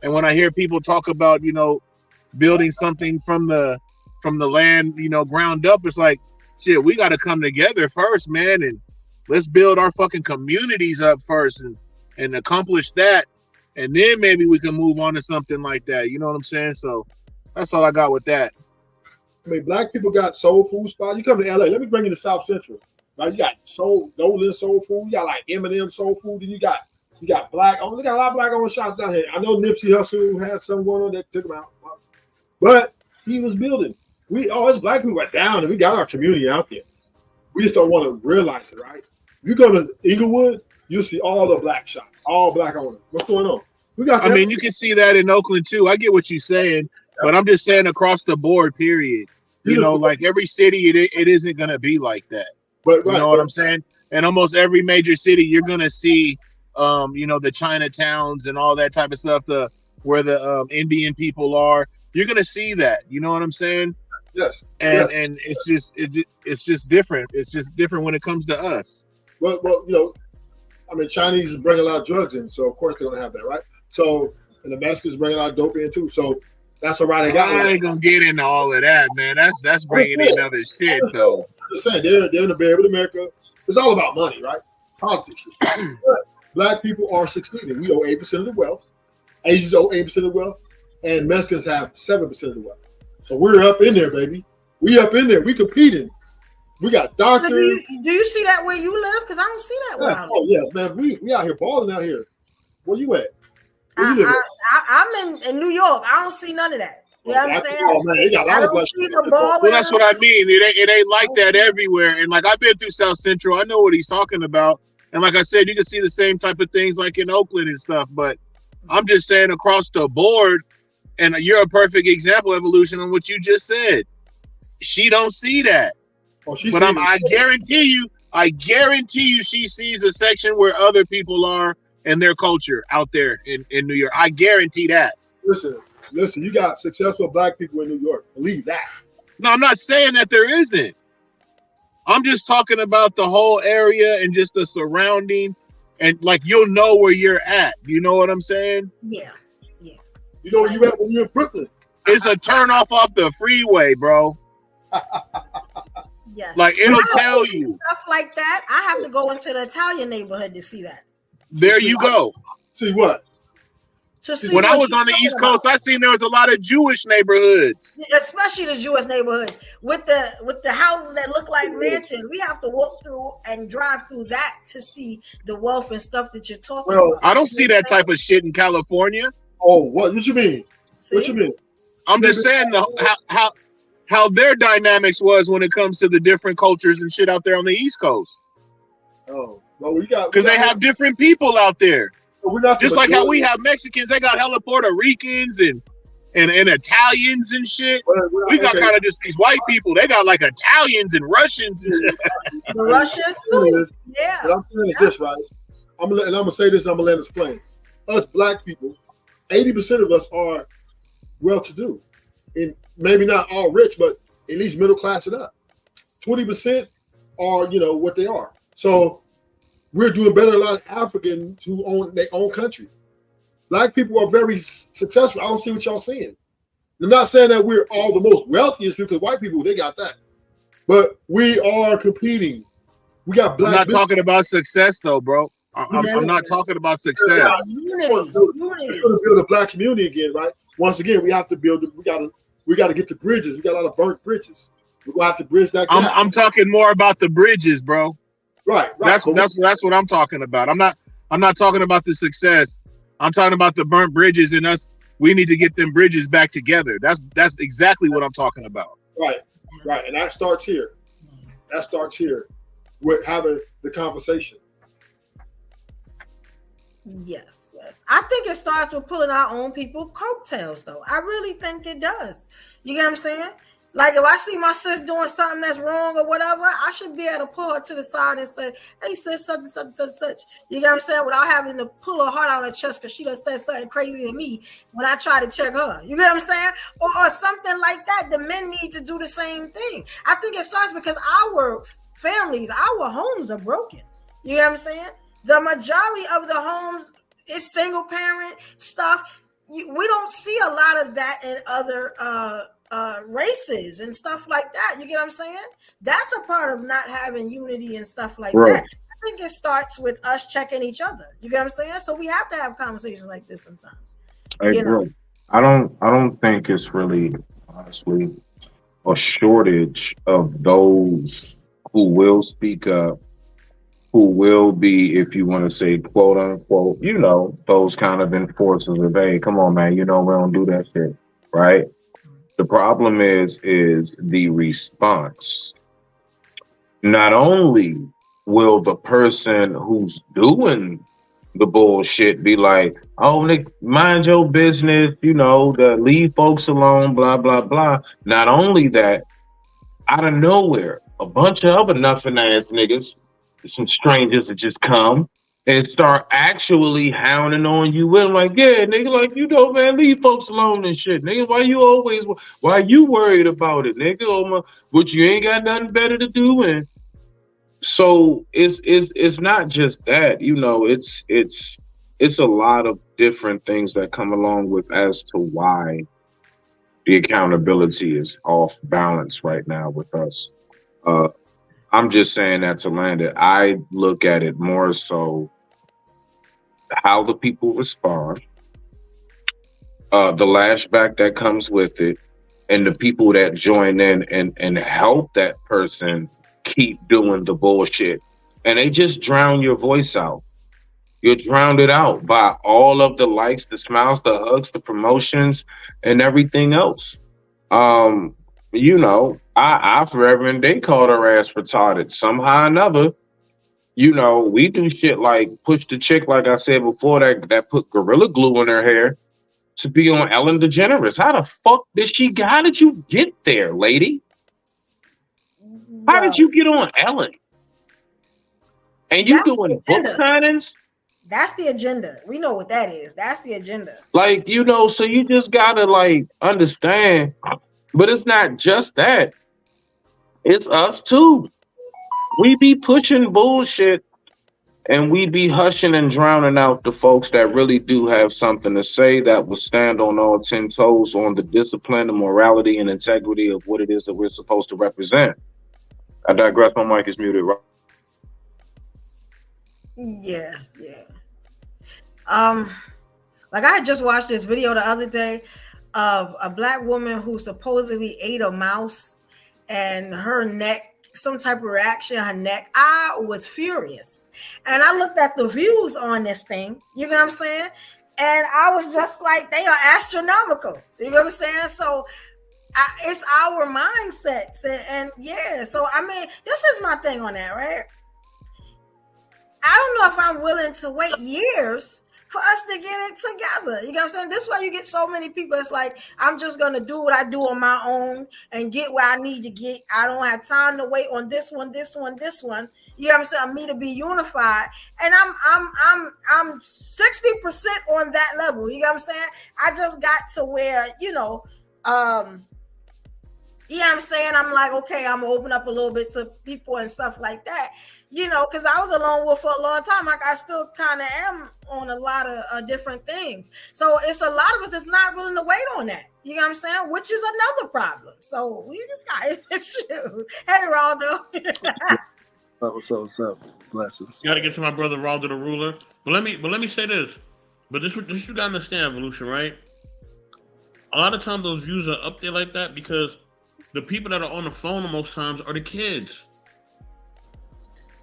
And when I hear people talk about, you know, building something from the land, you know, ground up, it's like, shit, we got to come together first, man. And let's build our fucking communities up first and accomplish that. And then maybe we can move on to something like that. You know what I'm saying? So that's all I got with that. I mean, black people got soul food spots. You come to LA, let me bring you to South Central. Right? You got Nolan soul food. You got like Eminem soul food. And you got black. We got a lot of black owned shops down here. I know Nipsey Hussle had some going on that took him out. But he was building. As black people are down and we got our community out there. We just don't want to realize it, right? You go to Inglewood, you'll see all the black shops, all black owners. What's going on? I mean, you can see that in Oakland too. I get what you're saying, but I'm just saying across the board, period. You know, like every city, it isn't going to be like that. But you know what I'm saying? And almost every major city, you're going to see, you know, the Chinatowns and all that type of stuff, where the Indian people are. You're going to see that. You know what I'm saying? Yes. And it's just different. It's just different when it comes to us. Well, you know, I mean, Chinese bring a lot of drugs in, so of course they're gonna have that, right? So, and the Mexicans bring a lot of dope in too. So that's all right. I ain't gonna get into all of that, man. That's bringing in other shit, though. I'm just saying, they're in the bed with America. It's all about money, right? Politics. Black people are succeeding. We owe 8% of the wealth. Asians owe 8% of the wealth, and Mexicans have 7% of the wealth. So we're up in there, baby. We up in there. We competing. We got doctors. So do you see that where you live? Because I don't see that where I live. Oh yeah, man. We out here balling out here. Where you at? I'm in New York. I don't see none of that. You know what I'm saying? Oh man, they got a lot of see the ball. Well, that's what I mean. It ain't like that everywhere. And like, I've been through South Central. I know what he's talking about. And like I said, you can see the same type of things like in Oakland and stuff. But I'm just saying across the board, and you're a perfect example, Evolution, on what you just said. She don't see that. But I guarantee you she sees a section where other people are and their culture out there in New York. I guarantee that. Listen, you got successful black people in New York. Believe that. No, I'm not saying that there isn't. I'm just talking about the whole area and just the surrounding, and like, you'll know where you're at. You know what I'm saying? Yeah. You know where you at when you're in Brooklyn. It's a turn off the freeway, bro. Yes. Like it'll tell you stuff like that. I have to go into the Italian neighborhood to see that. There you go. See what? When I was on the East Coast, I seen there was a lot of Jewish neighborhoods, especially the Jewish neighborhoods with the houses that look like mansions. We have to walk through and drive through that to see the wealth and stuff that you're talking about. I don't see that type of shit in California. Oh, what you mean? See? What you mean? I'm just saying how their dynamics was when it comes to the different cultures and shit out there on the East Coast. Oh, well, because they have different people out there. We're not just like how we have Mexicans, they got hella Puerto Ricans and Italians and shit. We got kind of just these white people. They got like Italians and Russians. The Russians too. Yeah. But I'm saying is this, right? I'm gonna say this and I'm gonna let this plane. Us black people, 80% of us are well-to-do. And maybe not all rich, but at least middle class and up. 20% are, what they are. So we're doing better than a lot of Africans who own their own country. Black people are very successful. I don't see what y'all saying. I'm not saying that we're all the most wealthiest because white people, they got that. But we are competing. We got black. I'm not talking about success though, bro. I'm not talking about success. Unity. We're going to build a black community again, right? Once again, we have to build. We got to get the bridges. We got a lot of burnt bridges. We're going to have to bridge that gap. I'm talking more about the bridges, bro. Right. That's what I'm talking about. I'm not talking about the success. I'm talking about the burnt bridges and us. We need to get them bridges back together. That's exactly what I'm talking about. Right. And that starts here. With having the conversation. Yes. I think it starts with pulling our own people coattails, though. I really think it does. You get what I'm saying? Like if I see my sis doing something that's wrong or whatever, I should be able to pull her to the side and say, "Hey sis, such and such and such and such." You get what I'm saying? Without having to pull her heart out of her chest because she done said something crazy to me when I try to check her. You get what I'm saying? Or something like that. The men need to do the same thing. I think it starts because our families, our homes are broken. You get what I'm saying? The majority of the homes is single parent stuff. We don't see a lot of that in other races and stuff like that. You get what I'm saying? That's a part of not having unity and stuff like that. I think it starts with us checking each other. You get what I'm saying? So we have to have conversations like this sometimes. Hey, bro, I don't think it's really honestly a shortage of those who will speak up, who will be, if you want to say, quote unquote, those kind of enforcers of, hey, come on, man, we don't do that shit, right? The problem is the response. Not only will the person who's doing the bullshit be like, oh, Nick, mind your business, leave folks alone, blah, blah, blah. Not only that, out of nowhere, a bunch of other nothing ass niggas, some strangers that just come and start actually hounding on you with like, yeah, nigga, like, man, leave folks alone and shit. Nigga, why you worried about it, nigga? Oh, but you ain't got nothing better to do. And so it's not just that, it's a lot of different things that come along with as to why the accountability is off balance right now with us. I'm just saying that to land it. I look at it more so how the people respond, the lashback that comes with it, and the people that join in and help that person keep doing the bullshit. And they just drown your voice out. You're drowned it out by all of the likes, the smiles, the hugs, the promotions, and everything else. I forever and they called her ass retarded somehow or another. We do shit like push the chick, like I said before, that put Gorilla Glue in her hair to be on Ellen DeGeneres. How the fuck how did you get there, lady? How did you get on Ellen? And you doing book signings? That's the agenda. We know what that is. That's the agenda. Like, so you just gotta understand, but it's not just that. It's us too. We be pushing bullshit And we be hushing and drowning out the folks that really do have something to say, that will stand on all 10 toes on the discipline, the morality, and integrity of what it is that we're supposed to represent. I digress. My mic is muted. Yeah. Like I had just watched this video the other day of a black woman who supposedly ate a mouse and her neck, some type of reaction, her neck. I was furious. And I looked at the views on this thing, you know what I'm saying? And I was just like, they are astronomical. You know what I'm saying? So it's our mindsets. And yeah, so I mean, this is my thing on that, right? I don't know if I'm willing to wait years for us to get it together. You know what I'm saying? This is why you get so many people. It's like, I'm just going to do what I do on my own and get where I need to get. I don't have time to wait on this one. You know what I'm saying? Me to be unified. And I'm 60% on that level. You know what I'm saying? I just got to where, you know what I'm saying? I'm like, okay, I'm gonna open up a little bit to people and stuff like that. You know, because I was a lone wolf for a long time. Like I still kind of am on a lot of different things. So it's a lot of us that's not willing to wait on that. You know what I'm saying? Which is another problem. So we just got issues. Hey, Raldo. What's up? Blessings. You got to get to my brother Raldo the ruler. But let me say this. But this you got to understand, Evolution, right? A lot of times those views are up there like that because the people that are on the phone most times are the kids.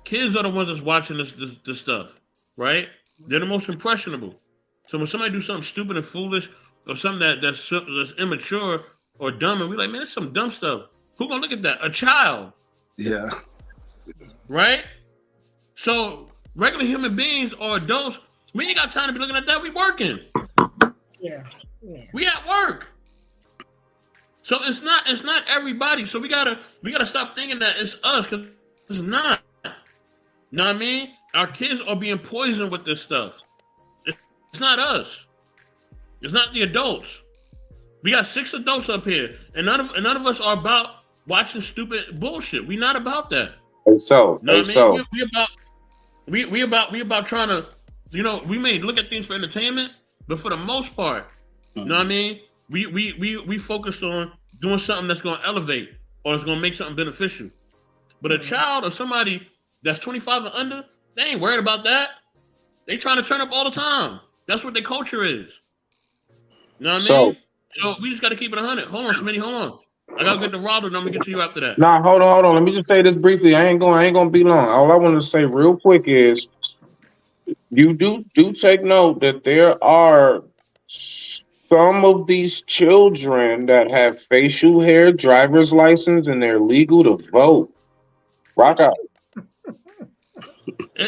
Kids are the ones that's watching this stuff, right? They're the most impressionable. So when somebody do something stupid and foolish or something that's immature or dumb, and we're like, man, that's some dumb stuff. Who gonna look at that? A child. Yeah. Right? So regular human beings or adults, we ain't got time to be looking at that. We working. Yeah. We at work. So it's not everybody. So we gotta stop thinking that it's us, because it's not. You know what I mean? Our kids are being poisoned with this stuff. It's not us. It's not the adults. We got 6 adults up here, and none of us are about watching stupid bullshit. We not about that. And so, You know what I mean? We about trying to, you know, we may look at things for entertainment, but for the most part, you know what I mean? We focused on doing something that's going to elevate or it's going to make something beneficial. But a child or somebody that's 25 and under, they ain't worried about that. They trying to turn up all the time. That's what their culture is. You know what I mean? So we just got to keep it 100. Hold on, Smitty, hold on. I got to get the Raldo, and I'm going to get to you after that. Nah, hold on. Let me just say this briefly. I ain't gonna be long. All I want to say real quick is you do take note that there are some of these children that have facial hair, driver's license, and they're legal to vote. Rock out.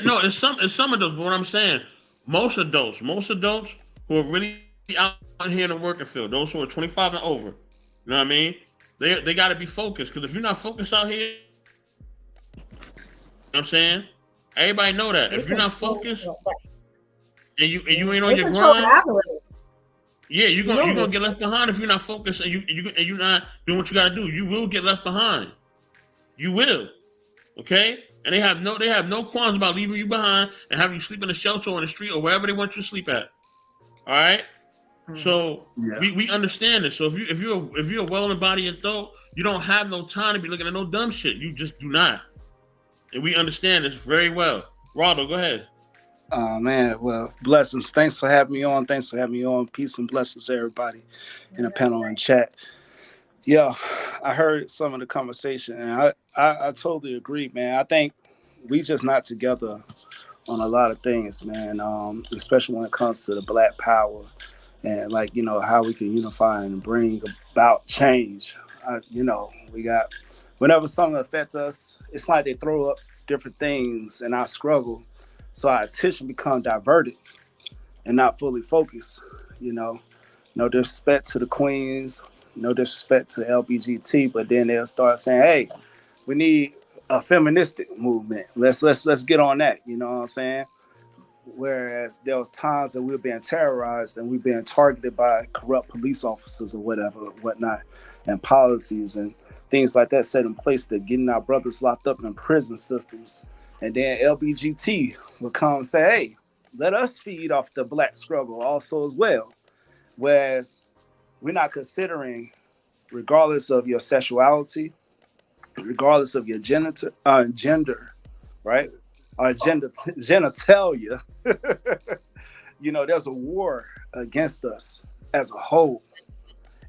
No, it's some of those. What I'm saying, most adults who are really out here in the working field, those who are 25 and over, you know what I mean? They got to be focused, because if you're not focused out here, you know what I'm saying? Everybody know that. If you're not focused and you ain't on your grind, yeah, you're gonna get left behind if you're not focused and you're not doing what you got to do. You will get left behind. You will. Okay? And they have no qualms about leaving you behind and having you sleep in a shelter or on the street or wherever they want you to sleep at. All right? So we understand this. So if you're a well-embodied adult, you don't have no time to be looking at no dumb shit. You just do not. And we understand this very well. Raldo, go ahead. Man, well, blessings. Thanks for having me on. Peace and blessings to everybody in the panel and chat. Yeah, I heard some of the conversation, and I totally agree, man. I think we just not together on a lot of things, man, especially when it comes to the Black power and, like, you know, how we can unify and bring about change. You know, we got, whenever something affects us, it's like they throw up different things in our struggle, so our attention become diverted and not fully focused, you know. No disrespect to the queens, no disrespect to LBGT, but then they'll start saying, hey, we need a feministic movement. Let's get on that, you know what I'm saying? Whereas there was times that we were being terrorized and we were being targeted by corrupt police officers or whatnot, and policies and things like that set in place that getting our brothers locked up in prison systems And then LBGT will come and say, hey, let us feed off the black struggle also as well. Whereas we're not considering, regardless of your sexuality, regardless of your gender, right? Or genitalia, there's a war against us as a whole.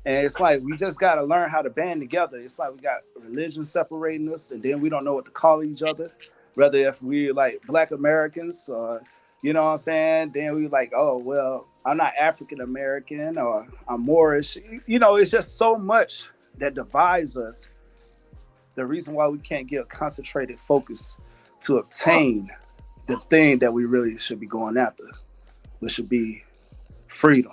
And it's like we just got to learn how to band together. It's like we got religion separating us, and then we don't know what to call each other. Whether if we like Black Americans, or you know what I'm saying, then we like, oh well, I'm not African American or I'm Moorish. It's just so much that divides us. The reason why we can't get a concentrated focus to obtain the thing that we really should be going after, which should be freedom.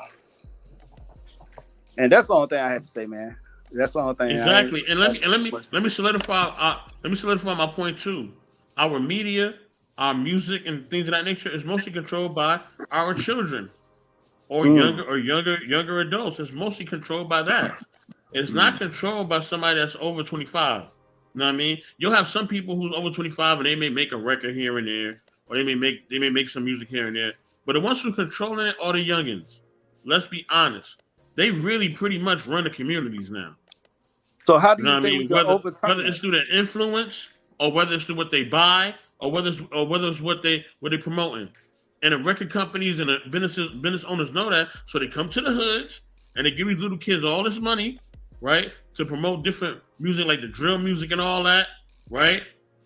And that's the only thing I had to say, man. That's the only thing. Exactly. And let me solidify my point too. Our media, our music, and things of that nature is mostly controlled by our children, or younger adults. It's mostly controlled by that. It's not controlled by somebody that's over 25. You know what I mean? You'll have some people who's over 25 and they may make a record here and there, or they may make some music here and there. But the ones who controlling it are the youngins. Let's be honest. They really pretty much run the communities now. So how do you think we can overturn whether it's through their influence, or whether it's through what they buy, or whether it's what they promoting? And the record companies and the business owners know that, so they come to the hoods and they give these little kids all this money, right, to promote different music like the drill music and all that, right?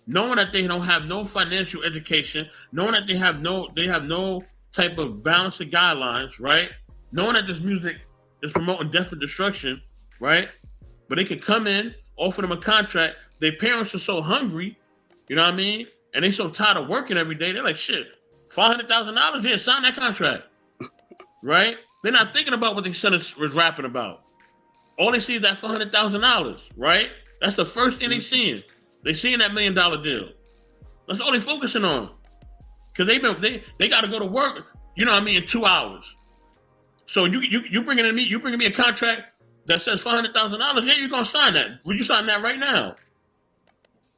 Knowing that they don't have no financial education, knowing that they have no type of balance of guidelines, right? Knowing that this music is promoting death and destruction, right? But they could come in, offer them a contract. Their parents are so hungry, you know what I mean? And they so tired of working every day. They're like, shit, $500,000, yeah, sign that contract, right? They're not thinking about what their son was rapping about. All they see is that $400,000, right? That's the first thing they seeing. They seeing that $1 million deal. That's all they focusing on. Cause they got to go to work, you know what I mean, in 2 hours. So you bringing me a contract that says $500,000. Yeah, you're gonna sign that. Would you sign that right now?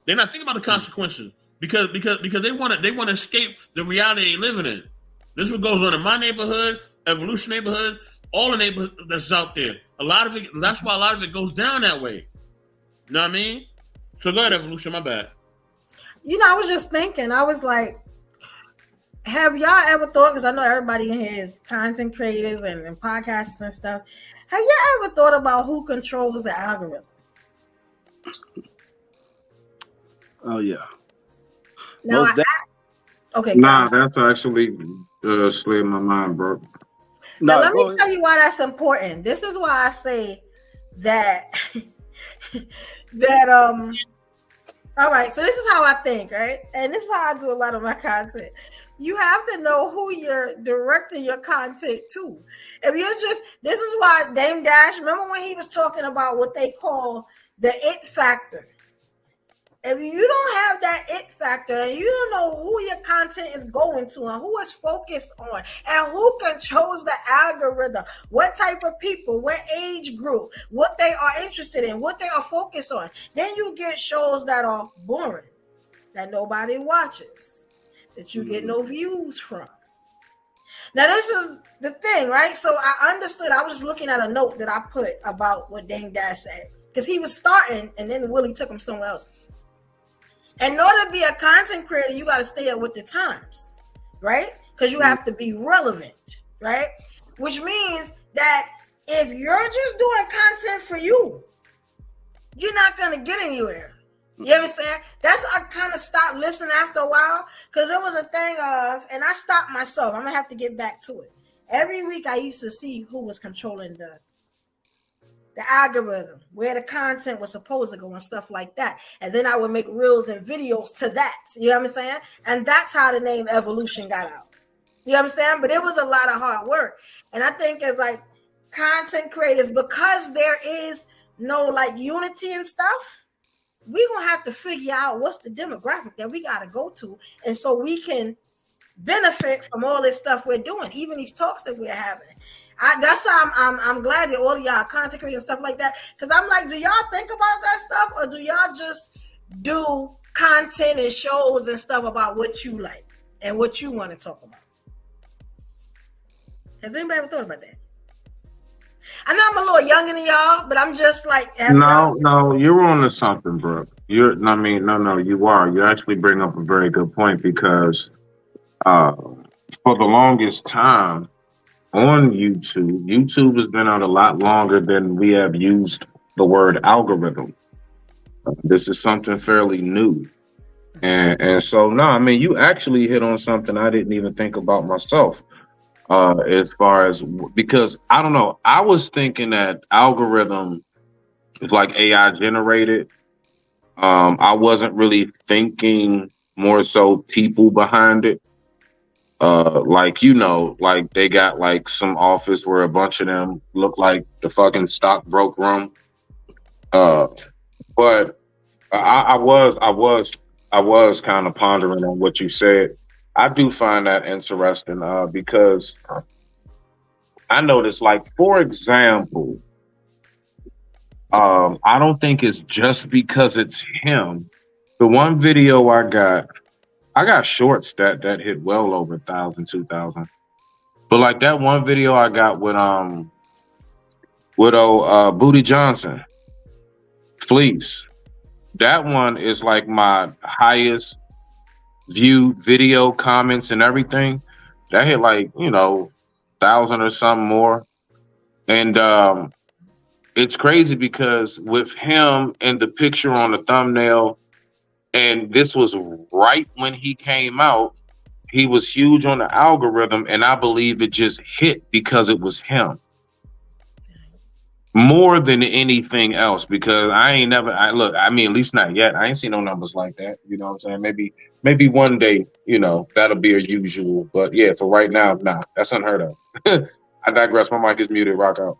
They're not thinking about the consequences because they want to escape the reality they're living in. This is what goes on in my neighborhood, Evolution neighborhood, all the neighborhoods that's out there. A lot of it. That's why a lot of it goes down that way. You know what I mean? So go ahead, Evolution. My bad. I was just thinking. I was like, have y'all ever thought, because I know everybody in here is content creators and podcasts and stuff, have y'all ever thought about who controls the algorithm? Oh, yeah. Now, okay. Nah, that's actually slid my mind, bro. Now, let me tell you why that's important. This is why I say that, all right, so this is how I think, right? And this is how I do a lot of my content. You have to know who you're directing your content to. If you're this is why Dame Dash, remember when he was talking about what they call the it factor? If you don't have that it factor and you don't know who your content is going to and who is focused on and who controls the algorithm, what type of people, what age group, what they are interested in, what they are focused on, then you get shows that are boring, that nobody watches, that you get no views from. Now, this is the thing, right? So I understood. I was just looking at a note that I put about what Dame Dash said, because he was starting and then Willie took him somewhere else. In order to be a content creator, you got to stay up with the times, right? Because you have to be relevant, right? Which means that if you're just doing content for you, you're not going to get anywhere. You understand? That's I kind of stopped listening after a while, because there was a thing of, and I stopped myself. I'm going to have to get back to it. Every week I used to see who was controlling the algorithm, where the content was supposed to go and stuff like that. And then I would make reels and videos to that. You know what I'm saying? And that's how the name Evolution got out. You know what I'm saying? But it was a lot of hard work. And I think as like content creators, because there is no like unity and stuff, we're going to have to figure out what's the demographic that we got to go to. And so we can benefit from all this stuff we're doing, even these talks that we're having. That's why I'm glad that all of y'all content creators and stuff like that. Because I'm like, do y'all think about that stuff, or do y'all just do content and shows and stuff about what you like and what you want to talk about. Has anybody ever thought about that? I know I'm a little younger than y'all, but I'm just like, No, you're on to something, bro. No, you are. You actually bring up a very good point because for the longest time on YouTube has been out a lot longer than we have used the word algorithm. This is something fairly new. And so, no, I mean, you actually hit on something I didn't even think about myself. As far as, because I don't know, I was thinking that algorithm is like AI generated. I wasn't really thinking more so people behind it. Like, like they got like some office where a bunch of them look like the fucking stockbroke room. But I was kind of pondering on what you said. I do find that interesting because I noticed, like, for example, I don't think it's just because it's him. The one video I got shorts that hit well over 1,000, 2,000. But like that one video I got with Booty Johnson, Fleece. That one is like my highest viewed video, comments, and everything. That hit like 1,000 or something more. And it's crazy because with him and the picture on the thumbnail, and this was right when he came out, he was huge on the algorithm, and I believe it just hit because it was him more than anything else. Because at least not yet. I ain't seen no numbers like that. You know what I'm saying? Maybe one day, that'll be a usual. But yeah, for right now, nah, that's unheard of. I digress. My mic is muted. Rock out.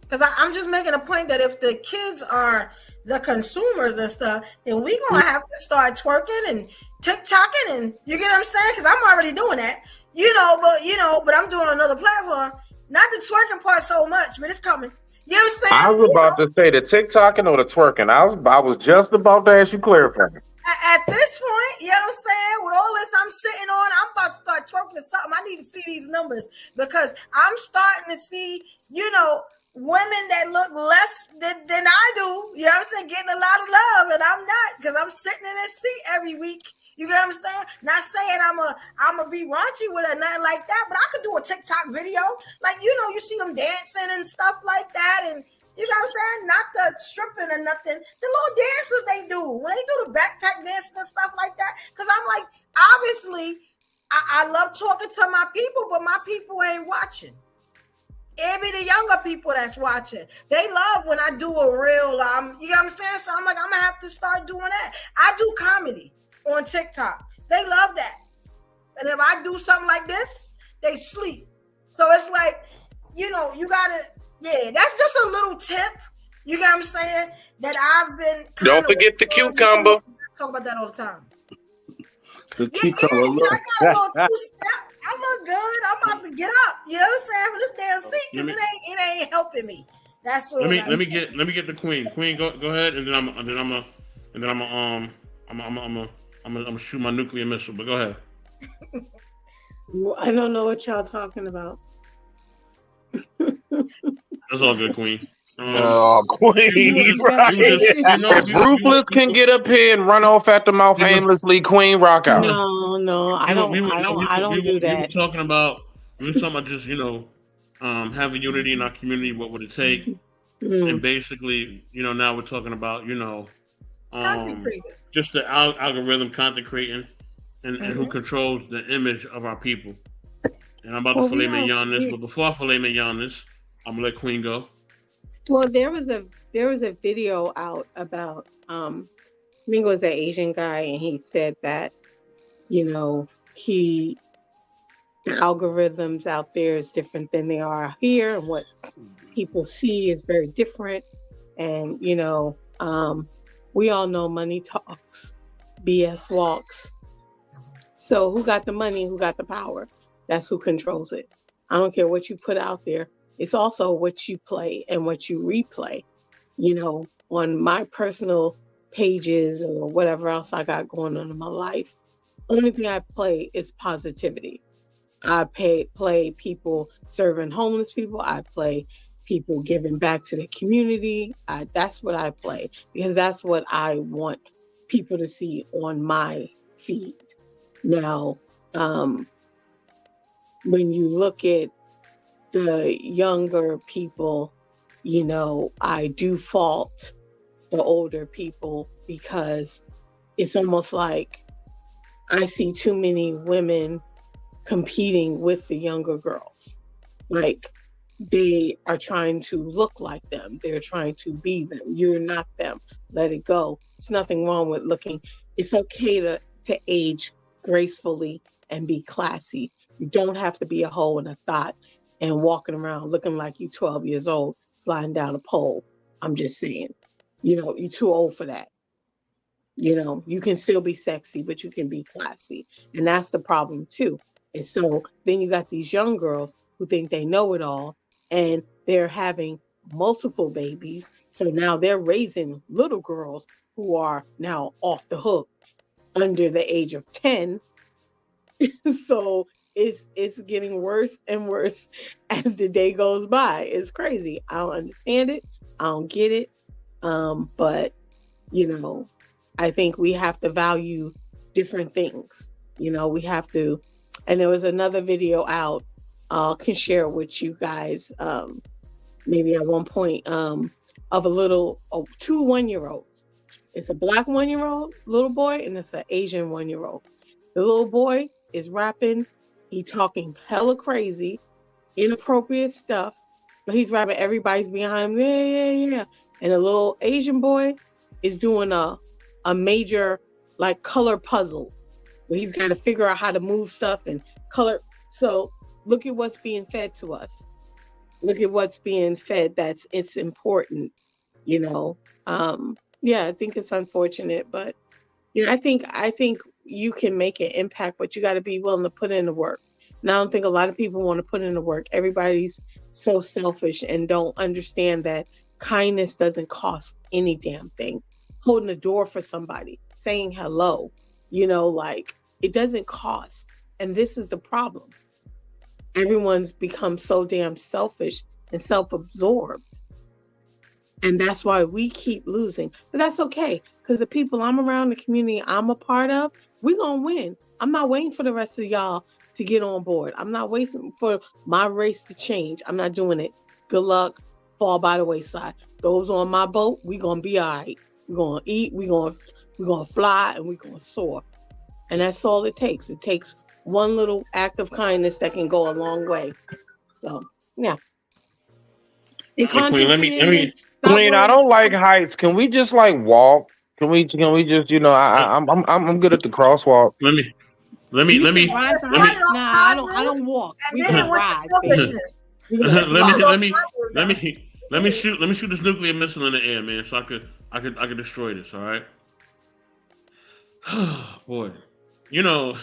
Because I'm just making a point that if the kids are the consumers and stuff, then we gonna have to start twerking and TikToking, and you get what I'm saying? Because I'm already doing that, but I'm doing another platform. Not the twerking part so much, but it's coming. You know what I'm saying? I was about to say the TikToking or the twerking. I was just about to ask you clarifying. At this point, you know what I'm saying? With all this I'm sitting on, I'm about to start twerking something. I need to see these numbers because I'm starting to see, women that look less than I do, you know what I'm saying, getting a lot of love, and I'm not, because I'm sitting in this seat every week. You get what I'm saying? Not saying I'm a be raunchy with it, nothing like that, but I could do a TikTok video. Like, you see them dancing and stuff like that, and you know what I'm saying? Not the stripping or nothing. The little dances they do. When they do the backpack dances and stuff like that. Because I'm like, obviously, I love talking to my people, but my people ain't watching. It be the younger people that's watching. They love when I do a real, you know what I'm saying? So I'm like, I'm going to have to start doing that. I do comedy on TikTok. They love that. And if I do something like this, they sleep. So it's like, you got to, yeah, that's just a little tip. You get what I'm saying? That I've been. Don't forget the cucumber. Talk about that all the time. The cucumber. I got a little two-step. I look good. I'm about to get up. You know what I'm saying? From this damn seat, because it ain't helping me. That's what. Let me get the queen. Queen, go ahead, and then I'm gonna shoot my nuclear missile. But go ahead. I don't know what y'all talking about. That's all good, Queen. Queen. Ruthless can get up here and run off at the mouth aimlessly. Queen, rock out. No, I don't do that. We were talking about just having unity in our community. What would it take? And basically, now we're talking about just the algorithm, content creating, and who controls the image of our people. And I'm about to filet mignon this, but before I filet mignon this, I'm gonna let Queen go. Well, there was a video out about I think it was an Asian guy, and he said that the algorithms out there is different than they are here, and what people see is very different. And we all know money talks, BS walks. So who got the money? Who got the power? That's who controls it. I don't care what you put out there. It's also what you play and what you replay. On my personal pages or whatever else I got going on in my life. Only thing I play is positivity. I play people serving homeless people. I play people giving back to the community. That's what I play because that's what I want people to see on my feed. Now, when you look at the younger people, you know, I do fault the older people because it's almost like I see too many women competing with the younger girls. Like they are trying to look like them. They're trying to be them. You're not them. Let it go. It's nothing wrong with looking. It's okay to age gracefully and be classy. You don't have to be a hoe and a thought and walking around looking like you 12 years old, sliding down a pole. I'm just saying, you know, you're too old for that. You know, you can still be sexy, but you can be classy. And that's the problem too. And so then you got these young girls who think they know it all and they're having multiple babies. So now they're raising little girls who are now off the hook under the age of 10. So it's getting worse and worse as the day goes by. It's crazy. I don't understand it. I don't get it. But you know, I think we have to value different things. You know, we have to, and there was another video out, can share with you guys, maybe at one point, of two 1-year-olds. It's a black 1-year-old little boy and it's an Asian 1-year-old. The little boy is rapping, he talking hella crazy, inappropriate stuff, but he's rapping, everybody's behind him, yeah. And the little Asian boy is doing a major like color puzzle where he's got to figure out how to move stuff and color. So look at what's being fed to us. Look at what's being fed. It's important, you know. Yeah, I think it's unfortunate, but you know, I think you can make an impact, but you got to be willing to put in the work. And I don't think a lot of people want to put in the work. Everybody's so selfish and don't understand that kindness doesn't cost any damn thing. Holding the door for somebody, saying hello, you know, like it doesn't cost. And this is the problem. Everyone's become so damn selfish and self-absorbed. And that's why we keep losing. But that's okay, because the people I'm around, the community I'm a part of, we're going to win. I'm not waiting for the rest of y'all to get on board. I'm not waiting for my race to change. I'm not doing it. Good luck. Fall by the wayside. Those on my boat, we're going to be all right. We're going to eat, we're going to fly, and we're going to soar. And that's all it takes. It takes one little act of kindness that can go a long way. So, yeah. Hey, Queen, let me Queen, I don't like heights. Can we just like walk? Can we just, you know, I'm good at the crosswalk. Let me. Nah, I don't walk. We gonna ride, baby. Let me shoot this nuclear missile in the air, man, so I could destroy this. All right. Oh, boy, you know,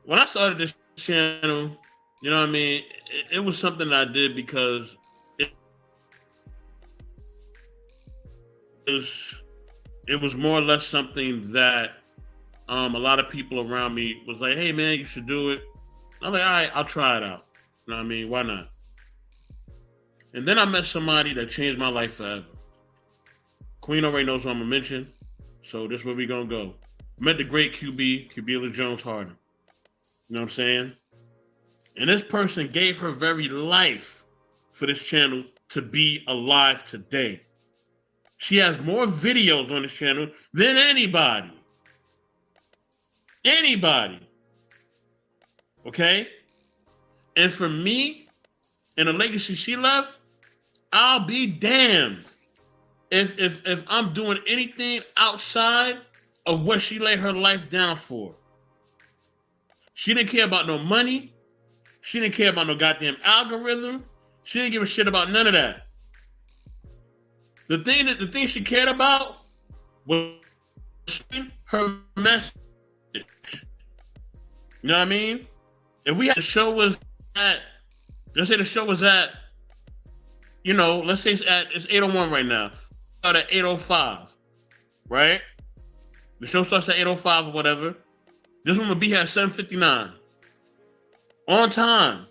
when I started this channel, you know what I mean, it was something that I did because it was more or less something that a lot of people around me was like, hey man, you should do it. I'm like, all right, I'll try it out. You know what I mean? Why not? And then I met somebody that changed my life forever. Queen already knows who I'm gonna mention, so this is where we gonna go. I met the great Cubilla Jones Harden. You know what I'm saying? And this person gave her very life for this channel to be alive today. She has more videos on this channel than anybody. Anybody. Okay? And for me, and the legacy she left, I'll be damned if I'm doing anything outside of what she laid her life down for. She didn't care about no money. She didn't care about no goddamn algorithm. She didn't give a shit about none of that. The thing she cared about was her message. You know what I mean? If we had the show was at, let's say the show was at, you know, let's say it's 8:01 right now. at 8:05, right? The show starts at 8:05 or whatever. This one will be here at 7:59. On time.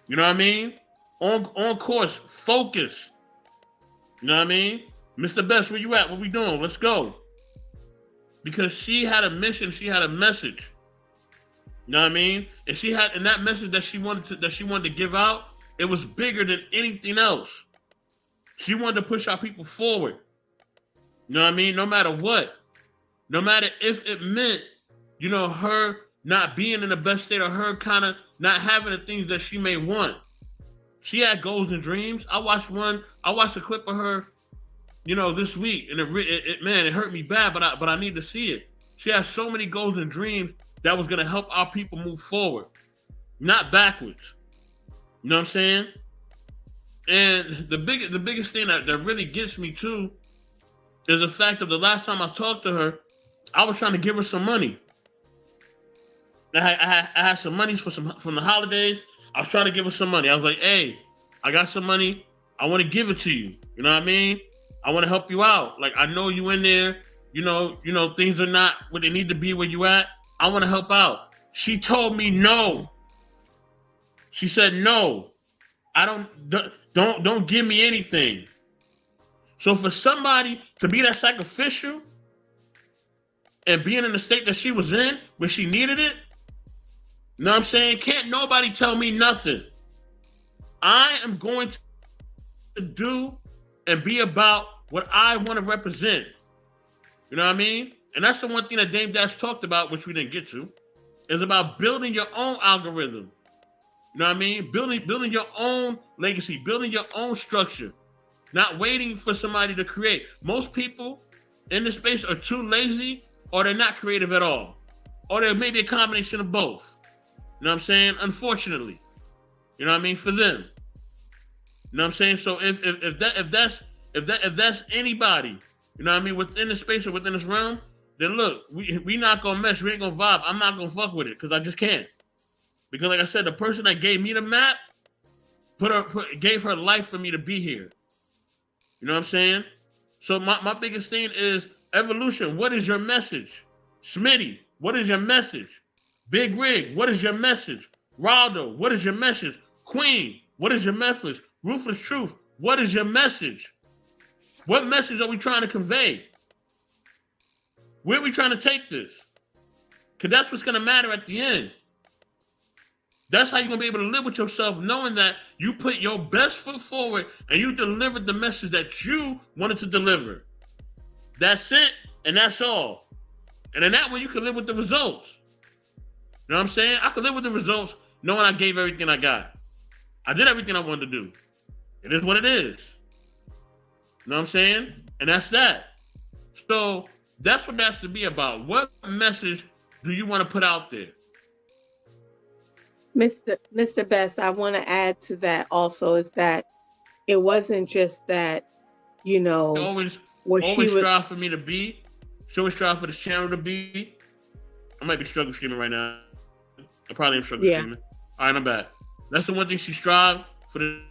You know what I mean? On course. Focus. You know what I mean? Mr. Best, where you at? What we doing? Let's go. Because she had a mission, she had a message. You know what I mean? And that message that she wanted to give out, it was bigger than anything else. She wanted to push our people forward. You know what I mean? No matter what. No matter if it meant, her not being in the best state or her kind of not having the things that she may want. She had goals and dreams. I watched a clip of her, this week, and it hurt me bad, but I need to see it. She has so many goals and dreams that was gonna help our people move forward, not backwards. You know what I'm saying? And the biggest thing that really gets me too is the fact that the last time I talked to her, I was trying to give her some money. I had some money from the holidays. I was trying to give her some money. I was like, hey, I got some money. I want to give it to you. You know what I mean? I want to help you out. Like, I know you in there. Things are not what they need to be where you at. I want to help out. She told me no. She said no. Don't give me anything. So for somebody to be that sacrificial and being in the state that she was in when she needed it, you know what I'm saying? Can't nobody tell me nothing. I am going to do and be about what I want to represent. You know what I mean? And that's the one thing that Dame Dash talked about, which we didn't get to, is about building your own algorithm. You know what I mean? Building your own legacy, building your own structure, not waiting for somebody to create. Most people in this space are too lazy, or they're not creative at all, or there may be a combination of both. You know what I'm saying? Unfortunately, you know what I mean, for them. You know what I'm saying? So if that's anybody, you know what I mean, within the space or within this realm, then look, we not gonna mesh, we ain't gonna vibe. I'm not gonna fuck with it because I just can't. Because like I said, the person that gave me the map gave her life for me to be here. You know what I'm saying? So my biggest thing is evolution. What is your message? Smitty, what is your message? Big Rig, what is your message? Raldo, what is your message? Queen, what is your message? Ruthless Truth, what is your message? What message are we trying to convey? Where are we trying to take this? Because that's what's going to matter at the end. That's how you're going to be able to live with yourself, knowing that you put your best foot forward and you delivered the message that you wanted to deliver. That's it, and that's all. And in that way, you can live with the results. You know what I'm saying? I can live with the results knowing I gave everything I got. I did everything I wanted to do. It is what it is. You know what I'm saying? And that's that. So that's what that's to be about. What message do you want to put out there? Mr. Best, I want to add to that also is that it wasn't just that, Always strive for me to be. She always strive for the channel to be. I might be struggle screaming right now. I probably am struggle screaming. All right, I'm back. That's the one thing she strived for the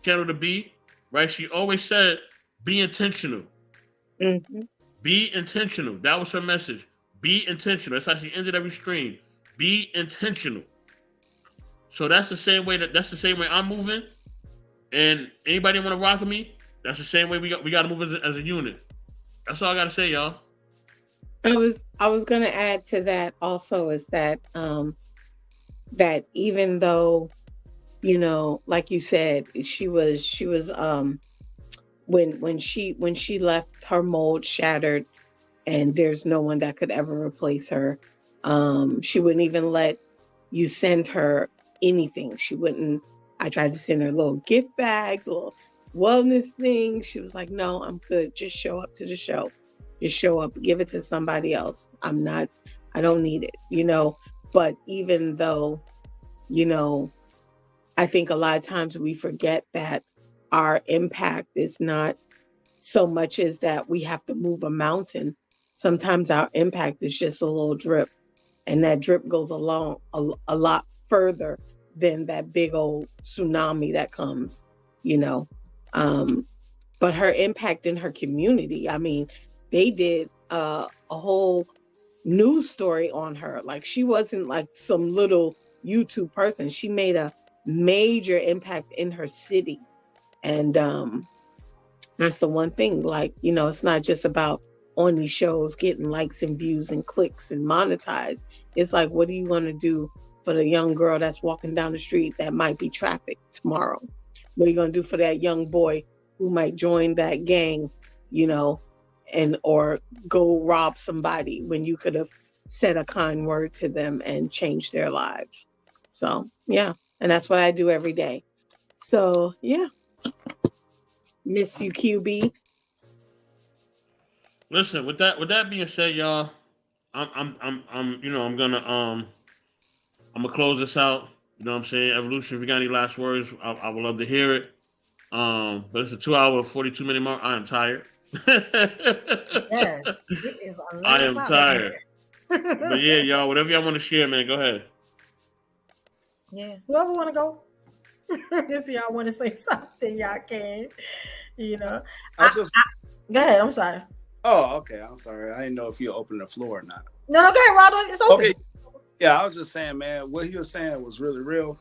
channel to be, right? She always said, be intentional. Mm-hmm. Be intentional. That was her message. Be intentional. That's how she ended every stream. Be intentional. So that's the same way I'm moving. And anybody want to rock with me? That's the same way we got to move as a unit. That's all I got to say, y'all. I was going to add to that also is that that even though, like you said, she was when she left, her mold shattered and there's no one that could ever replace her. She wouldn't even let you send her anything. She wouldn't. I tried to send her a little gift bag, little wellness thing. She was like, no, I'm good. Just show up to the show. Just show up, give it to somebody else. I don't need it, But even though, I think a lot of times we forget that our impact is not so much as that we have to move a mountain. Sometimes our impact is just a little drip, and that drip goes along a lot further than that big old tsunami that comes, but her impact in her community. I mean, they did a whole news story on her. Like, she wasn't like some little YouTube person. She made a major impact in her city. And that's the one thing. Like, you know, it's not just about on these shows getting likes and views and clicks and monetized. It's like, what are you going to do for the young girl that's walking down the street that might be trafficked tomorrow? What are you going to do for that young boy who might join that gang, you know, and or go rob somebody when you could have said a kind word to them and changed their lives? So, yeah. And that's what I do every day. So, yeah. Miss you, QB. Listen, with that being said, y'all, I'm gonna close this out. You know what I'm saying? Evolution, if you got any last words, I would love to hear it. But it's a 2 hour, 42-minute mark. I am tired. Yes, it is I am tired. But yeah, y'all, whatever y'all want to share, man, go ahead. Yeah, whoever want to go. If y'all want to say something, y'all can. You know, go ahead. I'm sorry. Oh, okay. I'm sorry. I didn't know if you opened the floor or not. No, go ahead, Rodo. It's open. Okay. Yeah, I was just saying, man, what he was saying was really real.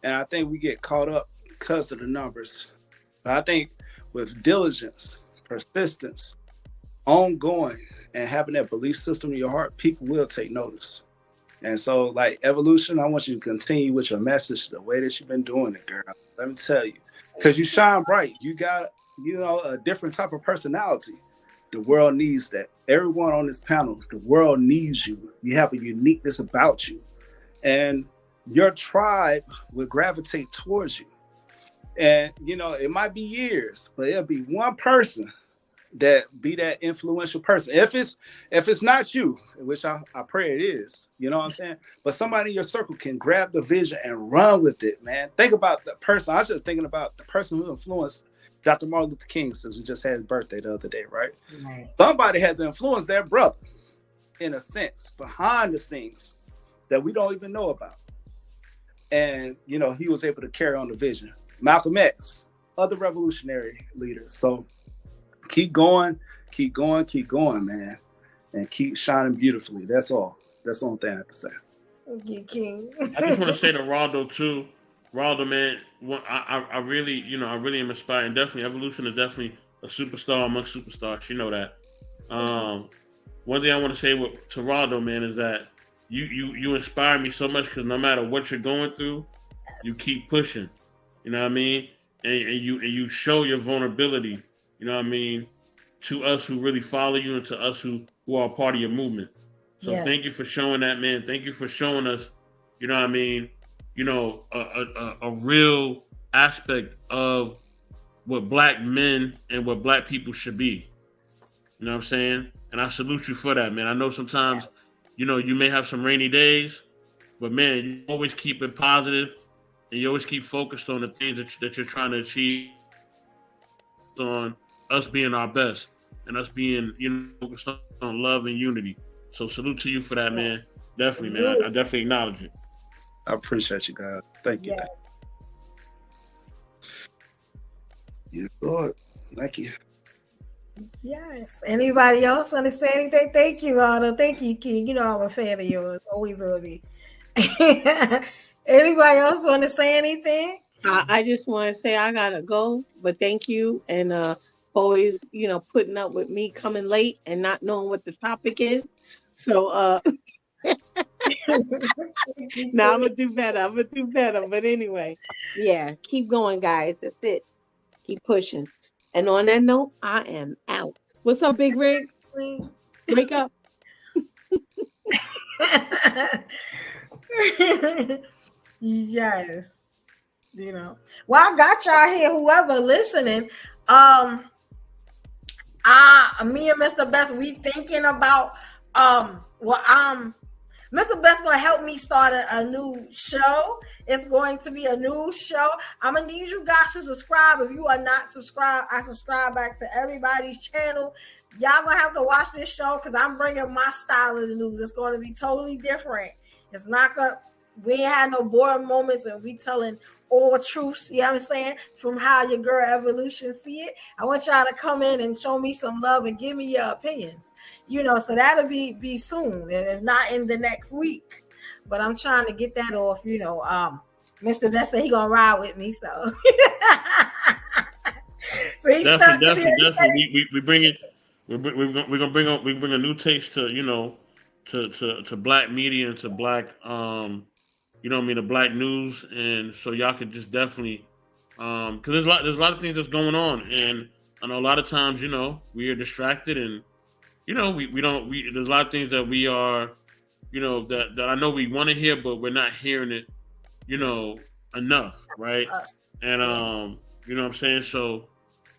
And I think we get caught up because of the numbers. But I think with diligence, persistence, ongoing, and having that belief system in your heart, people will take notice. And so, like, Evolution, I want you to continue with your message the way that you've been doing it, girl. Let me tell you. Because you shine bright. You got, you know, a different type of personality. The world needs that. Everyone on this panel, the world needs you. You have a uniqueness about you. And your tribe will gravitate towards you. And, you know, it might be years, but it'll be one person that be that influential person. If it's not you, which I pray it is, you know what I'm saying? But somebody in your circle can grab the vision and run with it, man. Think about the person. I was just thinking about the person who influenced Dr. Martin Luther King, since we just had his birthday the other day, right? Somebody had to influence their brother, in a sense, behind the scenes that we don't even know about. And, you know, he was able to carry on the vision. Malcolm X, other revolutionary leaders. So keep going, man. And keep shining beautifully. That's all. That's the only thing I have to say. You King. I just want to say to Raldo too. Raldo, man, I really, you know, I really am inspired. And definitely, Evolution is definitely a superstar amongst superstars. You know that. One thing I want to say to Raldo, man, is that you inspire me so much, because no matter what you're going through, you keep pushing. You know what I mean? And you show your vulnerability. You know what I mean? To us who really follow you, and to us who are part of your movement. So Thank you for showing that, man. Thank you for showing us, you know what I mean, you know, a real aspect of what black men and what black people should be. You know what I'm saying? And I salute you for that, man. I know sometimes, you know, you may have some rainy days, but man, you always keep it positive, and you always keep focused on the things that you're trying to achieve, on us being our best and us being, you know, focused on love and unity. So salute to you for that, man. Definitely, man. I definitely acknowledge it. I appreciate you, guys. Thank you. Yeah, Lord. Thank you. Yes. Anybody else want to say anything? Thank you, Otto. Thank you, King. You know I'm a fan of yours. Always will be. Anybody else want to say anything? I just want to say I gotta go, but thank you, and always, you know, putting up with me coming late and not knowing what the topic is. So now I'm gonna do better. But anyway, yeah, keep going, guys. That's it. Keep pushing. And on that note, I am out. What's up, Big Rig? Wake up. Yes. You know. Well, I got y'all here, whoever listening. Me and Mr. Best, we thinking about Mr. Best gonna help me start a new show. It's going to be a new show. I'm gonna need you guys to subscribe. If you are not subscribed, I subscribe back to everybody's channel. Y'all gonna have to watch this show, because I'm bringing my style of the news. It's going to be totally different. It's not gonna. We ain't had no boring moments, and we telling or truths, you know what I'm saying, from how your girl Evolution see it. I want y'all to come in and show me some love and give me your opinions. So that'll be soon, and if not in the next week. But I'm trying to get that off, Mr. Best said he gonna ride with me, so so he's stuck. Definitely. We bring it. We're gonna bring a new taste to to black media and to black the black news, and so y'all could just definitely because there's a lot of things that's going on, and I know a lot of times we are distracted, and we don't there's a lot of things that we are that I know we want to hear, but we're not hearing it enough, right? And you know what I'm saying. So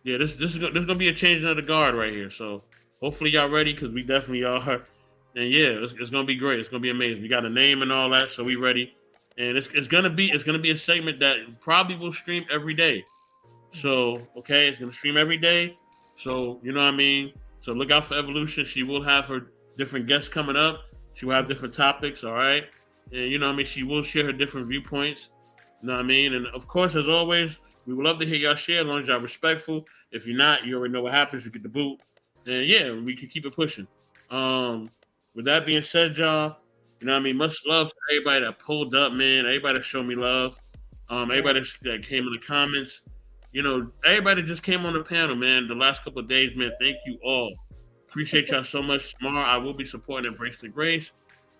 yeah, this is gonna be a changing of the guard right here. So hopefully y'all ready, because we definitely are. And yeah, it's gonna be great. It's gonna be amazing. We got a name and all that, so we ready. And it's gonna be a segment that probably will stream every day. So okay, it's gonna stream every day. So you know what I mean. So look out for Evolution. She will have her different guests coming up. She will have different topics. All right, and you know what I mean. She will share her different viewpoints. You know what I mean. And of course, as always, we would love to hear y'all share as long as y'all respectful. If you're not, you already know what happens. You get the boot. And yeah, we can keep it pushing. With that being said, y'all, you know what I mean? Much love to everybody that pulled up, man. Everybody that showed me love. Everybody that came in the comments. Everybody that just came on the panel, man. The last couple of days, man. Thank you all. Appreciate y'all so much. Tomorrow, I will be supporting Embrace the Grace.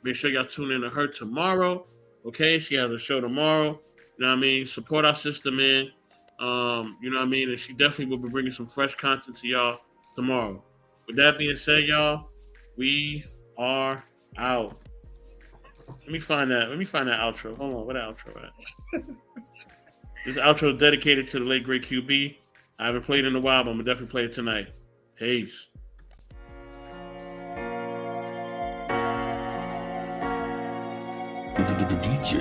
Make sure y'all tune in to her tomorrow. Okay? She has a show tomorrow. You know what I mean? Support our sister, man. You know what I mean? And she definitely will be bringing some fresh content to y'all tomorrow. With that being said, y'all, we are out. Let me find that outro. Hold on, where the outro at? This outro is dedicated to the late great QB. I haven't played in a while, but I'm gonna definitely play it tonight. Peace. The DJ.